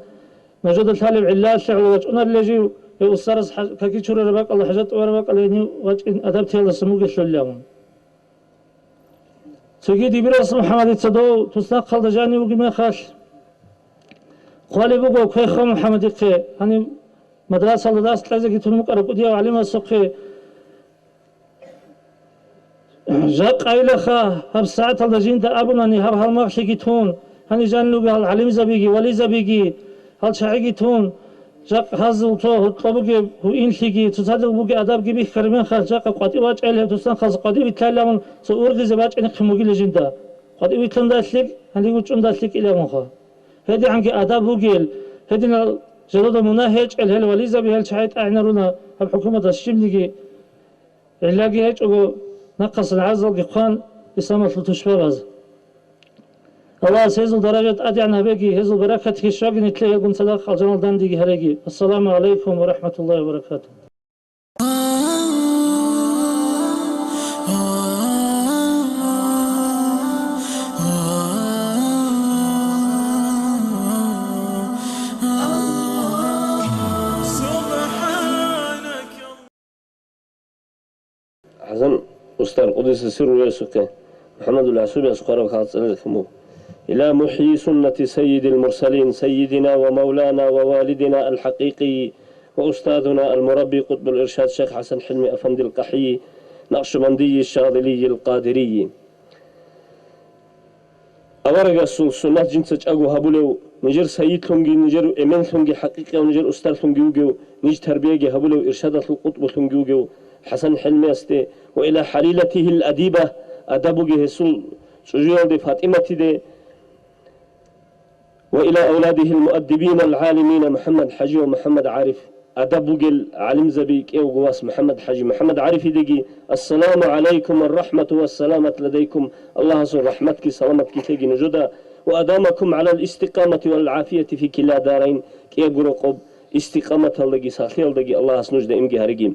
نجود الثالب علال شعر واج أنار لجي يوسرس كي تشوري رباك الله حاجات ورباك الله يني واج أدب تيل سموك شلون سجيد إبراس محمد تصدو تسناق خالد جاني وقيمة خاش قالي بقو كي خو محمد كي هني مدرسة لدرس تلازم كي تنمك أركوديا وعلم السقي جاك عيلة خا هب ساعة الدجين تأبناني هب هالمغشي كي تون هني جان لوجي هالعلم زبيجي ولي زبيجي هالشعيجي تون جاك هزل تو طبقي هو إن شيء تصدق بوجي أدب جبي خرمين خال جاك قاتي واج عليه تسان خاص قاتي بيتكلمون سأورد زواج إنك خموجي لجندا قاتي بيتكلم داشلك هني يقول داشلك إلى مخا هذي عنك أدب بوجيل هذي جلود مناهج الهل ولي زبي هل شعيت أعنرونا الحكومة الشملي علاجي هيك نقص العزل قان يسمى تشفى غاز الله سيزل درجة أدعنا بيجي هزل بركة كشاقي نتلاقي يقول صدق الجمال داندي هرقي السلام عليكم ورحمة الله وبركاته حسن أستاذ قدس السر ويسوكي محمد العسولي أسقار وخاص لكمو إلى محيي سنة سيد المرسلين سيدنا ومولانا ووالدنا الحقيقي وأستاذنا المربي قطب الإرشاد شيخ حسن حلمي أفندي القحي نقشبندي الشاذلي القادري أورق السنة جنسة أجو هبولو نجر سيد لونجي نجر إمن لونجي حقيقي ونجر أستاذ لونجي وجو نج تربية هبولو إرشاد القطب لونجي وجو حسن حلمي أستي وإلى حليلته الأديبة أدبوجي هسول سجيان دي فاطمة دي وإلى أولاده المؤدبين العالمين محمد حجي ومحمد عارف أدبوجي العالم زبيك إيه وقواس محمد حجي محمد عارف دقي السلام عليكم الرحمة والسلامة لديكم الله سر رحمتك سلامتك تيجي نجدا وأدامكم على الاستقامة والعافية في كلا دارين كي قرقب استقامة اللقي ساخيل دقي الله سنجد إمجي هرقيم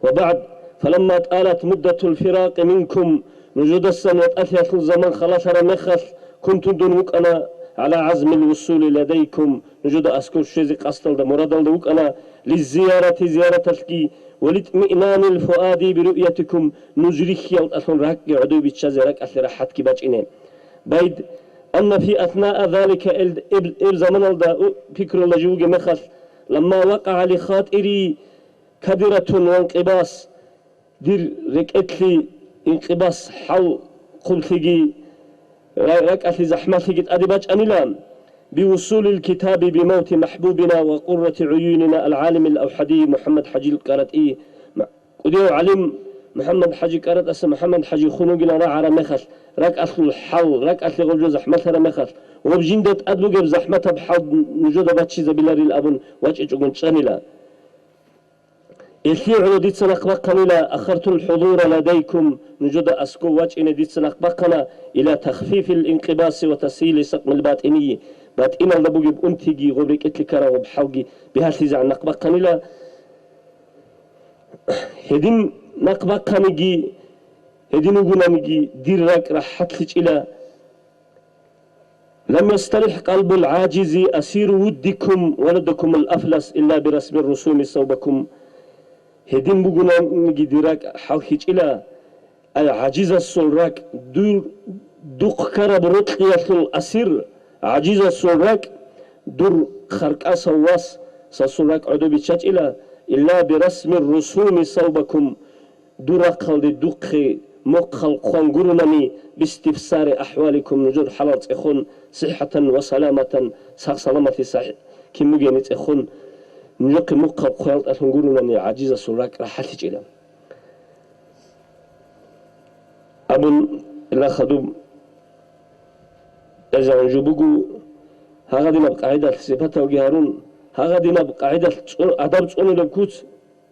وبعد فلما طالت مدة الفراق منكم نجد السنة أثيت الزمن خلاص رمخث كنت دنوك أنا على عزم الوصول لديكم نجد أسكر شيزي قصد مراد دوك أنا للزيارة زيارة الكي ولإطمئنان الفؤاد برؤيتكم نجريخ يوم أثن راك يعدو بتشازرك أثل راحت كي باجئنين بيد أن في أثناء ذلك زمن فكر اللجوج مخث لما وقع لخاطري كدرة وانقباس دير ركأتلي انقباس حو قلتلي ركأتلي زحمتلي أدباج أنيلام بوصول الكتاب بموت محبوبنا وقرة عيوننا العالم الأوحدي محمد حجي القرطي وديو علم محمد حجي قرط أس محمد حجي خنوقنا راعة مخل راك أصل الحل راك أصل غجو زحمتها مخل وبجندة أدلوج بزحمتها بحال نجود باتشي زبيلاري الأبن واجئ جون شانيلا إلتي عوديت سنق بقنا أخرت الحضور لديكم نجود أسكو واجئ نديت سنق بقنا إلى تخفيف الانقباس وتسهيل سقم الباطني باطن الله بوجي بأنتجي غبرك إتلكرا وبحوجي بهالتزع نقبة قنيلة هدين نقبة قنيجي هدين وجنامجي ديرك راح حتلج إلى لم يسترح قلب العاجز أسير ودكم ولدكم الأفلس إلا برسم الرسوم صوبكم هدين وجنامجي ديرك حوحج إلى العاجز السراك دور دق كرب رتقية الأسير عجيز السراك دور خرق أسواس سسراك عدو بيتشاج إلا برسم الرسوم صوبكم دور قلد دق مقخل قنقرنني باستفسار أحوالكم نجود حلال إخون صحة وسلامة سلامة صحيح كم مجنت إخون نجوك مقخل قنقرنني عجيز السراك راحتج إلى أبن إلا خدوم إذا نجوبو هذا دينا بقاعدة صفته وجهارون هذا دينا بقاعدة أدب تصوني لبكوت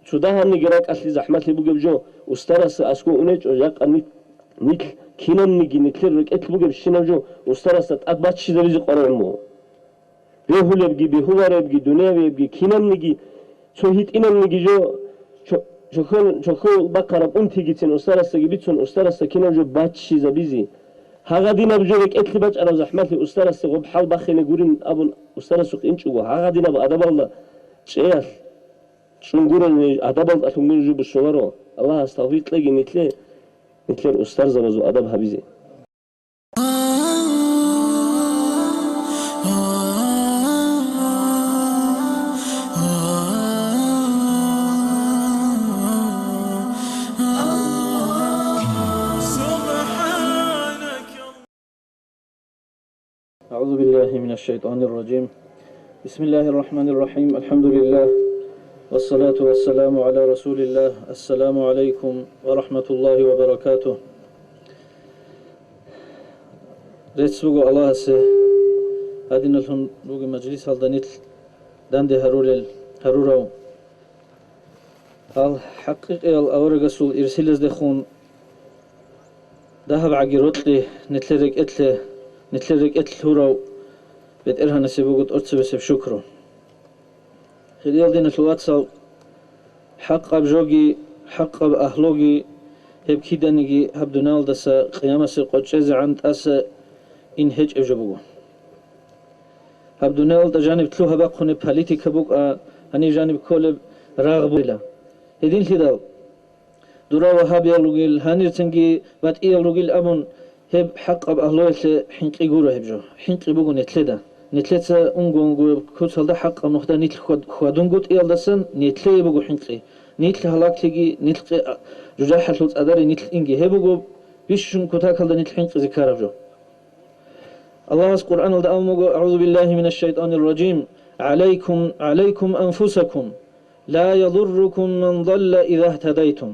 شدها نجراك أصلي زحمة لبوجي بجو واسترس أسكو أنيج وجاك أنيت نيت كينام نيجي نتلر رك بوجي بشينا بجو واسترس أتبات شيء ذي قرآنمو بيهول يبجي بيهوار يبجي دنيا يبجي كينام نيجي شو هيت إنام نيجي جو شكون بقرة أنتي جيتين واسترس جبيتون واسترس كينام جو بات شيء زبيزي هذا دينا بجورك اتلبج على زحمتي أسترس غب حال بخيل نقولين أبون أسترس إنش هو هذا دينا بأدب الله شيء شو نقولن أدب الله تقولن جو بالشوارع الله استغفر تلاقي نتلي أسترز بزو أدب حبيزي أعوذ بالله من الشيطان الرجيم بسم الله الرحمن الرحيم الحمد لله والصلاة والسلام على رسول الله السلام عليكم ورحمة الله وبركاته رسوغو الله سه هادين الهم لوغي مجلس هالدانيت داندي هرورو هال حقيقي الأورغسول إرسيلز دخون دهب عقيروتلي نتلرق اتل هورو بيت إرها نسيبوغت أرتسبس بشكره خليل دين الواتسال حق بجوجي حق بأهلوجي هب كيدانيجي هب دونال دسا قيامة قدشيز عند أسا إن هج أجبوغو هب دونال دا جانب تلو هباقوني بوليتيكا بوغا هني جانب كولب راغبو إلا هدين خدال دورا وهاب يالوغيل هانير تنجي بات إيالوغيل أمون هب حق بأهلوه حنقي غورو هبجو حنقي بوغو نتلدا نتلتا أنغو كوتسال دا حق نوخدا نتل خوادونغوت إيالدسن نتلي بوغو حنقي نتل هلاك تيجي نتل جوجاح حلوت أداري نتل إنجي هبوغو بيشون كوتاكال دا نتل حنقي ذكار هبجو الله القرآن دا أموغو أعوذ بالله من الشيطان الرجيم عليكم أنفسكم لا يضركم من ضل إذا اهتديتم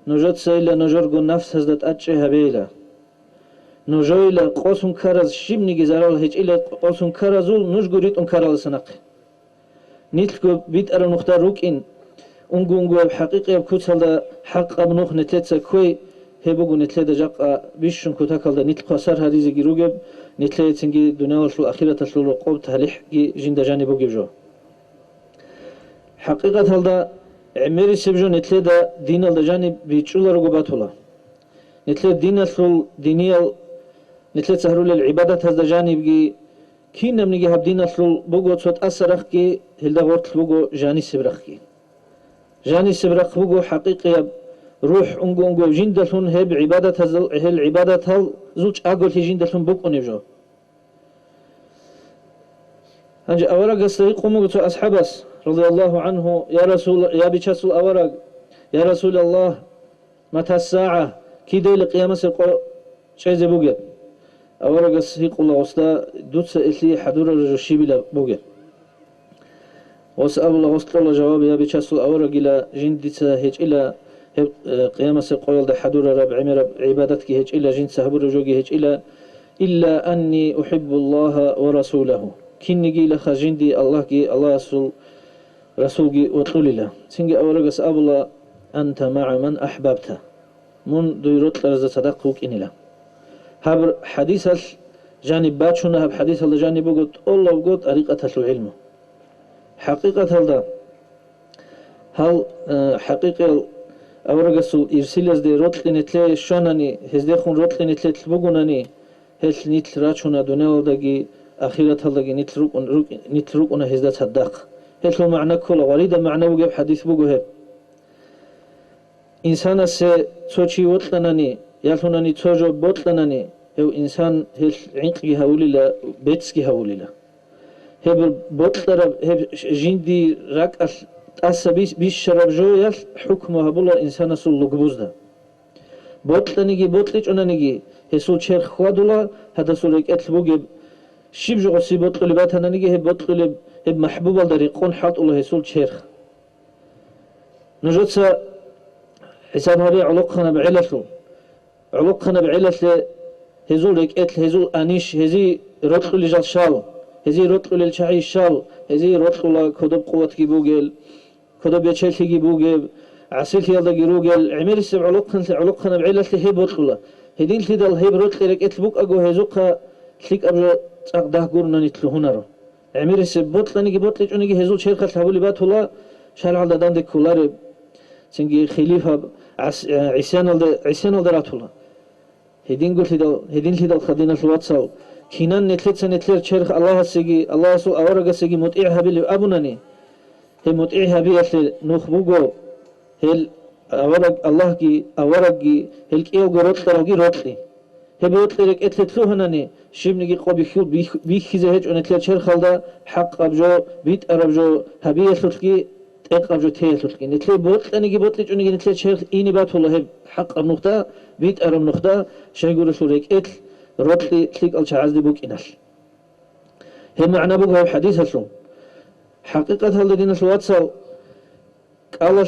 نجد سيلا نجرغو نفس هزدت أتشي هبيلا نجويلا قوسون كارز شبنيجي زرال هيج إلا قوسون كارزول نجغوريت كارال سنق نيتلكو بيت أرى نختار روكين أنغو بحقيقة بكوتسال دا حق أبنوخ نتلتسا كوي هبوغو نتلت جاقا بيشون كوتاكال دا نتلقو أسار هاريزي جيروغب نتلت تنجي دوناول شلو أخيرة تشلو رقوب تهليح جين دا جاني بوغيب جو حقيقة هالدا عميري سبجو نتلت دا دينال دا جاني بيتشولا رقوباتولا نتلت دينيال نتلت سهرول العبادة هذا جانب كي نمنيجي هبدين أصل بوجو صوت أسرخ كي هلدا غورت بوجو جاني سبرخ كي جاني سبرخ بوجو حقيقي روح أنجو جندلون هب عبادة هل عبادة هل زوج أقول هي جندلون بوكو نبجو هنجي أورق السريق قومو أصحابس رضي الله عنه يا رسول يا بيشاسل أورق يا رسول الله متى الساعة كي ديل قيامة سرقو شيء زبوجة أورجس هيقول الله وستا دوتس إثلي حضور الرجل شيبلا بوجه وسأل الله وسط الله جواب يا بيشاسو أورجلا جندتsa هيج إلى قيامة سقول ده حضور رب عمر عبادتك هيج إلى جند سهبور جوجي هيج إلا أني أحب الله ورسوله كنجي لخ جندي الله جي الله رسول جي وطول الله سنجي أورجس أبلا أنت مع من أحببته من ديرت لرز صدقك إنلا هب حديث جانب باتشنا هب حديث الجانب قد الله قد طريقة العلم حقيقة هذا هل حقيقة أورجس إرسيلز دي روت لنتلي شانني هزدخون روت لنتلي تبغونني هل نتل راتشنا دنيا دقي أخيرة هذا نتروك أنا هزدا صدق هل هو معنى كل وليد معنى وجب حديث بوجه إنسان سه توشي وطلنني يالهونني توجو بطلنني هو إنسان هل عنقي هوليلا بيتسكي هوليلا هب بطلر هب جندي رك أسبيس بيشرب جو يال حكمه بولا إنسان سول لقبوزدا بطلنيجي بطلج أنانيجي هسول شر خوادولا هذا سولك أتلبوجب شيب جو قصي بطل باتنا نيجي هب بطل هب محبوب الدريقون حاط الله هسول شر نجوتسا حساب هذه علقنا بعلته علقنا بعلته هزول ركعت هزول أنيش هزي رطل لجال شال هزي رطل للشعي شال هزي رطل كدب قوة كيبوجل كدب يشيل كيبوجل عسيل يلا جروجل عمر السبع علقنا بعلته هب رطل هدين تدل هب رطل ركعت بوك أجو هزوقها تلك أبجو تقده قرنا نتلهونه رو عمر السبع بطل نيجي بطل جونيجي هزول شيل خلت هبولي بات الله شال على دان دكولار سنجي خليفة عسيان الدرات الله هدين قلت هدين خدينا الواتساب كينان نتلر شرخ الله سجي الله سو أورجا سجي متعها بلي أبونني هي متعها بيا نخبوجو هل الله كي أورجي هل كيو جرot تراجي روتلي هي بيوتلك اتلتلوهنني شيبنيجي قبي خيول بيخزهج ونتلر شرخ الله حق أبجو بيت أربجو هبيه تلتقي أبجو تلتقي نتلر بوت أنيجي بوتلج أنيجي نتلر شرخ إني بات والله حق النقطة بيت أرم نقطة شيء يقول شوريك اتل روتلي تلك الشعاز دي بوك إنال هم معنى بوك هو حديث هالشون حقيقة هالدين الواتساب قال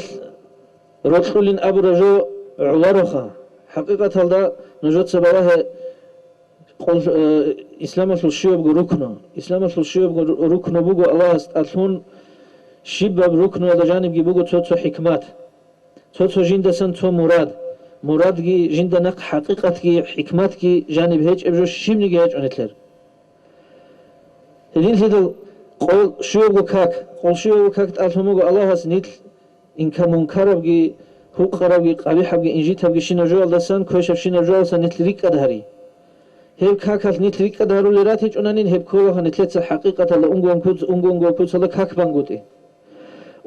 روتلين أبو رجو عوارخا حقيقة هالدا نجوت سبواه قل إسلام الشيوب ركنا إسلام الشيوب ركنا بوكو الله استأثون شباب ركنا هذا جانب بوكو توتو حكمات توتو جندسن تو مراد جي جند نق حقيقة جي حكمات جي جانب هيج أبجو شيم نيجي هيج عنتلر هدين هذا قول شو كاك تعرفوا الله هس نيت إن كمنكر بجي هو قرب جي قبيح بجي إنجيت بجي شين رجال دسان كويش بشين رجال سن نتلريك أدهري هيب كاك هل نتلريك أدهرو لرات هيج عنانين هيب كوله نتلت حقيقة الله أنجو كوت الله كاك بانجوتي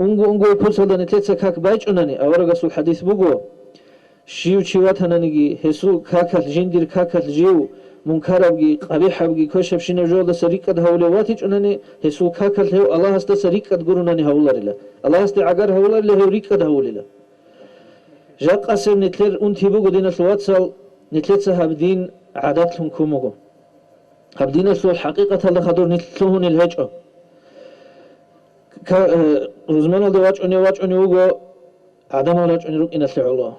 أنجو كوت الله نتلت كاك بايج عناني أورجس الحديث بقول شيو شيوات هنانيجي هسول كاكل جندير كاكل جيو منكربجي قبيحبجي كوشب شين رجال سريكة هولواتي جناني هسول كاكل هو الله است سريكة قرناني هولارلا الله است عجر هولارلا هو ريكة هوللا جاك قسم نتلر أنتي بقو دين الواتسال نتلت هبدين عاداتهم كوموجو هبدين السول حقيقة الله خدور نتلوهن الهجأ روزمان الدواج أني وجو عدم ولاج أني روك إن الله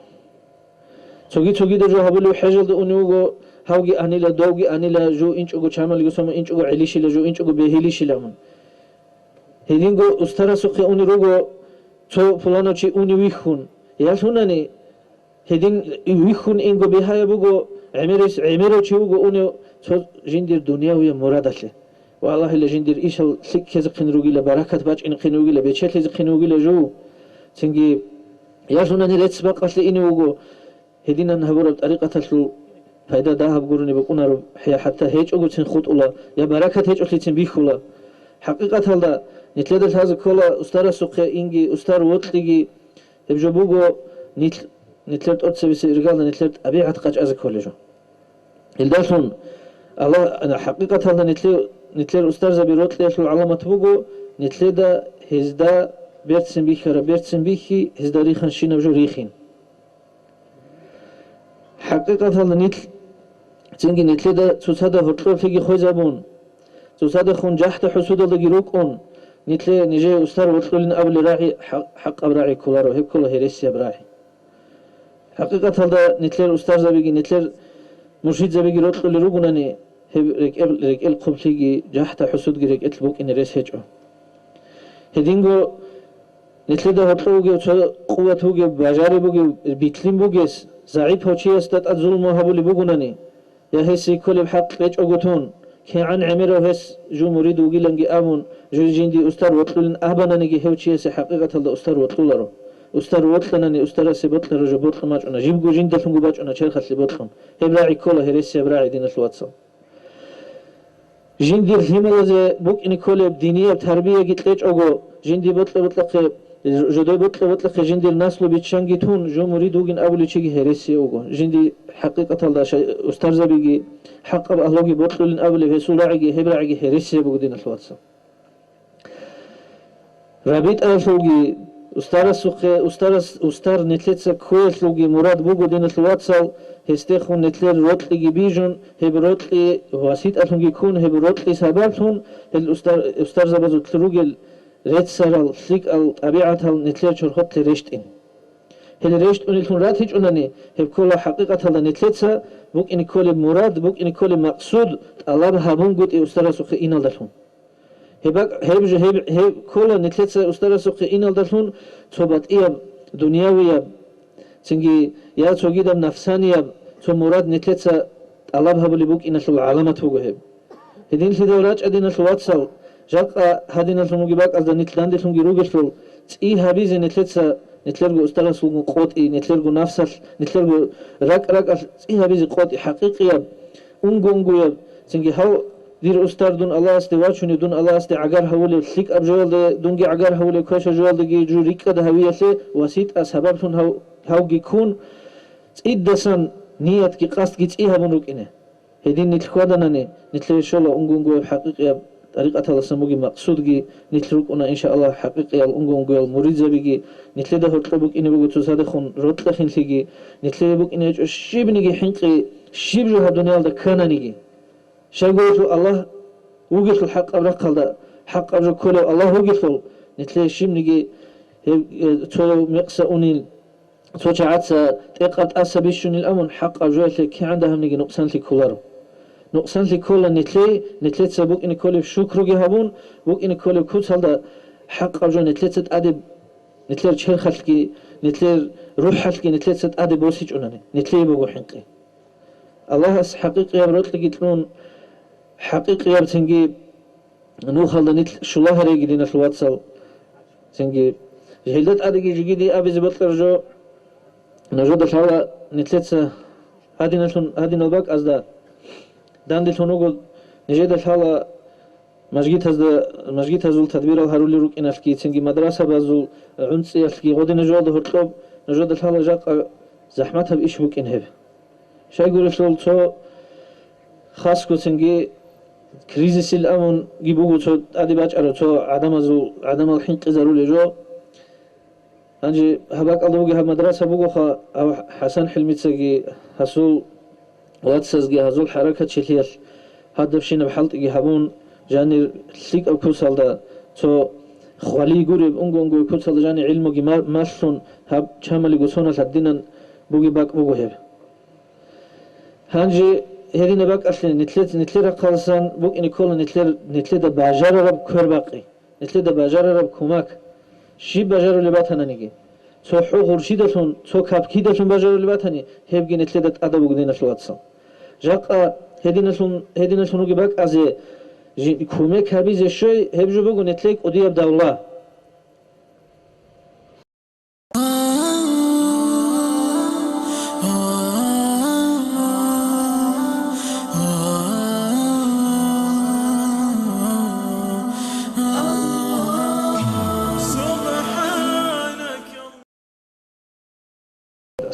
توجي ده جو هبلو حجل ده أنيوجو هاوجي أنيلا دوجي أنيلا جو إنش أجو شامل يقسم إنش أجو عليش لا جو إنش أجو بهيليش لامن هيدينجو أسترا سوق أني روجو تو فلانو شيء أني ويخون يالشونني هيدين ويخون إنجو بهاي بوجو عميرو شيء بوجو أني تو جندير دنيا ويا مرادله والله إلا جندير إيش السك كذا قنروجي لبركة باج إن قنروجي لبيتشل كذا قنروجي لجو تنجي يالشونني لتسبق أصل إني وجو هدينا نهبور بطريقة شو فإذا ذهب قرني بكونا حتى هيج أقول خط الله يا بركة هيج أصلي بيخولا حقيقة هذا نتلدل هذا كله أستار سوق إنجي أستار وطلقي يبجبوجو نتلد أرتس بس رجال نتلد أبي عتقج أزك كله الداشون الله أنا حقيقة هذا نتلد أستار زبيروت ليش العلامة بوجو نتلد هزدا بيرتسم بيخي هزدا ريخن شين بجو ريخين حقيقة هذا نيت цинги нетледа цусада хуртлофиги хойзабун цусада хун жахта хусудалги рукун нетле ниже устар хуртлолин абли раи хақ абраи куларо хеп кула хересия браи حقيقة هذا نتلر أستاذ زبيجي نتلر مرشد زبيجي رطل لرجونني هب رك القبليجي جحت حسود جرك إتلبوك إن ريس هجو هدينجو نتلر ده هطلوجي قوة هوجي بجاري بوجي بيتلين بوجيس زعيب هوشي استات الظلم وهبولي بوجونني يا هسي كل بحق ليش أقطون كي عن عمره هس جو مريد وجي لنجي آمون جو جندي أستاذ وطلين أهبنا نجي هوشي هسي حقيقة هذا أستاذ وطلره أستر وطلنني أستر سبطل رجع بطل ماج أنا جيب جو جند ثم جباج أنا شرخ سبطلهم هبراعي كله هرسي هبراعي دين الواتسا جندي الهمة زي بوك إن كله بدينية بتربية قلت ليش أجو جندي بطل جدوي بطل جندي الناس لو بيتشانجي تون جو مريد وجن أول شيء هرسي أجو جندي حقيقة الله شيء أستر زبيجي حق أهلوجي بطل لين أول في سولاعي هبراعي هرسي أجو دين الواتسا رابط أهلوجي أستار نتلتسا كويس لوجي مراد بوجو دين الواتسال هستخون نتلر روتلي بيجون هب روتلي واسيت أتون يكون هب روتلي سببتون الأستار زبزو تلوجل ريت سرال فليك الطبيعة نتلر شرخت لريشتين هل ريشت أن الفون رات هيج أنني هب كل حقيقة هذا نتلتسا بوك إن كل مراد بوك إن كل مقصود الله بهابون قد أستار سخ إن الدلهم هب كل نتلتسا أستار سخ إن الدلهم صوبات إياب دنيوية تنجي يا توجيدم نفسانية تو مراد نتلتسا الله بهابولي بوك إن العالمة توجهب هدين في دورات أدين الواتسال جاك هدين المجيبات أصلا نتلاند المجيروجل تي هابيز نتلتسا نتلرجو أستار سخ قوتي نتلرجو نفسل نتلرجو راك تي هابيز قوتي حقيقية أنجونجوية تنجي هاو دير أستار دون الله استواجهني دون الله استعجار هولي فيك أبجول دونجي عجار هولي كوش أجول دقي جوريك ده هوية لي وسيط أسبابتون هاو جيكون إدسان نية كي قصد جيت إيها بنوك إنه هدين نتلقادنا نتلقى شلا أنجونجو حقيقية طريقة الله سموجي مقصود جي نتلقى أنا إن شاء الله حقيقية الأنجونجو المريد زبيجي نتلقى هرتبوك إنه بقول تصادقون رتلخين لجي نتلقى بوك إنه شيب نيجي حنقي شيب جو هالدنيا ده كان نيجي شايقولوا الله وقفل حق أبرق هذا حق أبرق كله الله وقفل نتلاقي شيم نجي تو مقصة أنيل تو جعتها تقعد أسبيشون الأمن حق أبرق كي عندهم نجي نقصان لي كولارو نقصان لي كولا نتلاقي سبوك إن كله شكر جهابون بوك إن كله كوت هذا حق أبرق نتلاقي أدب نتلاقي شهر خلقي نتلاقي روح خلقي نتلاقي أدب بوسيج أناني نتلاقي بقول حنقي الله حقيقي أبرق لقيتلون حقيقي يا بتنجي نو خلنا نتل شو الله ريجي لنا في الواتساب تنجي جهلت أديجي جدي أبي زبط رجو نجود الحالة نتلتسا هذه نلبك أزدا دان دل تونوجل نجد الحالة مسجد هزول تدبير الهرولي روك إن أفكي تنجي مدرسة بزول عنصي أفكي غادي نجود هرطلب نجود الحالة جاك زحمتها بإيش بوك إنهب شاي يقول الشغل تو خاص كتنجي كريزيس الأمن جيبوه تو أديباج على تو عدم الحين قزروا لجو أنجي هباك الله وجه مدرسة بوجو أو حسن حلمي تسجي هسول واتسجي هزول حركة شليل هذا بشين بحلت جي هبون جاني سليك أو كل سال ده تو خوالي يقولي أنجو كل سال جاني علمه جي ماشون هب شامل يقصونه لدينا بوجي باك بوجو هب هنجي هذه نباك أصلا نتلر قلصان بوك إني كل نتلر باجار رب كور باقي نتلر باجار رب كوماك شي باجار اللي باتنا نيجي سو حو خورشيد سون سو كاب كيدا سون باجار اللي باتني هبجي نتلر أدب وجدنا في الواتساب جاك هذه نسون باك أز كوماك هبي زشوي هبجو بقول نتلر أدي عبد الله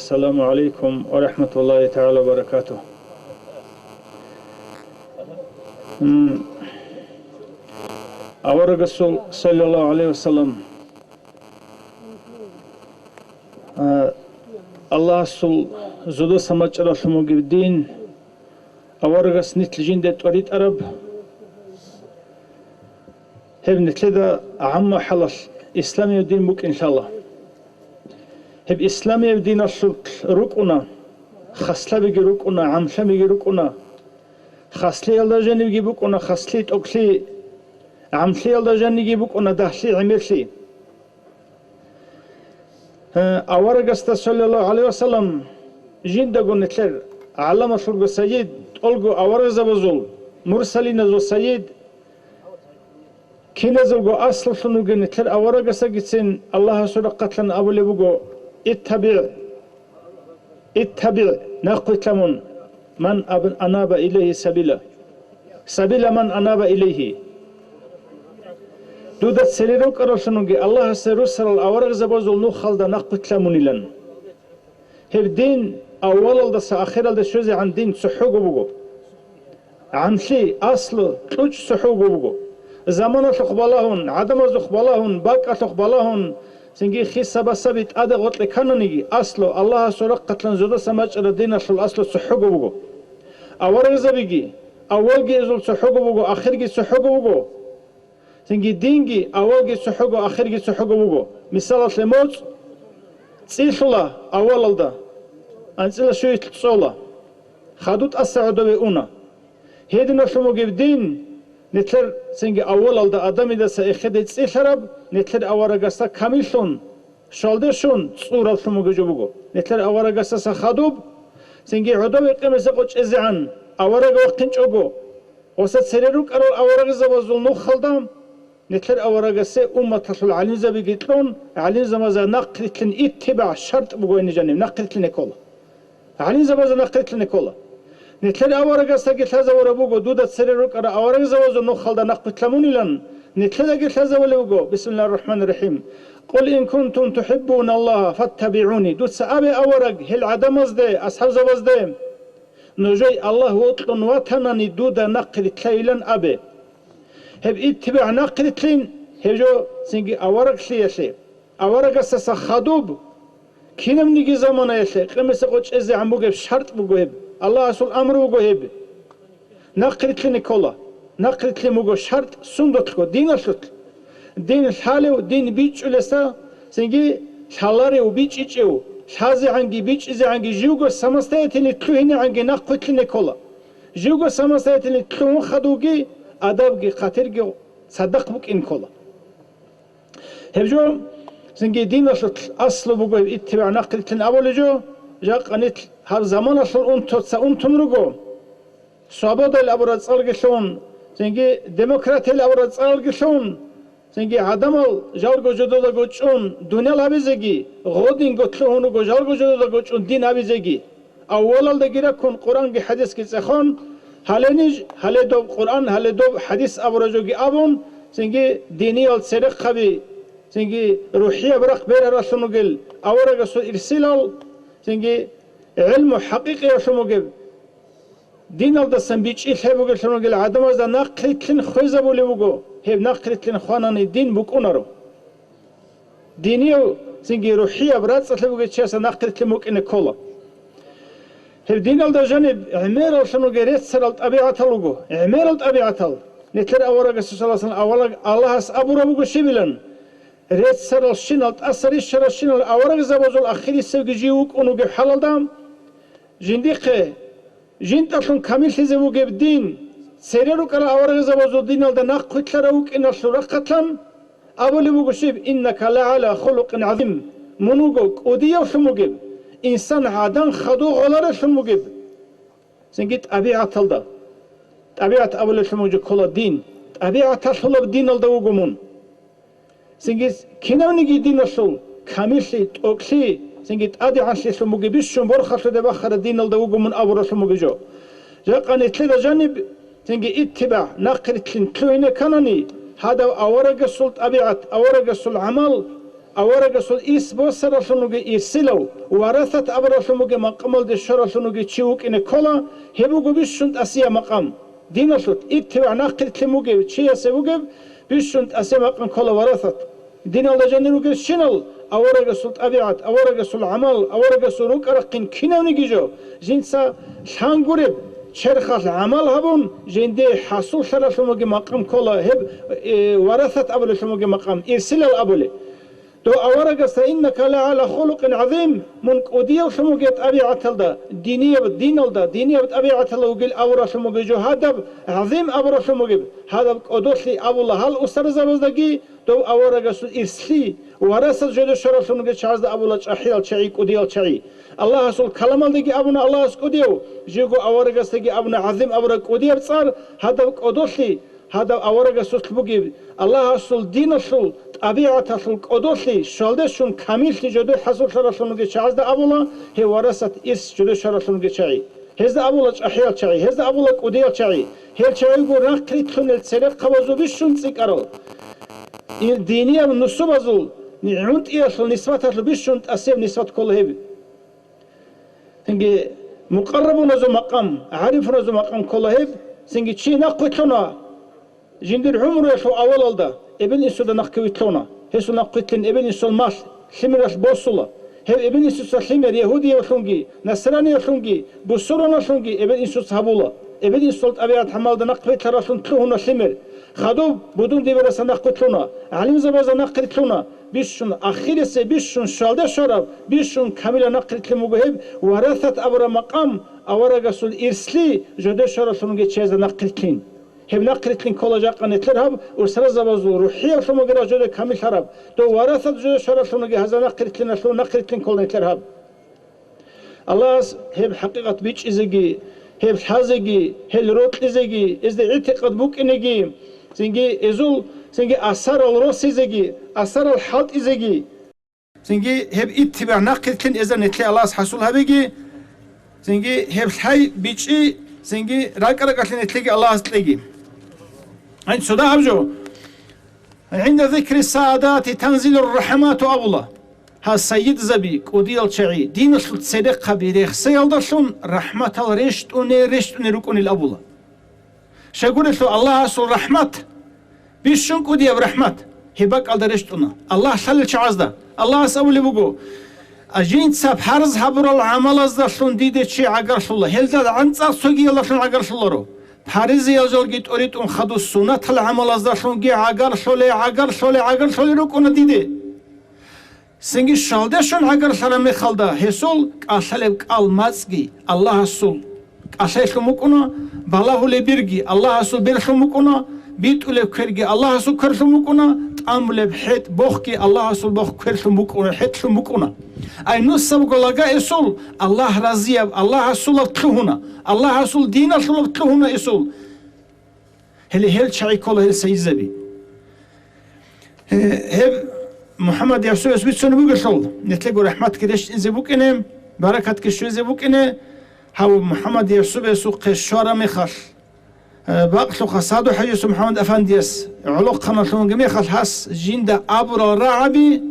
السلام عليكم ورحمة الله تعالى وبركاته. أور الرسول صلى الله عليه وسلم الله سل زدو سماج رسمه الدين أورغس نتل جندة توريت أرب هب نتلدا عم حلال إسلامي الدين مك إن شاء الله هب إسلامي الدين السلط ركونا خصلا بيجي ركونا عمشا بيجي ركونا خصلي الله جاني بيجي بكونا خصلي تأكلي عمشي الله جاني بيجي بكونا دهشي عمرشي أورغس صلى الله عليه وسلم جندا قلنا نتلر علم شرق سيد ألقو أورغز بزول مرسلين زو سيد كينزلقو أصل شنوغ نتلر أورغس جتسين الله سورة قتلن أبو لبقو اتبع نقتلمون من أناب إليه سبيل من أناب إليه دودت سريرو قرشنوغ الله سرسل الأورغز بزول نخل دا نقتلمون لن هب دين أول الدس آخر الدس شوزي عن دين سحوق بقو عمشي أصل تلوش سحوق بقو زمان تقبلهن عدم تقبلهن باقة تقبلهن سنجي خيس سبا سبيت أدا غطل كانونيجي أصله الله سرق قتلن زودا سماج الدين أصل أصل سحوق بقو أورغز بيجي أول جي زول سحوق بقو آخر جي سحوق بقو سنجي دينجي أول جي سحوق آخر جي سحوق بقو مثال لموت تسيشلا أول الدا أنزل شوية تصولا خدوت السعودة أونا هيدنا شو دين نتلر سنجي أول الدا أدمي دا سأخد تسيشرب نتلر أورغستا كاميشون شالدشون صورة شو مجوبو نتلر أورغستا سخدوب سنجي عدو قمص قوش إزعان أورغ وقتنج أبو وسط سريروك أرو أورغز وزول نخلدام نتلر أورغستا تحصل علين زبي قتلون علين زمازا نقلتلن اتباع شرط بقوين جانب نقلتلن كولا علين زمازا نقلتلن كولا نتلر أورغستا قتلازا وربوغو دودت سريروك أرو أورغز وزول نخلدا نقلتلموني لن نتلر قتلازا ولوغو بسم الله الرحمن الرحيم قل إن كنتم تحبون الله فاتبعوني دوت سأبي أورغ هل عدم وزده أصحاب زوزده نجي الله وطلن وطنني دودا نقلت ليلن أبي هب اتباع نقلت لين هجو سنجي أورغ شليشي أورغ أساسا خدوب كينم نيجي زمان يشي قمس قوش إزي عم بوغيب شرط بوغيب الله أسول أمر بوغيب نقلت لين كولا نقلت لين بوغو شرط سندتلكو دين أشلت دين الحالة ودين بيتش ولسا سنجي شالاري وبيتش إيشيو شازي عنجي بيتش إزي عنجي جيوغو سمستيتني تلوهيني عنجي نقلت لين كولا جيوغو سمستيتني تلوهن خدوغي أدابغي خاطرغي صدق بوك إن كولا هبجو سنجي دين أصل بوغو اتباع نقلت لين أولي جو جاق أنت هر زمان أصل أنتون رغو صحابة الأبراد صالغشون سنجي ديمقراطي الأبراد صالغشون سنجي عدمال جالغو جدودا غوچون دنيا لابيزگي غودين گوتلونو گو جالغو جدودا غوچون دين ابيزگي اولال دگيرا كون قران گي حديث كي سخون حالنيج حالي دو قران حالي دو حديث ابرجوگي ابون سنجي دينيال سرق خبي سنجي روحيه برق بير رسمگل اورغ سو ارسلال سنجي علم حقيقي شموگل دينال دا سنبيچ يحبوگل شموگل عدم از نقلتن خويزبو لوگو هب نقلتلن خواناني دين بوكونارو دينيو سنجي روحية برات سلبوغي تشاسا نقلتلن موكين كولا هب دينال دا جانب عميرال شنو غيريت سرال طبيعة لوغو عميرال طبيعة نتلر أورغ صلى الله عليه وسلم الله اس أبو ربوغو شبلن ريت سرال شنال تأثري شرال شنال أورغ زبوزول أخيري سوغي جيوك أنوغي حلال دام جنديقه جنتلن كامل حزبوغي بدين سيريروك على أورغ زبوزو دين الدا نقتلروك إن الشرقتن أولي بوغشيب إنك لعلى خلق عظيم منوغوك وديو شموغيب إنسان عادان خدو غلار شموغيب سنجيت أبيعة الدا أبيعة أولي شموغي كل الدين أبيعة تشلب دين الدا وغمون سنجيت كنونيجي دين الشل كاميشي توكشي سنجيت أدي عشي شموغي بيشم برخص دبخر الدين الدا وغمون أورا شموغي جو جاقاني تلدا جانب تنجي اتباع نقلتلن تلوينة كانوني هذا أورغ السلط أبيعت أورغ السلط عمل أورغ السلط إيس بوسر شنوغي إرسلو ورثت أبر شنوغي مقامل دي شر شنوغي تشيوك إن كولا هبوغو بيشنت أسيا مقام دين السلط اتباع نقلتلن موغي تشيا سيوغي بيشنت أسيا مقام كولا ورثت دين الله جانيروغي شنل أورغ السلط أبيعت أورغ السلط عمل أورغ السلط أرقين كينوني جيجو جنسا شانغوريب چرخ عمل هبون جنده حصول شرف شما که مقام کلا هب ورثت ابل شما که مقام ارسل الابله تو اورا قصة إنك لعلى خلق عظيم من قدية وشمو قلت أبيعة الله دينية بالدين الله دينية بأبيعة الله وقل أورا شمو قل جو هذا عظيم أورا شمو قل هذا قدوش لي أبو الله هل أستر زبزدقي تو أورا قصة إرسلي ورثت جدو شرف شمو قلت شعز أبو الله أحيال شعي قدية شعي الله رسول كلام الله أبونا الله قدية جيكو أورا قصة أبونا عظيم أورا قدية بصار هذا قدوش لي هذا أورا قصة بقي الله رسول دين رسول طبيعة رسول قدوسي شالدشون كامل جدو حصل شرفون دي شازده أبولا هي ورثت إرث جدو شرفون دي شعي هذا أبولا أحيال شعي هذا أبولا قديل شعي هي شعي يقول رقريت خن السرق قوازو بيشون تسيكارو الدينية والنصوب أزول نعونت إيرسل نسبة بيشون أسيب نسبة كل هيب تنجي مقرب نزو مقام عارف نزو مقام كل هيب تنجي شي نقوتنا جندر عمر يشو أول الدا ابن إسود نقويتلونا هسو نقويتلن ابن إسول ماش سمرش بوصولا هب ابن إسود سمر يهودي يشونجي نصراني يشونجي بوصولا يشونجي ابن إسود صحابولا ابن إسود أبيات حمال دا نقويتل رسول تلوهنا سمر خدو بدون ديبرس نقويتلونا علم زبازا نقويتلونا بيشون أخير سي بيشون شالده شراب بيشون كاملا نقويتل مغهب ورثت أبرا مقام أورا قصول إرسلي جده شراب سنوغي چيزا نقويتلين هب نقرتلين كل جاق نتلر هب ورسل زبازو روحية شو مقرأ جده كامل شراب تو ورثت جده شرف شو نجي هذا نقرتلين شو نقرتلين كل نتلر هب الله هب حقيقة بيج إزجي هب حازجي هل روت إزجي إزد اعتقاد بوك إنجي زنجي إزول زنجي أثر الروس إزجي أثر الحالت إزجي زنجي هب اتباع نقرتلين إذا نتلي الله حصل هبيجي زنجي هب حي بيجي زنجي راكرقتلين نتلي الله تلاقي عند سودا أبجو عند ذكر السادات تنزل الرحمات أبولا ها السيد زبيك وديال شعي دين السلط صدق بيريخ سيالدرشون رحمة الرشت رشت ركون الأبولا شاقول له الله أصل رحمة بيشون كوديا برحمة هباك على رشتنا الله شلل شعزدا الله أسأل لي بقو أجين سب حرز حبر العمل أزدرشون ديدة شيء عقر الله هل ذا عنصر سوقي الله شون عقر الله رو حارزي يزول جيت أريد أن خدو السنة العمل أزدرشون جي عقر شولي ركونا ديدة سنجي شالدشون عقر سلامي خالدا هسول كأسلب كالمازجي الله أسول كأسلب مكونا بالله لبيرجي الله أسول بيرشو مكونا بيت أولب كرجي الله أسول كرشو مكونا تأمل بحيت بوخكي الله أسول بوخ كرشو مكونا حتشو مكونا أي نصب قلقا أسول الله رزياب الله أسول تلوهنا الله أسول دين أسول تلوهنا أسول هل شعي كله هل سيزبي هب محمد يسوع اسمه شنو بيقول نتلاقوا رحمة كدش إنزبوك إنهم بركة كشو إنزبوك إنه هو محمد يسوع قشارة مخش باقلو خصادو حجيس محمد أفنديس علوق خناشون جميع خل حس جند أبر رعبي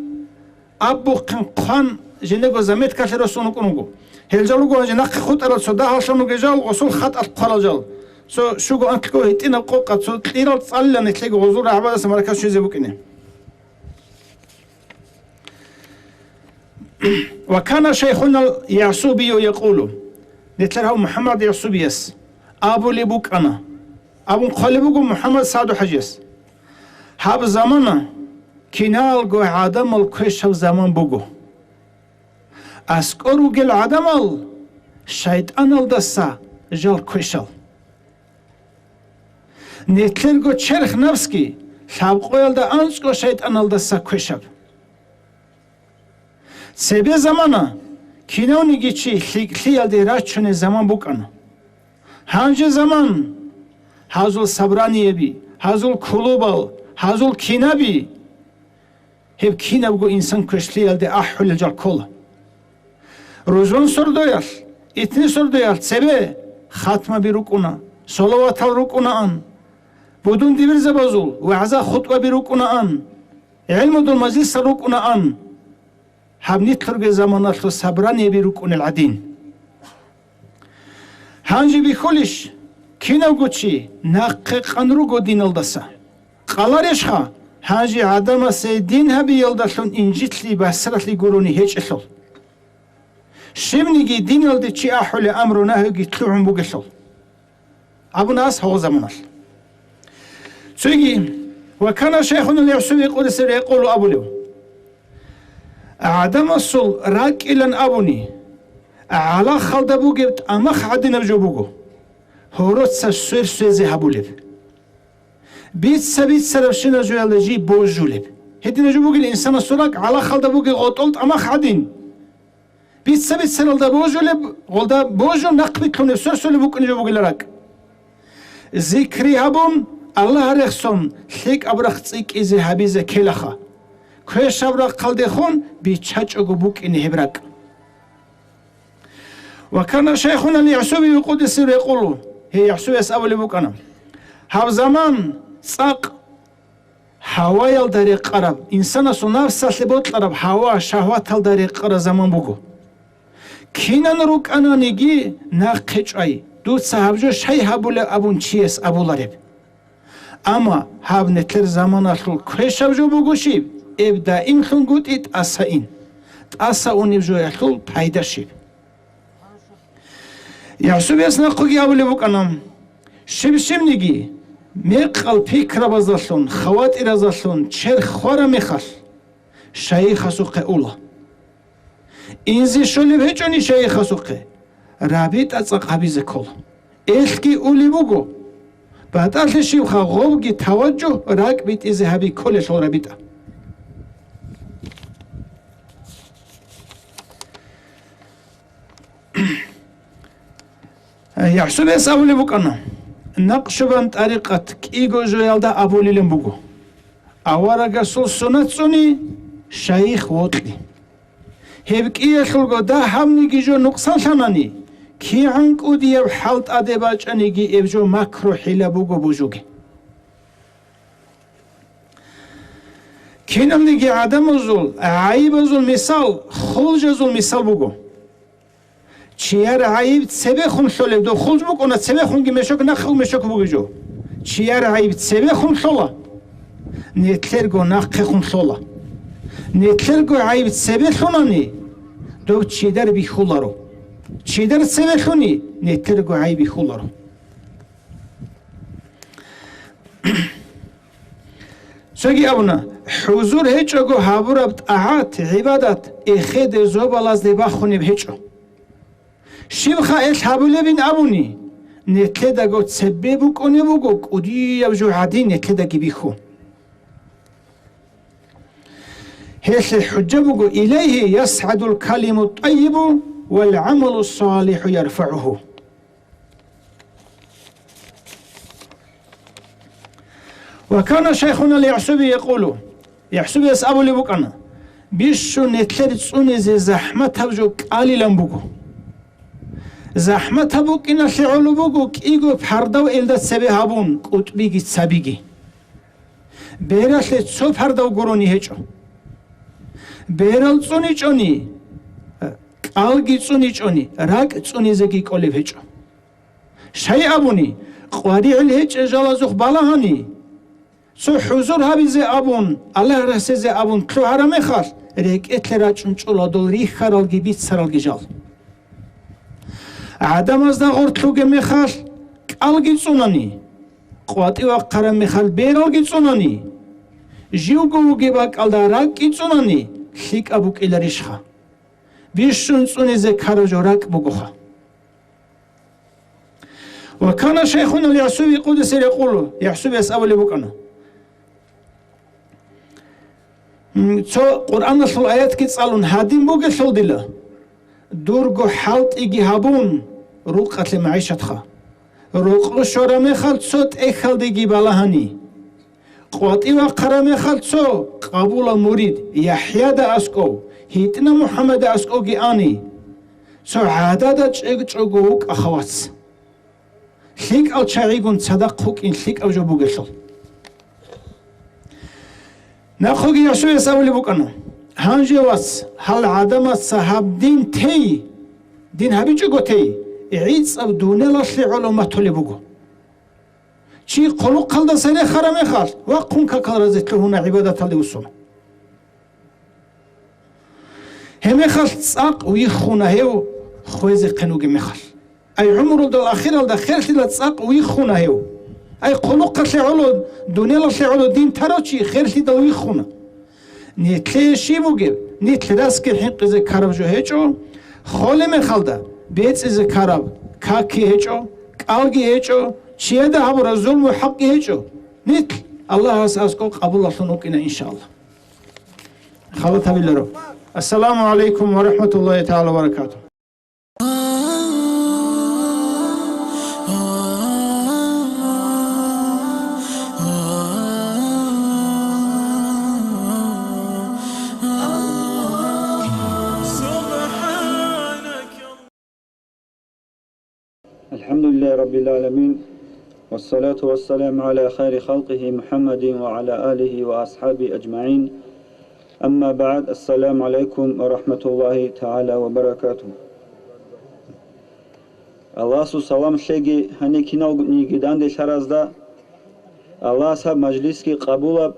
أبو قنقان جنگو زميت كاشر رسولو كنوجو هلجالو جو جناق خط على صدا هاشونو جال وصول خط القلا جال شو جو أنتكو هتينا قوقة سو تيرال تصلي نتلاقوا حضور عبادة سمركز شو إنزبوك إنه وكان شيخنا يعسوبي يقول نتلره محمد يعسوبيس أبو لبوك أنا أبو قلبوك محمد سعد حجيس هاب زمانا كنال جو عدم الكش زمان بوجو أسكرو جل عدم الشيطان الدسا جال كشل نتلرجو تشرخ نفسكي شاب قويل دا أنسكو شيطان الدسا كشل سبب زمانه كينوني جيشي خيال دي راتشون زمان بوكانا هنج زمان هازول صبراني بي هازول كلوبال هازول كينا بي هب كينا بقو إنسان كشليال دي أحول الجال كولا روزون سور دويال اتني سور دويال سبب خاتمة بيروكونا صلوات الروكونا أن بدون دبر زبازول وعزا خطوة بيروكونا أن علم دول مجلس روكونا أن حبنيت خرج زمانات لو صبراني بيروكون العدين هانجي بيخولش كينا وقتشي ناقق أنرو قدين الدسا قلاريشها هانجي عدم سيدين هبي يلدشون إنجيت لي بسرت لي قروني هيج أشل شمني جي دين يلدشي أحول أمرو نهو جي تلوهم بقشل أبو ناس هو زمنال سوي وكان شيخنا اليعسوي قدس يقول أبو له عدم الصل راك إلى أبوني على خلد أبو جبت أمخ عدنا بجوبوجو هورت سسير سوزي هبولب بيت سبب شنا جوال جي بوجولب هدينا جوبوجي الإنسان الصلاك على خلد أبو جي غطولت أمخ عدين بيت سبب دا بوجولب غلدا بوجو نقبي كون سرسول بوكن جوبوجي لراك ذكري هبون الله رخصون خيك أبرخ تسيك إزي هبيزة كيلخا كويش أبرخ قلدخون بيتشاج أقبوك إني هبراك وكان شيخنا اليعسوبي القدس يقول هي يعسوبي يسأل لبوك أنا هاو زمان ساق هوا يلداري قرب إنسان سنافسا سبوت قرب هوا شهوات يلداري قرب زمان بوكو كينا نروك أنا نيجي ناقش أي دوت صاحبجو شي هبولا أبون چيس أبو لارب أما هاب نتلر زمان أخلو كويش أبجو بوغوشيب إبدا إن خنقود إت أسا إن أسا أونيبجو يخلو بايدا شيب يعسوب يسنا قوغي أولي بوك أنام شب نيجي ميقال بيكرا بزالون خوات إرازالون چر خوارا ميخال شايخ سوقي أولا إنزي شولي بهجوني شايخ سوقي رابط أتساق هبيزي كول إلكي أولي بوغو بعد ألت شيوخا غوغي توجه راك بيت إزي هبي كل شو رابطة يحسب يسأولي بوكنا نقش بان طريقة كيغو جويالدا أبولي لنبوغو أورا سول سنة شايخ وطلي هيبك إيه خلقو دا همني جيجو نقصان شماني كي عنك ودي بحالت أدباج أنيجي إبجو ماكرو حيلا بوغو بوجوغي كينام نيجي عدم الزول عيب الزول مثال خلج الزول مثال بوغو چيار عيب تسبه خون شولب دو خلج بوغونا تسبه خون جي مشوك نخو مشوك بوغجو چيار عيب تسبه خون شولا نتلرگو نخ خون شولا نتلرگو عيب تسبه خوناني دو چيدر بي خولارو چيدر تسبه خوني نتلرگو عيب خولارو سوگي أبونا حضور هيچو گو هابورا بتاعات عبادات إخيد زوبالاز دبا خوني بهيچو شبخا إيش هابولي بين أبوني نتلدا گو تسبه بوكوني بوغو قدي يبجو عدين نتلدا گي بيخو هيش الحجة بوغو إليه يسعد الكلم الطيب والعمل الصالح يرفعه وكان شيخنا اليعسوبي يقول يعسوبي يسأبو لبوكنا بيشو نتلد تسوني زي زحمة تبجو قالي لنبوكو زحمة تبوك إنا شعولو بوكو كيغو بحردو إلدا تسبي هابون قطبيجي تسابيجي بيرال تسو بحردو قروني هيجو بيرال تسوني جوني قالجي تسوني جوني راك تسوني زكي قولي هيجو شاي أبوني قواري الهيج جالازوخ بالاهاني سو حضور هابي زي أبون الله رسي زي أبون تلو هرمي خال ريك اتلرا چونچولا دول ريخ خرالجي بيت سرالجي جال عدم از دا غرطلوگه میخال قلگی چونانی قواتی و قرم میخال بیرالگی چونانی جیوگوگی با قلدا راکی چونانی خیک ابوک ایلریشخا بیشون چونی زی کارجو راک بگوخا وكان شيخنا اليعسوبي قدس يقول يعسوبي يسأل بوكنا تو قرآن الآيات كتسألون هادين بوغي شلدلا دورغو حالت إيجي هابون روقة معيشتها روق شورا خالت صوت إي خالد إيجي بالاهاني قوات إيوا قرامي خالت صو قبول مريد يحيى دا أسكو هيتنا محمد أسكو جي آني صو عادا دا چوغوك أخوات خيك أو تشاعيقون صدقوك إن خيك أو جبوغي شل ناخوغي يسوع يسأل بوكنا هانجي واس هل عدم صاحب دين تي دين هبيجو تي عيد صاب دون لاشلي علومات لبوغو شي قلو قلدا سنه خرمي خال وقون كقرزت له هنا عبادة اللي وصل هم خال صاق ويخونا هيو خويز قنوغي مخال ай умрул дал ахирал да херсила цак уихуна хев ай қулуққа леоло дунела леоло дин тарочи херси дал уихуна не тлеши бугев не тлраски хинқизе карав жо хечо холе мехалда бецизе карав каки хечо قالگی هیچو چیه ده هم را ظلم و حقی هیچو نیت الله اساس کو قبول الله کنه ان شاء الله خالد حبیل رو السلام علیکم و رحمت الله تعالی و برکاته الحمد لله رب العالمين والصلاة والسلام على خير خلقه محمد وعلى آله وأصحابه أجمعين أما بعد السلام عليكم ورحمة الله تعالى وبركاته الله سلام شيء هني كنا نيجدان ده شرازدا الله سب مجلس کی قبول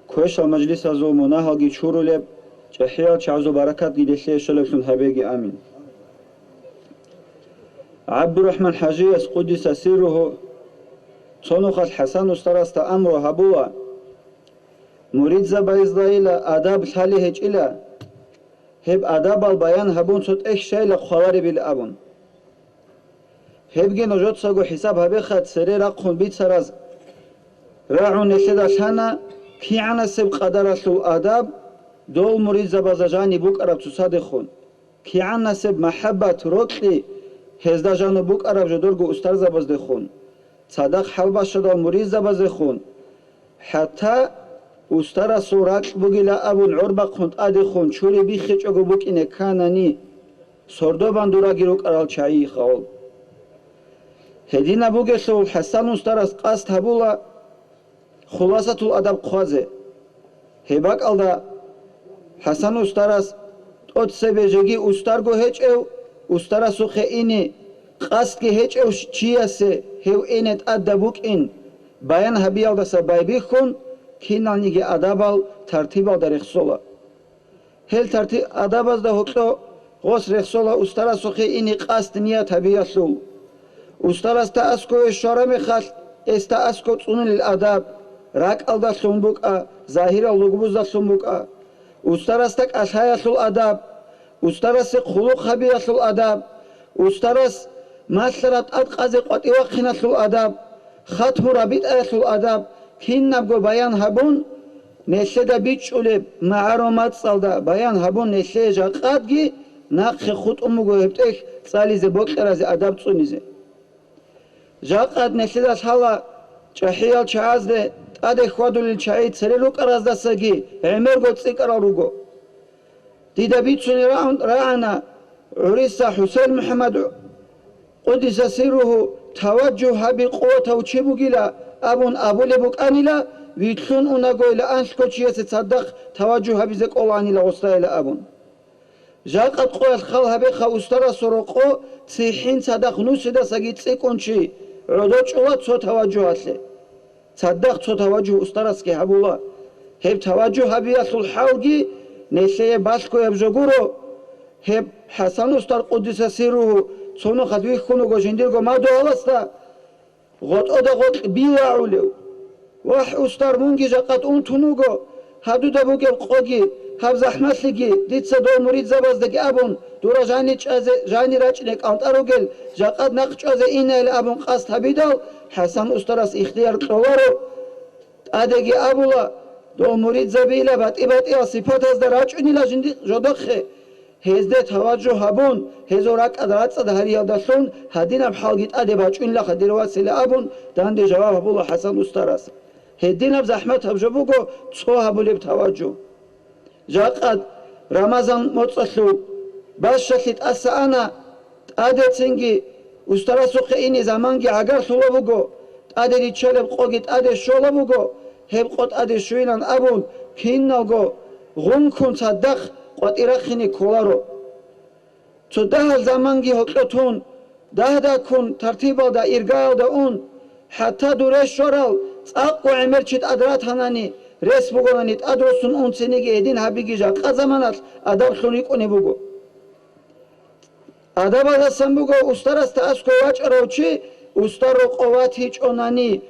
کوش مجلس ازو مناهگی چورولب چحیا چازو برکت گیدشه شلفون هبگی آمین عبد الرحمن حاجي قدس سيره صنوخ الحسن استرست أمر هبوا مريد زبا إسرائيل أداب شالي هج إلا هب أداب البيان هبون صوت إيش شيء لخواري بالأبون هب جي نجوت ساقو حساب هبخت سرير أقون بيت سراز راعون نشد شانا كي عنا سب قدر شو أداب دول مريد زبا زجاني بوك أرب تصادخون كي عنا سب محبة روكلي هزده جانو بوک عرب جدورگو استر زباز دخون صدق حلبا شده مریض زباز دخون حتی استر سورک بگیلا ابون عربا خوند ادخون چوری بی خیچگو بوک اینه کانانی سردو بندورا گیروک ارال چایی خول هدینا بوگه شول حسن استر از قصد هبولا خلاصة الادب خوازه هباک الدا حسن استر از ات سبجگی استرگو هچ او استرا سوخ اینی قصد که هیچ اوش چیه سه هیو اینت ادبوک این بیان هبیال دسته بایبی خون که نانیگه ادبال ترتیبال در رخصولا هل ترتیب ادباز ده حکلو غص رخصولا استرا سوخ اینی قصد نیت هبیاسو استرا استا اسکو اشاره میخواد استا اسکو تونل الادب راک الدا سون بوکا ظاهر لوگبوز دا سون بوکا استرا استک اشهایسو ادب استرس خلق خبيرة الأدب استرس مسرت أدقز قطيوة خنة الأدب ختم ربيت آية الأدب كين نبقو بيان هبون نشد بيتش أولي معلومات صلدا بيان هبون نشد جاقادجي ناقخ خط أمو هبتك صالي زي بوكتر زي أدب تصوني جاقاد نشد أشهالا چحيال چهازده أده خوادو للچهي تسريلوك أرازده ساقي عمر قد سيكر أروغو دیده بیتونی راعنا عریسا حسین محمد قدس سیره توجه هبی قوته و چه بگیلا ابون ابولی بک انیلا ویتلون اونا گویلا انشکو چیه صدق توجه هبی زک اولانیلا غستایلا ابون جاقت قویل خال هبی خواسترا سرقو تسیحین صدق نوسیده سگیت سیکونچی عدو چوات سو توجه هسلی صدق سو توجه استرس که هبولا هب توجه هبی اصل حوگی نشه باشکو ابزگورو هب حسن استر قدس سیرو چونو خدوی خونو گوشندیرگو ما دو آلستا غط ادا غط بیاعولو وح استر مونگی جاقت اون تونوگو هدو دا بوگه قوگی هب زحمت لگی دید سا دو مرید زبازدگی ابون دورا جانی رچنک انتارو گل جاقت نقچ از این ایل ابون قصد هبیدال حسن استر از اختیار قوارو ادگی ابولا دو مرید زبیله بات ای صفات از دراج اونیلا جندی جداخه هزده توجه هبون هزورک ادرات صد هریا دستون هدینم حالگیت اده باچ اونیلا خدیر واسیله ابون دانده جواب هبولا حسن استرس هدینم زحمت هبجو بگو چو هبولی توجه جاقد رمضان متصلو باش شکلت اسانا اده تنگی استرسو اینی زمانگی اگر سولو بگو اده ریچلب قوگیت اده شولو بگو هب قط ادي شوينان ابون كيناغو غون كون صدق قط يرخني كولارو تو ده زمانگي حقتون ده دا كون ترتيب دا ارغاو دا اون حتى دورش شورال صاق عمر چيت ادرات هناني رس بوغونانيت ادرسون اون سنيگي ادين حبيگي جا قزمانات ادم خوني كوني بوگو Adabada sambugo ustaras ta asko wačarovči, ustaro qovati čonani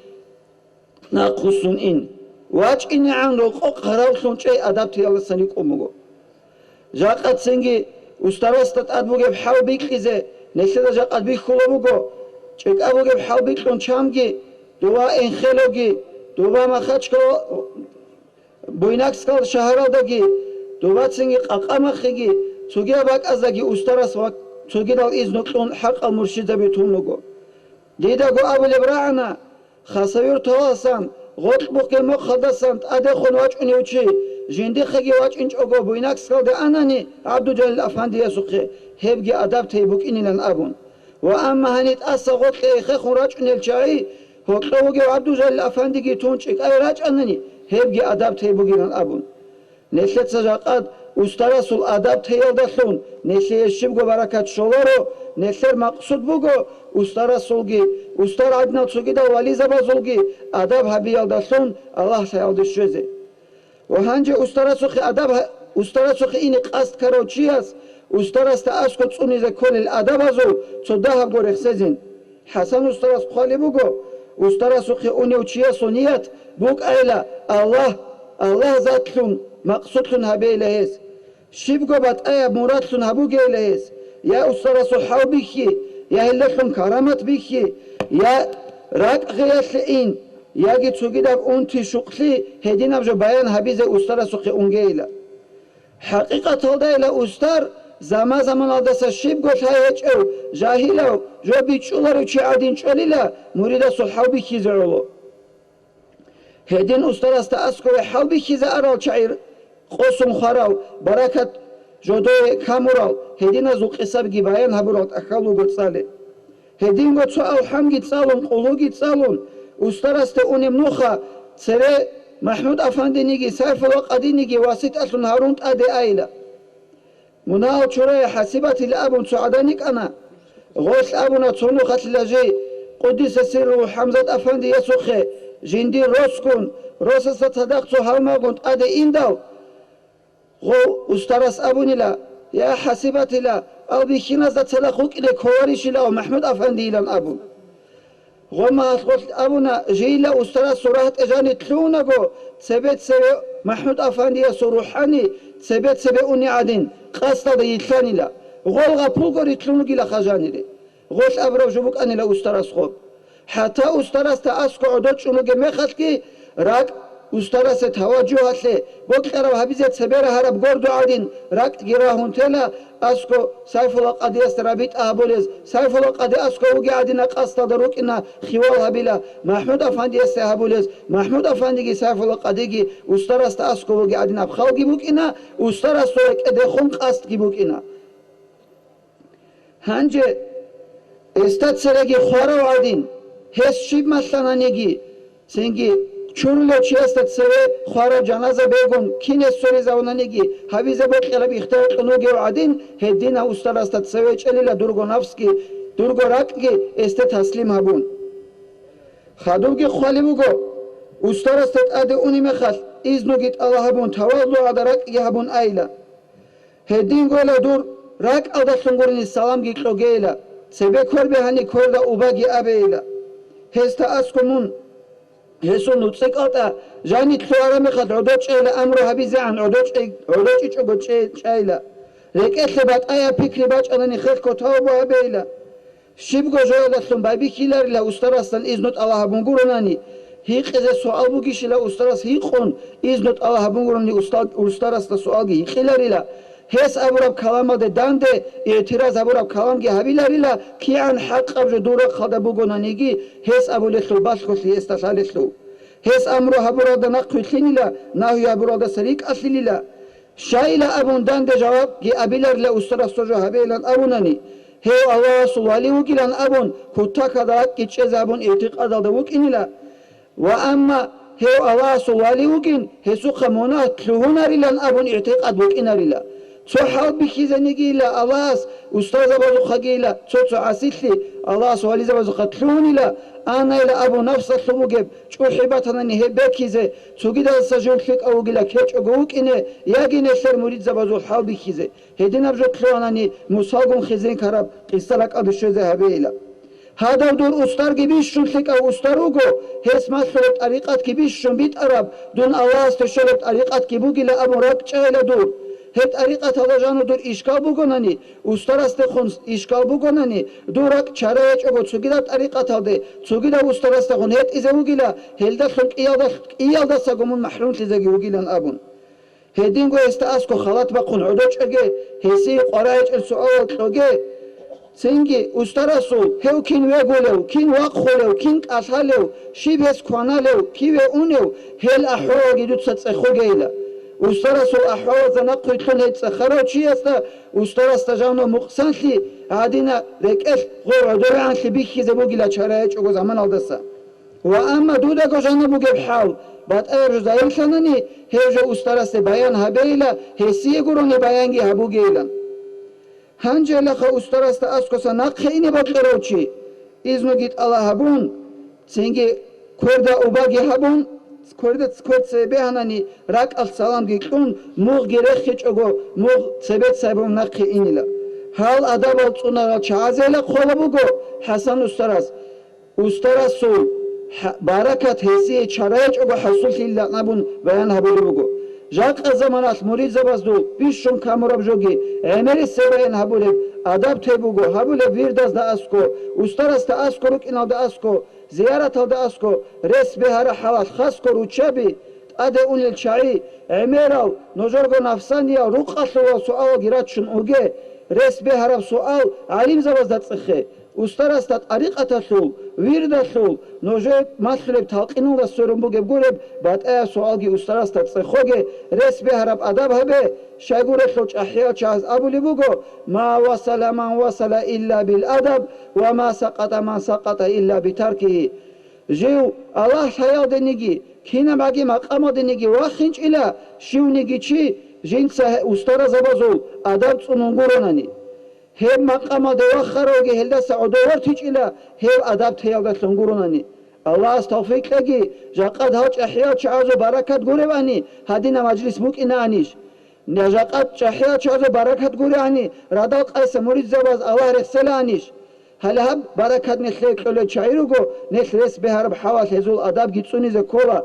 naqhusun in. Wač in an ro qaravsun če adabti alasani qomugo. Jaqat sengi ustaras ta adbuge bhawbi qize, neseda jaqat bi kholobugo. Čekabuge bhawbi qon chamgi, dova enxelogi, dova makhachko boynakskal shaharaldagi, dova sengi qaqamakhigi, sugia baqazagi ustaras vaq سوگیدال از نقطون حق المرشد بیتونگو دیده گو ابو لبرعنا خسایر تواسان غوط بوکی مخدسان اده خونواج اونیوچی جندی خگی واج اینچ اوگو بویناک سکالده انانی عبدو جلیل افندی سوخی هبگی ادب تیبوک اینیلن ابون و اما هنیت اصا غوط خیخه خونواج اونیلچایی حقوقی عبدو جلیل افندی گی تونچک ای راج انانی هبگی ادب تیبوگیرن ابون نشلت سجاقات ustarasul adab teyaldasun neshe shibgo barakat sholoro nesher maqsud bugo ustarasulgi ustar adna tsugida wali zabazulgi adab habiyaldasun Allah sayaldisheze و هنج ustarasul adab ustarasul ini qast karochias ustarasta askot tsunize kolil adabazu tsodaha gorexsezin Hasan ustaras khali bugo ustarasul uni uchiya suniyat buk ayla Allah zatlun maqsudun habeylehes شیبگو بات آیا مرادتون هبو گیلهیز یا استراسو حاو بیخی یا هلتون کرامت بیخی یا راک غیاس این یا گی چوگی دب اون تی شقلی هدین ابجو بیان حبیز استراسو خی اون گیله حقیقت هلده ایلا استر زمان آدسا شیبگو شایچ او جاهیل او جو بیچولارو چی عدین چلیلا موریدسو حاو بیخی زرولو هدین استراستا اسکو حاو بیخی زرال چایر قسم خراو برکت جدای کامورال هدین از قصب گی بیان هبرات اخالو گتساله هدین گت سو الحم گیت سالون قلو گیت سالون استرست اونم نوخا سره محمود افندی نگی سیف القدی نگی واسط اصل هارون اده ایلا مناو چوره حسیبت الابون سعدانیک انا غوث ابونا تونو خط لجی قدس سر حمزه افندی یسوخه جندی روسکون روس صدق تو هلماگوند اده اینداو غو استرس ابونیلا یا حسیبتیلا او بیخینا زد سلخوک ایل کواریشیلا و محمود افندیلان ابون غو ما اسقل ابونا جیلا استرس سراحت اجانی تلونگو سبت سبه محمود افندی سروحانی سبت سبه اونی عدین قصد دا یتلانیلا غو الغا پولگوری تلونگیلا خجانیلی غوش ابرو جبوک انیلا استرس خوب حتی استرس تا اسکو عدود چونوگه میخد که راک ustaras توجه هسته بکر و حبیزت سبر هرب گرد عدین رکت گیراهون تلا اسکو سیف القدی استرابیت ابولز سیف القدی اسکو وگی عدین قصد دروک اینا خیوال هبیلا محمود افندی است ابولز محمود افندی کی سیف القدی کی استراس اسکو وگی عدین ابخال کی بوک اینا استراس تو ادخون قصد کی بوک اینا هنج استاد سرگی خورا عدین هست شیب مثلا نگی سنگی چورلو چیستت سوی خوارا جنازه بیگون کینه سوری زونانگی حویزه بود قلب اختیار قنوگی و عدین هدین اوستر استت سوی چلیل درگو نفسکی درگو رکگی است تسلیم هبون خادوگی خوالی بگو اوستر استت اده اونی مخل ایزنو گیت الله هبون توالو عدرکگی هبون ایلا هدین گولا دور رک عدسونگورنی سلام گی کلوگیلا سبه کور بهانی کور دا اوباگی ابیلا هستا اسکمون هسون نوتسکاتا جانی تلوارا میخواد عدوچ ایلا امرو حبیزه عن عدوچ چگو چایلا رکت لبات آیا پیکری باچ انانی خیخ کتاو با بیلا شیبگو جوالتون بابی کیلاری لا استرستن ایزنوت الله بونگورونانی هیق از سوال بگیشی لا استرست هیق خون ایزنوت الله بونگورونی استرست سوال گی خیلاری لا هس ابوراب کلام ده دنده اعتراض ابوراب کلام گی هبیلاری لا کی عن حق ابر دورق خدا بگونانیگی هس ابولتلو باش خسلی استشالتلو هس امرو هبورا ده نقلتینی لا نهی ابورا ده سریک اصلی لا شایلا ابون دنده جواب گی ابیلار لا استرست جو هبیلان ابونانی هی الله سوالی وکیلان ابون کتا کدات کی چه زبون اعتقاد داده وکینیلا و اما هی الله سوالی وکین هسو خمونا تلوهناریلان ابون اعتقاد وکیناریلا цо хал бихизанигила Аллахс устаза базу хагила цо асилли Аллахс вализа базу хатлунила анайла абу нафса лумугеб чухибатанани хебекизе цугида сажулхик аугила кеч огукине ягине сер муридза базу хал бихизе хединаб жотлуанани мусалгун хизин караб қиссалак абишозе хабеила هذا دور أستار كبيشون ثك أو أستاروجو هس ما ثلث طريقات كبيشون بيت أرب دون الله استشلت طريقات كبوجي لا أبو رك شهلا دور هت طريقة هذا جانو دور إشكال بوجوناني أستار استخون إشكال بوجوناني دورك شرايج أبو تسوجدا طريقة هذا تسوجدا أستار استخون هت إذا بوجي لا هلدا ثلث إيادا سجمون محروم تزاجي بوجي لان أبون هدين جو استأسكو خلات بقون عدوش أجي هسي قرايج السؤال تلوجي سنجي أسترسو هو كين ويقولوا كين واقخولوا كين أصحالوا شيء بس كوانالوا كيف أونوا هل أحوال جدود ستسخو جيلا أسترسو أحوال زنقل خلنا تسخروا شيء استا أسترس تجاونا مقصنتي عادينا ركف غور عدوي عن خبيك زبوجي لا شرايج أو زمان الدسا وأما دودا كجانا بوجي بحال بعد أرجع زايل خناني هيجو أسترس بيان هبيلا هسي يقولون بيانجي هبوجيلا هنجل خو استرست اسكوسا نقيني بقروچي ازنو گيت الله هبون سنگي كوردا اوباگي هبون كوردا سكوت سبهاناني راك السلام گيكون موغ گرخچ اوگو موغ سبت سبم نقينيلا حال ادب صنرا چازيلا خولبوگو حسن استرسو بركات هسي چرايچ اوگو حصول الله نبون بيان هبولوگو جاق زمانات مريد زبازدو بيشون كاموراب جوگي امري سبين هبولب ادب تبوگو هبولب ويرداز دا اسكو استرست اسكو روك انال دا اسكو زيارت دا اسكو رس بهار حوات خاصكو روچابي اده اون الشاي اميرو نوجورگو نفسانيا روقاتلو سؤال گيراتشون اوگه رس بهار سؤال عليم زبازدات صخه استرستات طريقتاتو ويرداتو نوجو مسلب تلقينو دا سورمبوگه گورب بعد سؤالگي استرستات صخوگه رس بهرب ادب هبه شاگورتلو احيا چاز ابولي بوگو ما وصل من وصل الا بالادب وما سقط من سقط الا بتركه جيو الله حيال دنيگي كينا ماگي مقام دنيگي واخنچ الا شيونيگي چي جنسه استرا زبازو ادب صنونگوروناني هب مقام دوا خروجي هلدا سعودور تيجيلا هب أدب تيالدا تنقرونني الله استوفيق لقي جاقد هاج أحياء شعازو بركات قريباني هادينا مجلس بوك إنانيش نجاقد أحياء شعازو بركات قريباني رادال قيس مريد زواز الله رخصلانيش هل هب بركات نخليك لولي شعيروغو نخليس بهرب حواس هزول أدب جيتسوني زكولا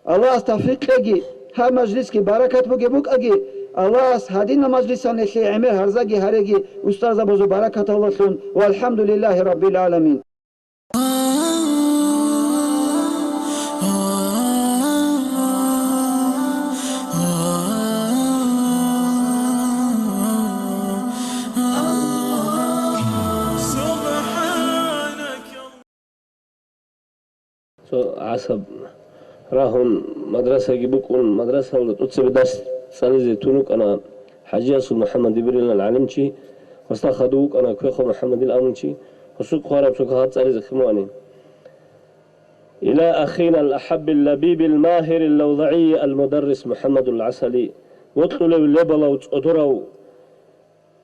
الله استوفيق لقي ها مجلس كي بركات بوك أجي الله هادينا مجلسان اللي عمر هرزاقي هرقي أستاذ بوزو بركة الله ثون والحمد لله رب العالمين عصب راهن مدرسة جيبوكون مدرسة ولا تتصل بدرس سالزي تونك أنا حجاس محمد إبراهيم العالمشي واستخدوك أنا كوخو محمد الأمنشي وسوق خارب سوق هات سالزي خمواني إلى أخينا الأحب اللبيب الماهر اللوضعي المدرس محمد العسلي وطلوا اللبلا وتقدروا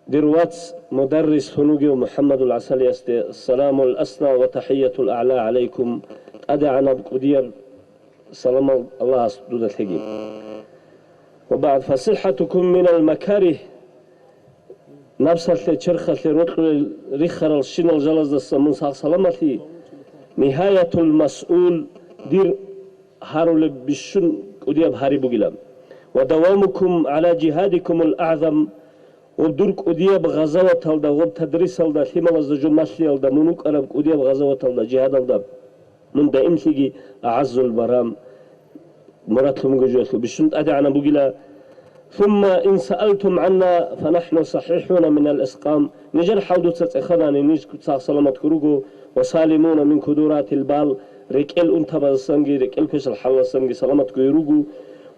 دروات مدرس هنوجي محمد العسلي السلام الأسنى وتحية الأعلى عليكم أدعنا بقدير سلام الله سدود الحجيب وبعد فصحتكم من المكاره نفس الشرخة رطل رخر الشين الجلز السمون سلامتي نهاية المسؤول دير هارول بشن قديب هاربو جلام ودوامكم على جهادكم الأعظم ودرك قديب غزوة الدا وبتدريس الدا ثمال الزجو مسلي الدا منوك أرب قديب غزوة الدا جهاد الدا من دائم تيجي أعز البرام مراتهم جوجو بشنت أدعنا بوجلا ثم إن سألتم عنا فنحن صحيحون من الإسقام نجر حودو تتأخذاني نجر سلامت كروجو وسالمون من كدورات البال ركل أنتبه السنجي ركل فش الحل السنجي سلامت كيروجو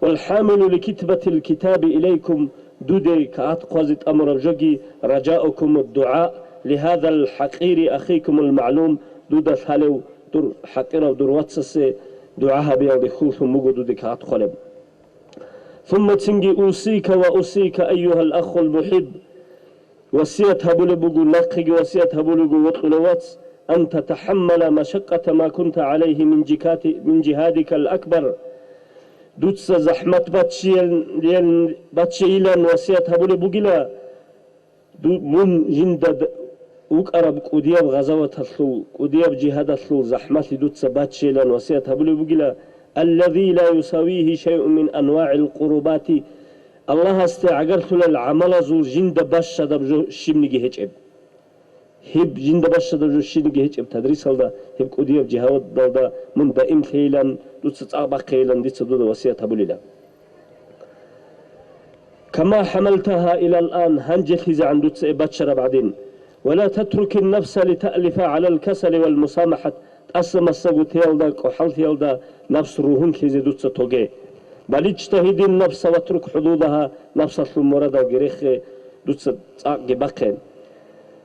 والحامل لكتبة الكتاب إليكم دودي كأت قازت أمر جوجي رجاؤكم الدعاء لهذا الحقير أخيكم المعلوم دودة ثالو دور حقير ودور واتسس دعاها بيال خوف موجود دكات خلب ثم تنجي أوصيك وأوصيك أيها الأخ المحب وصية هبولبوغو نقي وصية هبولبوغو وطلوات أن تتحمل مشقة ما كنت عليه من جهادك الأكبر دوتس زحمة باتشيلان وصية هبولبوغلا من جندد وقرب قدياب غزوة الثلو قدياب جهاد الثلو زحمة دوتس باتشيلان وصية هبولبوغلا الذي لا يساويه شيء من أنواع القربات الله استعجرت للعمل زول جند باشا دبجو شمنجي هجب هب جند باشا دبجو شمنجي هجب تدريس هذا هب قدياب جهاد دالدا من دائم خيلان دوتس تعبق خيلان ديتس دودا وصية هبوللا كما حملتها إلى الآن هنجت هزا عن دوتس باتشر بعدين ولا تترك النفس لتألف على الكسل والمسامحة أسمى السجود يالدا وحلت يالدا نفس روحن كيزي دوتس توجي بل اجتهد النفس واترك حدودها نفس المراد وجريخ دوتس تاقي بقين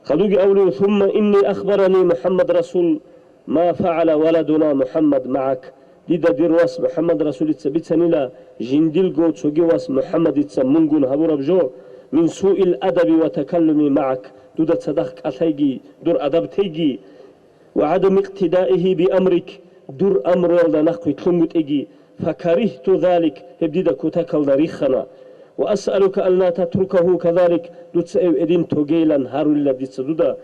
خدوجي أولي ثم إني أخبرني محمد رسول ما فعل ولدنا محمد معك ديدا ديرواس محمد رسول تثبتني لا جنديل جو تسوجيواس محمد تسمنجون هبور بجو من سوء الأدب وتكلمي معك دودا تصدقك أثيجي دور أدب تيجي وعدم اقتدائه بأمرك دور أمر يلدا نقوي تلمت إجي فكرهت ذلك هبديدا كتاكل داريخنا وأسألك ألا تتركه كذلك دوتس إدين توجيلا هارو الذي تسدودا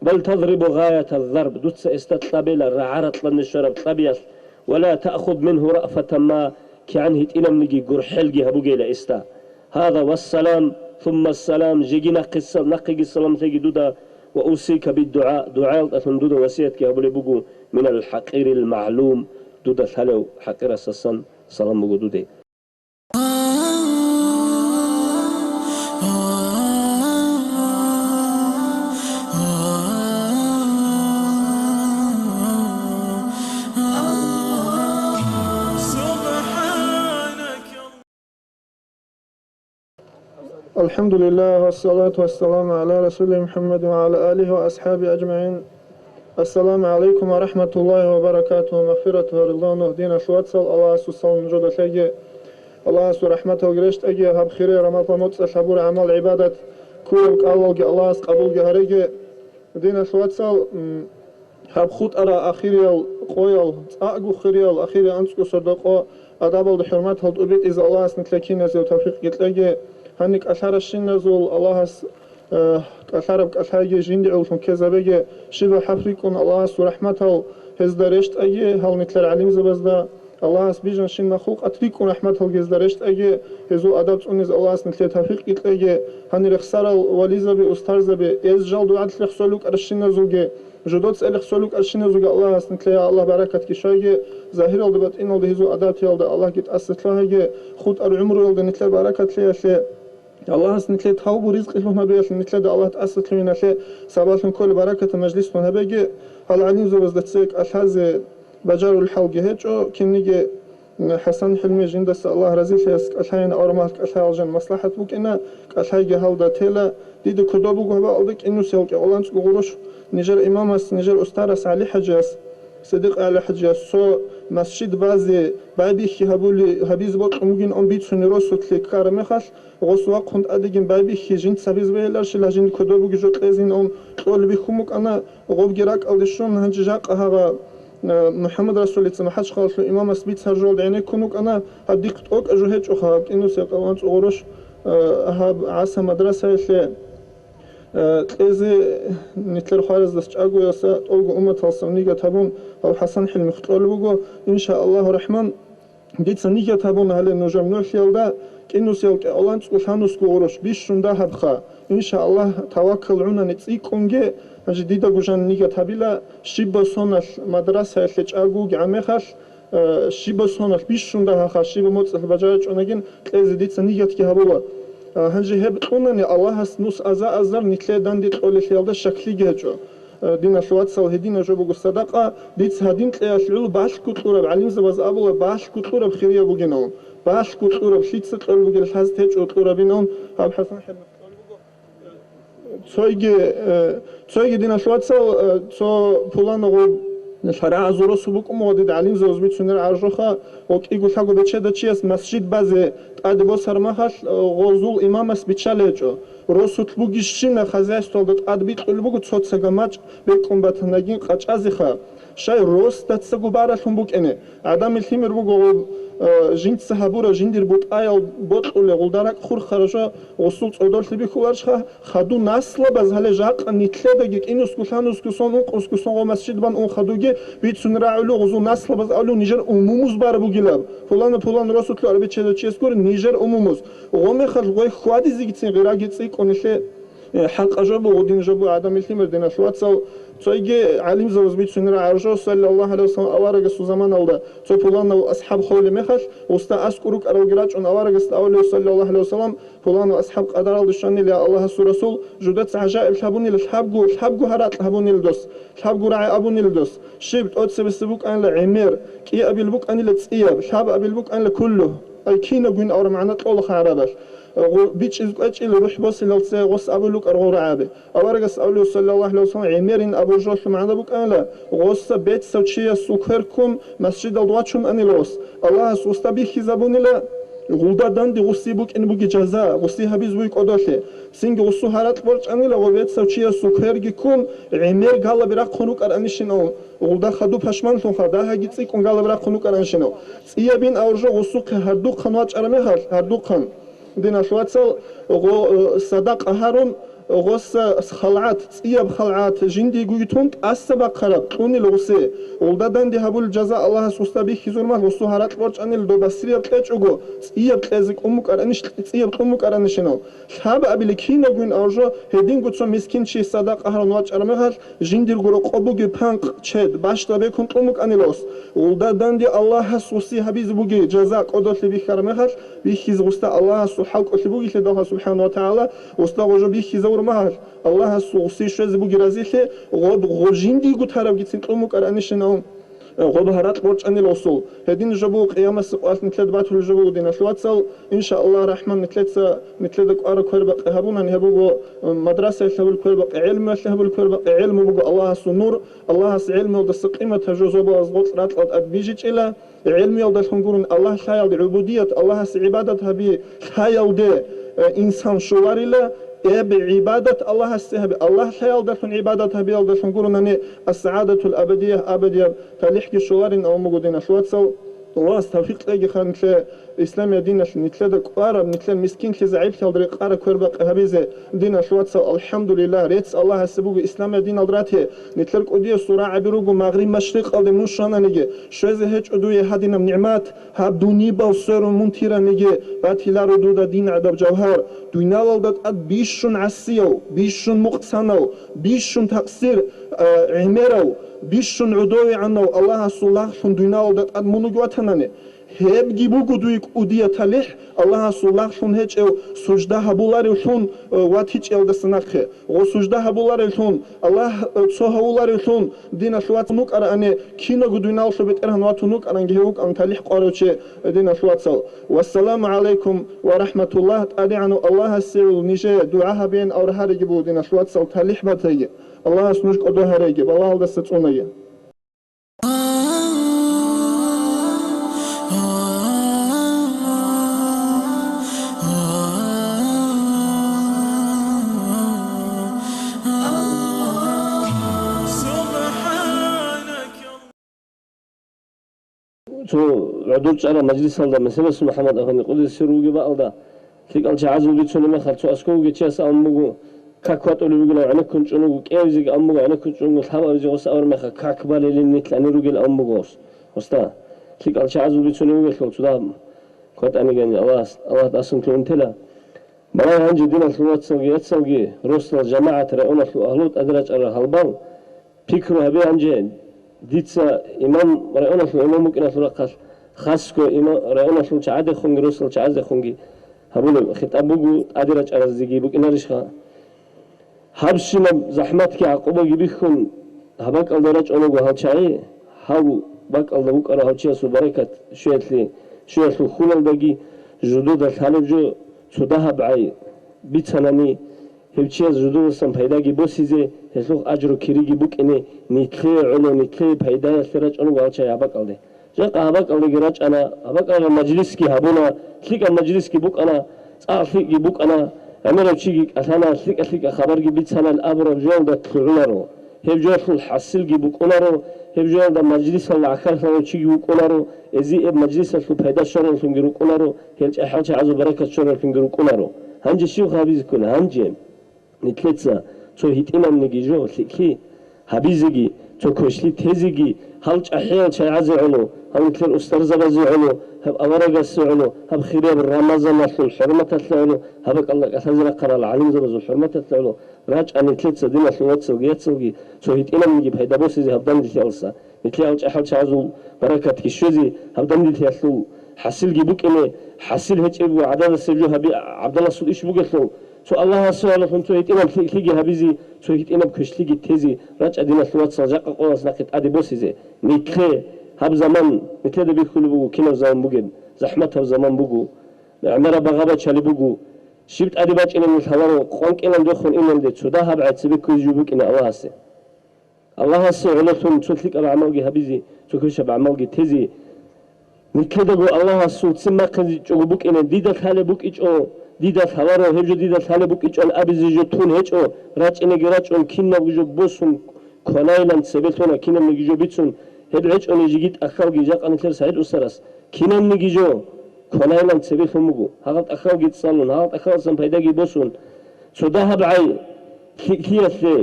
بل تضرب غاية الضرب دوتس استطلبيلا رعارت لنشرب طبيس ولا تأخذ منه رأفة ما كعنه إلم نجي قرحلجي هبوجيلا استا هذا والسلام ثم السلام جينا قصة نقي السلام تيجي دودا وأوصيك بالدعاء دعاء أثن دودا وسيتك هبولي بوجو من الحقير المعلوم دودا ثلو حقير السسن سلام بوجو دودي الحمد لله والصلاة والسلام على رسول محمد وعلى آله وأصحابه أجمعين. السلام عليكم ورحمة الله وبركاته. مغفرة ورضوانه دين شوات صل الله سوسال نجود تيجي الله سو رحمته وجرشت أجي هب خير رمضان متس الحبور عمل عبادة كل قالوا الله قبول جهرجي دين شوات صل هب خود أرى أخير قويل أقو خير أخير أنسكو صدقه أدابل بحرمات هاد أبيت إذا الله سنتلكين نزل توفيق جتلاجي هنيك أثر الشين نزول الله أثرك أثرجي جندي أو شون كذا بيجي شبه حفريكون الله سو رحمته هزدرشت أجي هل نتلر عليم زبزدا الله بيجن شين مخلوق أتريكون رحمته هزدرشت أجي هزو أدب أنيز الله نتلر توفيق جتلاجي هني رخسر الوليزة بأسترزة بإزجال دعاء لخسلوك الشين نزولجي جدوت سألك سلوك الشين نزول الله نتلر الله بركة كشاجي ظاهر الدبت إنه ده هزو أدب يالد الله جت أسد لهجي خود العمر يالد نتلر بركة ليه الله نتلي تهاو برزق لهنا بيش نتلي ده الله تأسس لنا شيء سبب كل بركة مجلس هنا بيجي هل عليم زوج دتسيك الحاز بجار الحلقة هيك أو كنيجي حسن حلمي جندس الله رزيل يسك الحين أورمات الحين جن مصلحة بوك إنه الحين هالدا تلا ديد كدابو جوا أودك إنه سوق أولان تقولش نجر إمامس نجر أستارس علي حجاز صديق على حجاز سو مسجد بعضی بعدی که هبیز بود ممکن آن بیت سنیروس سوتلی کار میخواست غصوا خند ادیگن بعدی که جنت سبیز بیلرش لجن کدوم بگیجت لازین آن طول بیخومک آن غوب گرک آلشون هنچ جاق هوا محمد رسول الله سمحش خالص امام اسبیت سرجال دینه کنوک آن هدیقت اوک اجوهج اخاب اینو سیقوانت اورش هب عصا مدرسه شه إذا نتلر خارج دست أقوى يسات أوجو أمة الصنيجة تبون أو حسن حلمي خطول بوجو إن شاء الله الرحمن ديت صنيجة تبون هلا نجم نور فيلدا كإنه سيلك أولان تقول هنوس كورش بيش شندا هبخا إن شاء الله توكل عنا نتسيق كونجي جديدة جوجان نيجة تبيلا شيبا صنع مدرسة اللي أقوى جامعة شيبا صنع بيش شندا هخا شيبا موت البجاج ونجين إذا ديت صنيجة تكهبوا هنجي هب قلنا الله نص أزر نتلي دندي تقول خيال ده شكلي جهجو دينا شوات سو هدينا جو بقول صدقة ديت هدين تلاقي شلول باش كتورة بعلم زباز أبوه باش كتورة بخيرية بوجينهم باش كتورة بشيت ستقول بقول الحز تيج كتورة بينهم هب حسن حلم تسوي دينا شوات سو بولان غو الحرا أزورو سبوك مودد عليم زوزبيت سنر عرجوخا وكيقول حقو بتشد تشيس مسجد بازي تقدبو سرمخل غوزول إمامس بتشاليجو رسول بوجي شينا خزايستول دت أدبيت قلبوك تصوت سجماج بيكم بتناجين قش أزيخا شاي روس تتسقو بارشون بوك إني عدم الثمر بوجو جنت سحبورا جندير بوت آيل بوت ولا غلدارك خور خرجا وصلت أدور تبي خلارشها خدو نسل باز هلا جاق نتلادجيك إنه سكوثانوس كوسون وقسكوسون ومسجد بان أون خدوجي بيت سنرا علو غزو نسل باز علو نيجر أموموز بار بوجيلاب فلان رسول الله بيت شد تشيسكور نيجر أموموز وغم خرج غوي خوادي زيجتين غير أجتسي كونيله حق أجابه ودين جابه عدم الثمر دينا شوات سو تويجي عليم زوزبيت سنرا عرجو صلى الله عليه وسلم أوارق سوزمان الله تو فلان وأصحاب خول مخش وستا أسكروك أروجراج أن أوارق استأول صلى الله عليه وسلم فلان وأصحاب قدر الدشاني لا الله الرسول جودت عجائب الحبوني الحبجو هرات الحبوني الدوس الحبجو راعي أبوني الدوس شبت أود سبسبوك أن لعمير كي أبي البوك أن لتسياب الحب أبي البوك أن لكله أي كينا جون أور معنا طول خرابش بيتش إزقاش إلى روح بس للتسي غص أبو لوك أرغور عابي أورجس أولي صلى الله عليه وسلم عميرين أبو جوش معنا بوك أن لا غص بيت سوتشيا سكركم مسجد الضواتشم أني لوس الله سوستبي خزابوني لا غلدا داندي غصي بوك إن بوكي جزاء غصي هبيز بوك أدوشي سينج غصو هارات برج أني لا غبيت سوتشيا سكرجكم عمير قال براق خنوك أرانيشنو غلدا خدو بشمان ثم خدا هجيتسي كون قال براق خنوك أرانيشنو سيابين أورجو غصو كهردو خنواج أرميهال هردو خن دينا شواتسل غو صدق هارون غوس خلعات صياب خلعات جندي قويتون أسبق خراب توني لغسي ولدادن دي هبول جزاء الله سوستابي خيزور ما غوسو هارات برج أني لدو بسريب تلجوغو صياب تلزك أمك أرانيش صياب أمك أرانيشنو شاب أبي لكينا قوين أرجو هدين قدسو مسكين شي صدق هارون واج أرميهال جندي الغرو قبوغي بانق تشد باشتا بيكون أمك أني لوس ولدادن دي الله سوسي هبيز بوغي جزاء قدوث لبي خرميهال بيخيز غستا الله سو حلق أتبوغي لدوها سبحانه وتعالى وستا غجو بيخيزور مهر الله سوسي شوز بوغي رازيله غوجيندي غوتاراب جيتسين قومك أرانيشنو غوب هرات برج أني لوصول هدين جبو قيامة سقوات نتلد باتو الجبو دينا شواتسل إن شاء الله الرحمن نتلدك أرى كوربق هبونا نهبوغو مدرسة لهبو كوربق علم لهبو كوربق علم بوغو الله سو نور الله سو علم ودس قيمة هجوزوبو أزغوط راتلات أدبيجيج إلا علم يلد الحنقورون الله شايل دي عبودية الله سو عبادة هبي شايل دي إنسان شوار إلا بعبادة الله السهب الله حيال دفن عبادة هبيال دفن قولنا السعادة الأبدية أبدية تلحكي شوارين أو مقودين شوات سو الله استوفيق تلاقي خان إسلام دينا نتلاد قارب نتلاد مسكين كزعيب كالدري قارة كوربق هبيزة دينا شوات سو الحمد لله ريتس الله السبوق إسلام دينا دراته نتلاد قدية صورة عبروق مغرب مشرق أو موشانا نيجي شوزة هيج أدوية هادينا نعمات هاب دوني باوسر ومنتيرا نيجي باتلا ردودا دين عدب جوهر دوينا والدات أد بيشون عسيو بيشون مقصانو بيشون تقصير عميرو بيشون عدوي عنو الله صلاح دوينا والدات أد منوجواتنا هب جيبوكو دويك أودية تلح الله صلاح شون هيج أو سجدة هبولاري شون وات هيج أو دسناخه وسجدة هبولاري شون الله صها هبولاري شون دينا شوات نوك أنا أني كينا قدوينا وشبت إرهن واتنوك أنا جهوك أن تلح قاروشة دينا شوات سال والسلام عليكم ورحمة الله أدي عنو الله السير نيجي دعاها بين أو رهاري جبو دينا شوات سال تلح باتيجي الله سنوش قدوها ريجي الله دستونية تو عدوش على مجلس الله مثلا محمد أخواني قدس سروجي بقى فيك أنت عازل بيتشوني ما خلصوا أسكوجي تشاس أمبو كاكوات أولي بيقولوا أنا كنت شنو كيفزيك أمبو أنا كنت شنو الحبا بيجي غص أور ما كاكبال اللي نتلاني روجي أمبو غص وستا فيك أنت عازل بيتشوني ما خلصوا ده كوات أنا جاني الله تأسم كلون تلا ما عندي دين الخلوات سوجي رسل الجماعة رأونا في أهلوت أدرج على هالبان فكروا هبي عندي ديتسا إمام رأينا في إمام ممكن أفرق خاصكو إمام رأينا في شعاد خونجي رسل شعاد خونجي هبولو خطابوجو أدرج على الزجي بوك إنارشها هبشنا زحمتك عقوبة جبيخون هباك أدرج أنا جوهال شعي هاو باك أدوك أنا هالشيء سبركة شوية خلال دقي جدود الحلو جو سدها بعي بيتسناني هبچی از جدوستم پیدا کی بوسیزه هسوق اجر و کریگی بکنه نیتلی علو نیتلی پیدا سرچ اونو والچه هبا کلده جاق هبا کلده گراچ انا هبا کلده مجلس کی هبونا تلیک مجلس کی بوک انا صافی کی بوک انا عمره چیگی اصلا تلیک خبر کی بیت سال الابر جون ده تلونارو هبجو فل حاصل کی بوک اونارو هبجو ده مجلس العخر سو چیگی بوک اونارو ازی مجلس سو پیدا شورن فنگرو اونارو هلچ احوچ عزو برکت شورن فنگرو اونارو هنج شیو خابیز کنه هنج نتلتسا تو هیتینم نگیجو لکی حبیزگی تو کشلی تزگی هلچ احیان چه عزعنو هم نتلر استرزبازی عنو هم امرقس عنو هم خيريب الرمضان نحن حرمة الثانو هبك الله كثزنا قرا العلم زبزو حرمة الثانو راج أن نتلتسا دينا حلوات سوقي يتسوقي تو هيتینم نگی پیدا بوسیزی هبدان دیتی السا نتلی هلچ احوال چه عزو برکت کشوزی هبدان دیتی السو حسيل جيبوك إني حسيل هيك أبو عدد السجوا هبي عبد الله سود إيش بقول سو الله سبحانه فهمتوا هيتنا بتيجي هبيزي سو هيتنا بكشليجي تيزي رجع دينا ثوات صجاق قواس نقد أدي بوسيزي نتلي هب زمان نتلي ده بيخلو بقو كنا زمان بقول زحمتها زمان بقو عمرة بغابة شالي بقو شبت أدي باج إني مثلاً قانك إني ندخل إني نديت سو ده هبعد سبيك كوجوبك إن الله سي الله سبحانه فهم تشوفلك أبو عمالجي هبيزي تكوش أبو عمالجي تيزي نتلدقو الله سود سما قنزي جوبك إن ديدت حاله بوك إيش أو ديدت حواره هجو ديدت حاله بوك إيش أن أبيزي جو تون هيج أو راج إني جراج أن كنا بجو بوسون كنايلان سبتونا كنا نجيجو بيتون هد هيج أن يجيت أخاو جيجاك أنا تر سعيد أسرس كنا نجيجو كنايلان سبتون مجو هذا أخاو جيت صالون هذا أخاو سام بيدا جي بوسون سودها بعي كيا ثي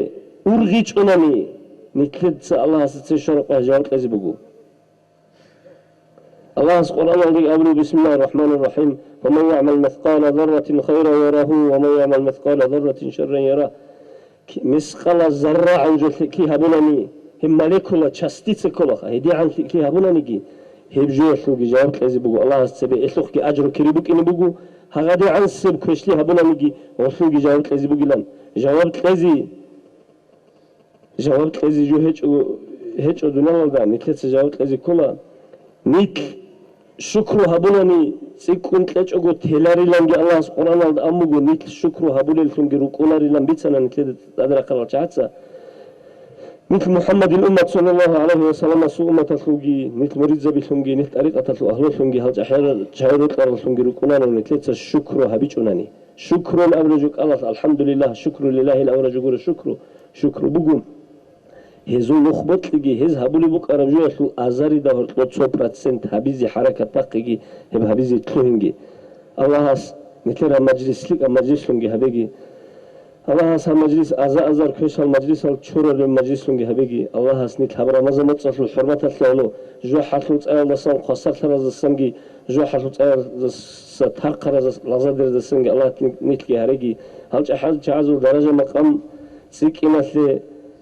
أورجيج أنامي نتلد الله ستشرق وجاوت لازم بجو الله سبحانه وتعالى بسم الله الرحمن الرحيم ومن يعمل مثقال ذرة خيرا يراه ومن يعمل مثقال ذرة شرا يراه مثقال ذرة عن جلتكي هبونني هم ملكولا تشستيت كولا هدي عن تكي هبونني جي هبجو شوقي جواب لازم بقول الله سبي إسلوخ أجر كريبك إني بقول هذا عن سب كشلي هبونني جي وشوقي جواب لازم بقول لهم جواب لازم جو هج أدنى الله نتلت جواب لازم كولا نيت شكر هبونني سيكون تلاج أقول تهلاري لانجي الله سبحانه وتعالى أمجو نيت شكر هبوني الفنجر وكولاري لان بيتنا نتلد أدرك الله تعالى مثل محمد الأمة صلى الله عليه وسلم سوء أمة الفنجي مثل مريض زبي الفنجي مثل طريقة أهل الفنجي هل جحير جحيرات الفنجر وكولاري نتلد الشكر هبيجونني شكر الأورجوك الله الحمد لله شكر لله الأورجوك شكر بقول هزو نخبط لقي هز هبولي بوك أرجوه شو أزاري ده 100% هبيزي حركة باقي هم هبيزي تلوهنجي الله هاس نترى مجلس لك مجلس لونجي هبيجي الله هاس مجلس أزار كويس المجلس الشورى المجلس لونجي هبيجي الله هاس نت هبرا مزمت صفل حرمة الثانو جو حلوت أيام لسان قصر ثلاث السنجي جو حلوت أيام ستحقر لازدر السنجي الله نتلي هريجي هل أحد جعزو درجة مقام سكينة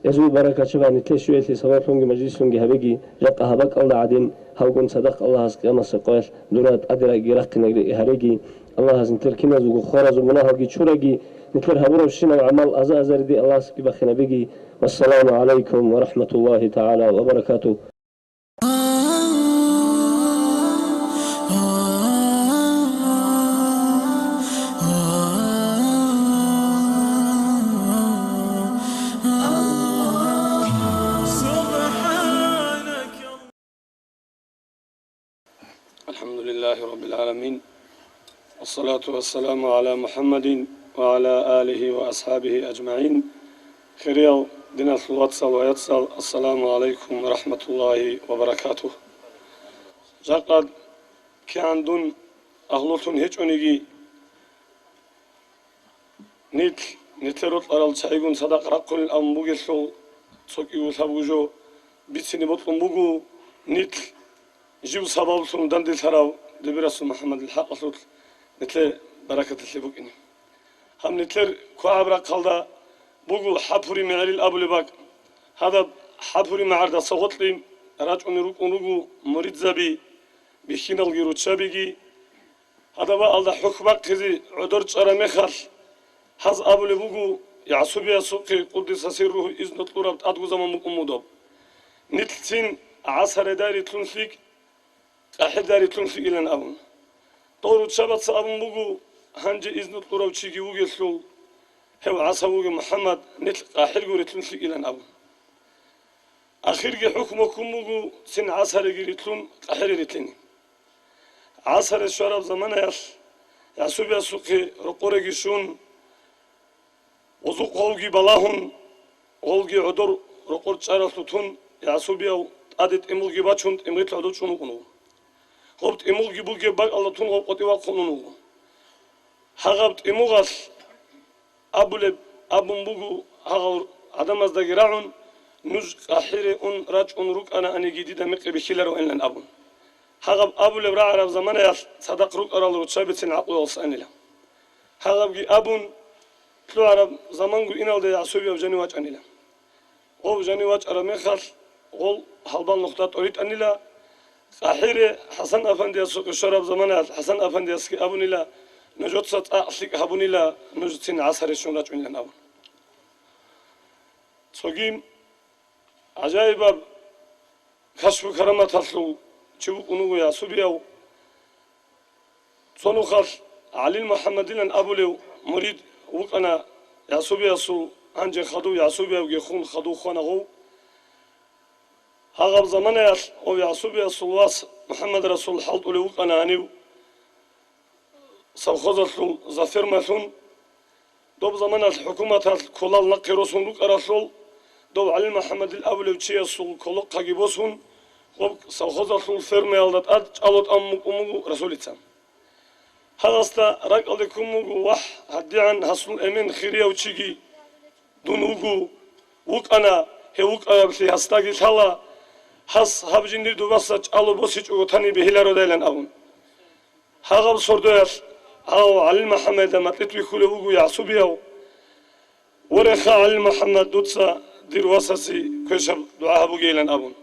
يزوي بركة شبه نتلشوا في سوار فنجي مجلس فنجي هبيجي جاق هبك الله عدين هاوكون صدق الله هز قيام السقاش دورات أدرى جرق هريجي الله هز نتر كنا زوج خارج ومناها جي شورجي نتر هبورة وشنا وعمل أزر دي الله سكيب خنا بيجي والسلام عليكم ورحمة الله تعالى وبركاته. الحمد لله رب العالمين والصلاة والسلام على محمد وعلى آله وأصحابه أجمعين خيريو دينا الواتساب ويتصل السلام عليكم ورحمة الله وبركاته جاقد كان دون أهلوتون هيج أنيجي نتلوت على الشايقون صدق رقل الأنبوغي سو تسوكيو سابوجو بيتسيني بطلن بوغو جيب سبب سون دندل سراو دبرسو محمد الحق صوت نتلا بركة اللي هم نتلر كعبرة قلدا بقول حفري معلي الأبو باق هذا حفري معرض صوت لي راج أنرو مريض زبي بخينا الجيروت شابيجي هذا بقى الله حكمك تزي عذر شرا مخال هذا أبو بقول يعصبي سوقي قدس سيره إذن طلورة أدو زمان مقمودب نتلتين عصر داري تنفيك أحد داري تنفي إلى أبون طور شبت سأبون بقول هنج إذن طلورة وشيجي وجسلو هو عصبوج محمد نتل قاحل قريتلون إلى أبو أخير حكمكم مجو سن عصر قريتلون قاحل ريتلني عصر الشراب زمان يعسوب يسوق رقورة جيشون وزوق غولجي بلاهن غولجي عدور رقور شارلتون يعسوب يو عدد إمولجي باتشون إمريت عدود شنو كنو غبت إمولجي بوجي باق الله تون غب قطي واقنونو هغبت إموغاس أبولب أبون بوجو هغور عدم از دقيرعون نج قاحرة أن راج أن روك أنا أني جديدة مقرب خيلرو إن لن أبون هغب أبولب راعرف زمان يا صدق روك أرال روتشابت سن عقل وصأني له هغب جي أبون تلو عرب زمان جو إنال ده يعسوب يوجني واج أني له أو جني واج أرميخال غول حلبان نقطة أريد أني له قاحرة حسن أفندي السوق الشراب زمان حسن أفندي السك أبوني له نجوت سات أحسك أبوني لا نجوت سن عصر الشون رجع لنا أبون سوقيم عجائب كشف كرامة تطلو شبوك أنو يا سبياو صنو خال علي محمد لن أبو ليو مريد وقنا يا سبيا سو أنجي خدو يا سبيا ويخون خدو خانه هذا زمان أو يا سبيا سواس محمد رسول حلط ليو وقنا أنيو سوخذتلو زفير مثون دوب زمان الحكومة كلال نقي رسول لوك أرسول دوب علي محمد الأول وشيء سول كلق قجيبوسون وب سوخذتلو فرمي على أد على أمك رسول السلام هذا استا رجل لكم وح هدي عن حصل أمين خيريا وشيء دونوجو وك أنا هوك أبلي هستاجي ثلا حس هبجندي دوبسج على بوسج وثاني بهلارو دايلن أبون هذا بصردوس أو علي محمد ما تطلع كله وجو يعصبياو ورخا علي محمد دوتسا درواسسي كشب دعاء بوجيلن أبون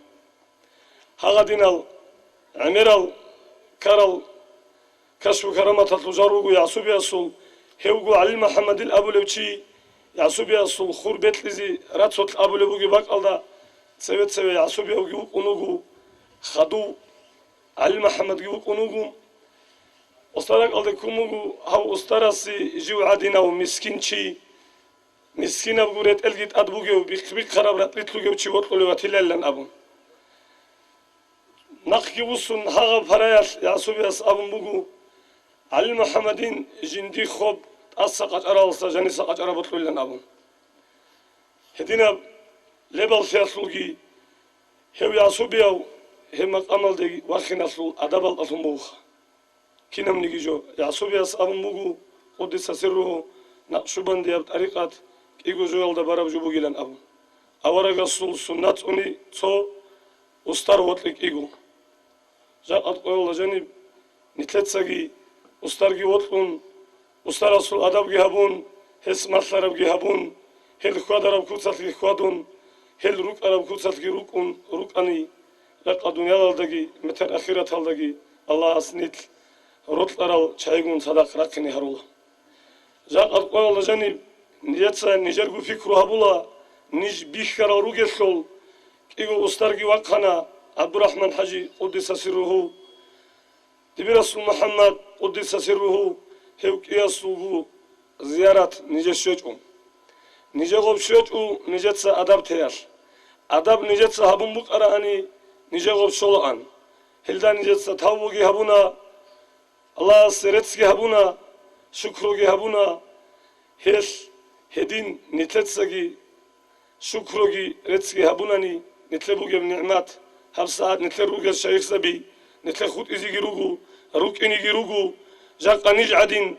هذا دينال عميرال كارل كشف كرامة التجار وجو يعصبيا سول هوجو علي محمد الأبو لوشي يعصبيا سول خربت لزي راتسوت الأبو لوجي باك الله سويت سوي يعصبيا وجو كونوجو خدو علي محمد جو كونوجو أسترك عليكم هاو أسترسي جو عدينا ومسكينشي مسكين أبغورت ألقيت أدبوجو بيك خراب رتلت لجو شيء وطلوا وتللن أبون نقي وصن هاو فرايس يعصبياس أبون بوجو علي محمدين جندي خوب أسقط أرالس جاني سقط أرا بطلوا لن أبون هدينا لبل فيصلوجي هو يعصبياو هم أمل دي وخنا سلو أدبل أثموخ كنام نيجيجو يعصبياس أبون بوجو قدس سره نقشبان دياب طريقات إيجو جوال دبارب جبو جيلان أبون أورا سول سنات أني تو أستار وطلق إيجو جاء أتقول لجانب نتلتسجي أستارجي وطلون أستار سول أدب جهبون هس مثلرب جهبون هل خوادرب كوتسات جهوادون هل روك أرب كوتسات جروكون روك أني لقى دنيا لدقي متر أخيرة لدقي الله أسنيت رطل أرال شايقون صدق رقني هرولا جاء أتقول لجانب نيتسا نجرجو فكرها بولا نج بيخرا روجسول كيجو أستارجي وقنا عبد الرحمن حجي قدس سره تبي رسول محمد قدس سره هيك يسوع زيارة نجشوجهم نجغب شوجو نجتسا أدب تيار أدب نجتسا هبون بق أراني نجغب شولان هلدا نجتسا تاوجي هبونا الله سرتسكي هبونا شكروجي هبونا هس هدين نتلتسكي شكروجي رتسكي هبوناني نتلبوجي بنعمات هر ساعات نتلروجي الشيخ سبي نتلخود إزيجي روجو روك إنيجي روجو جاقا نجعدين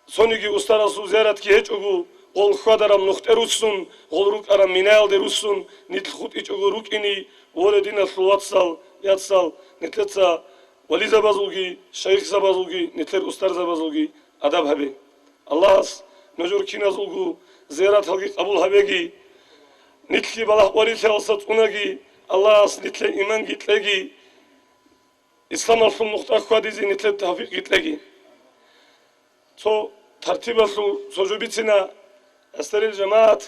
سونيجي أسترسو زيارت كي هجوجو قول خادرام نخت أروسون قول روك أرام منال دروسون نتلخود إجوجو روك إني ولدين الثواتسال ياتسال نتلتسا ولي زبازوجي شيخ زبازوجي نتلر أستر زبازوجي أدب هبي الله نجور كينا زوجو زيارات هلقي قبول هبيجي نتلي بلاه وريث الصوت أناجي الله نتلي إيمان جتلاجي إسلام الفم نقطة قاديزي نتلي توفيق جتلاجي تو ترتيب سوجبتنا أستر الجماعة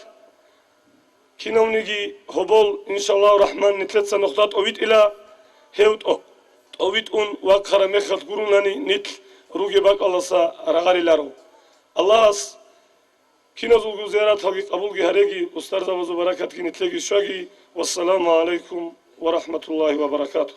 كينونيجي هبول إن شاء الله الرحمن نتلي نقطة أويت إلى هيوت أويت وقرا مخد قروناني نتل روجي باك الله سا رغاري لارو الله киназулгу зиярат халги қабулги хареги устар завазу баракат ки нитлеги шаги. Вассаламу алейкум ва рахматуллахи ва баракатуh.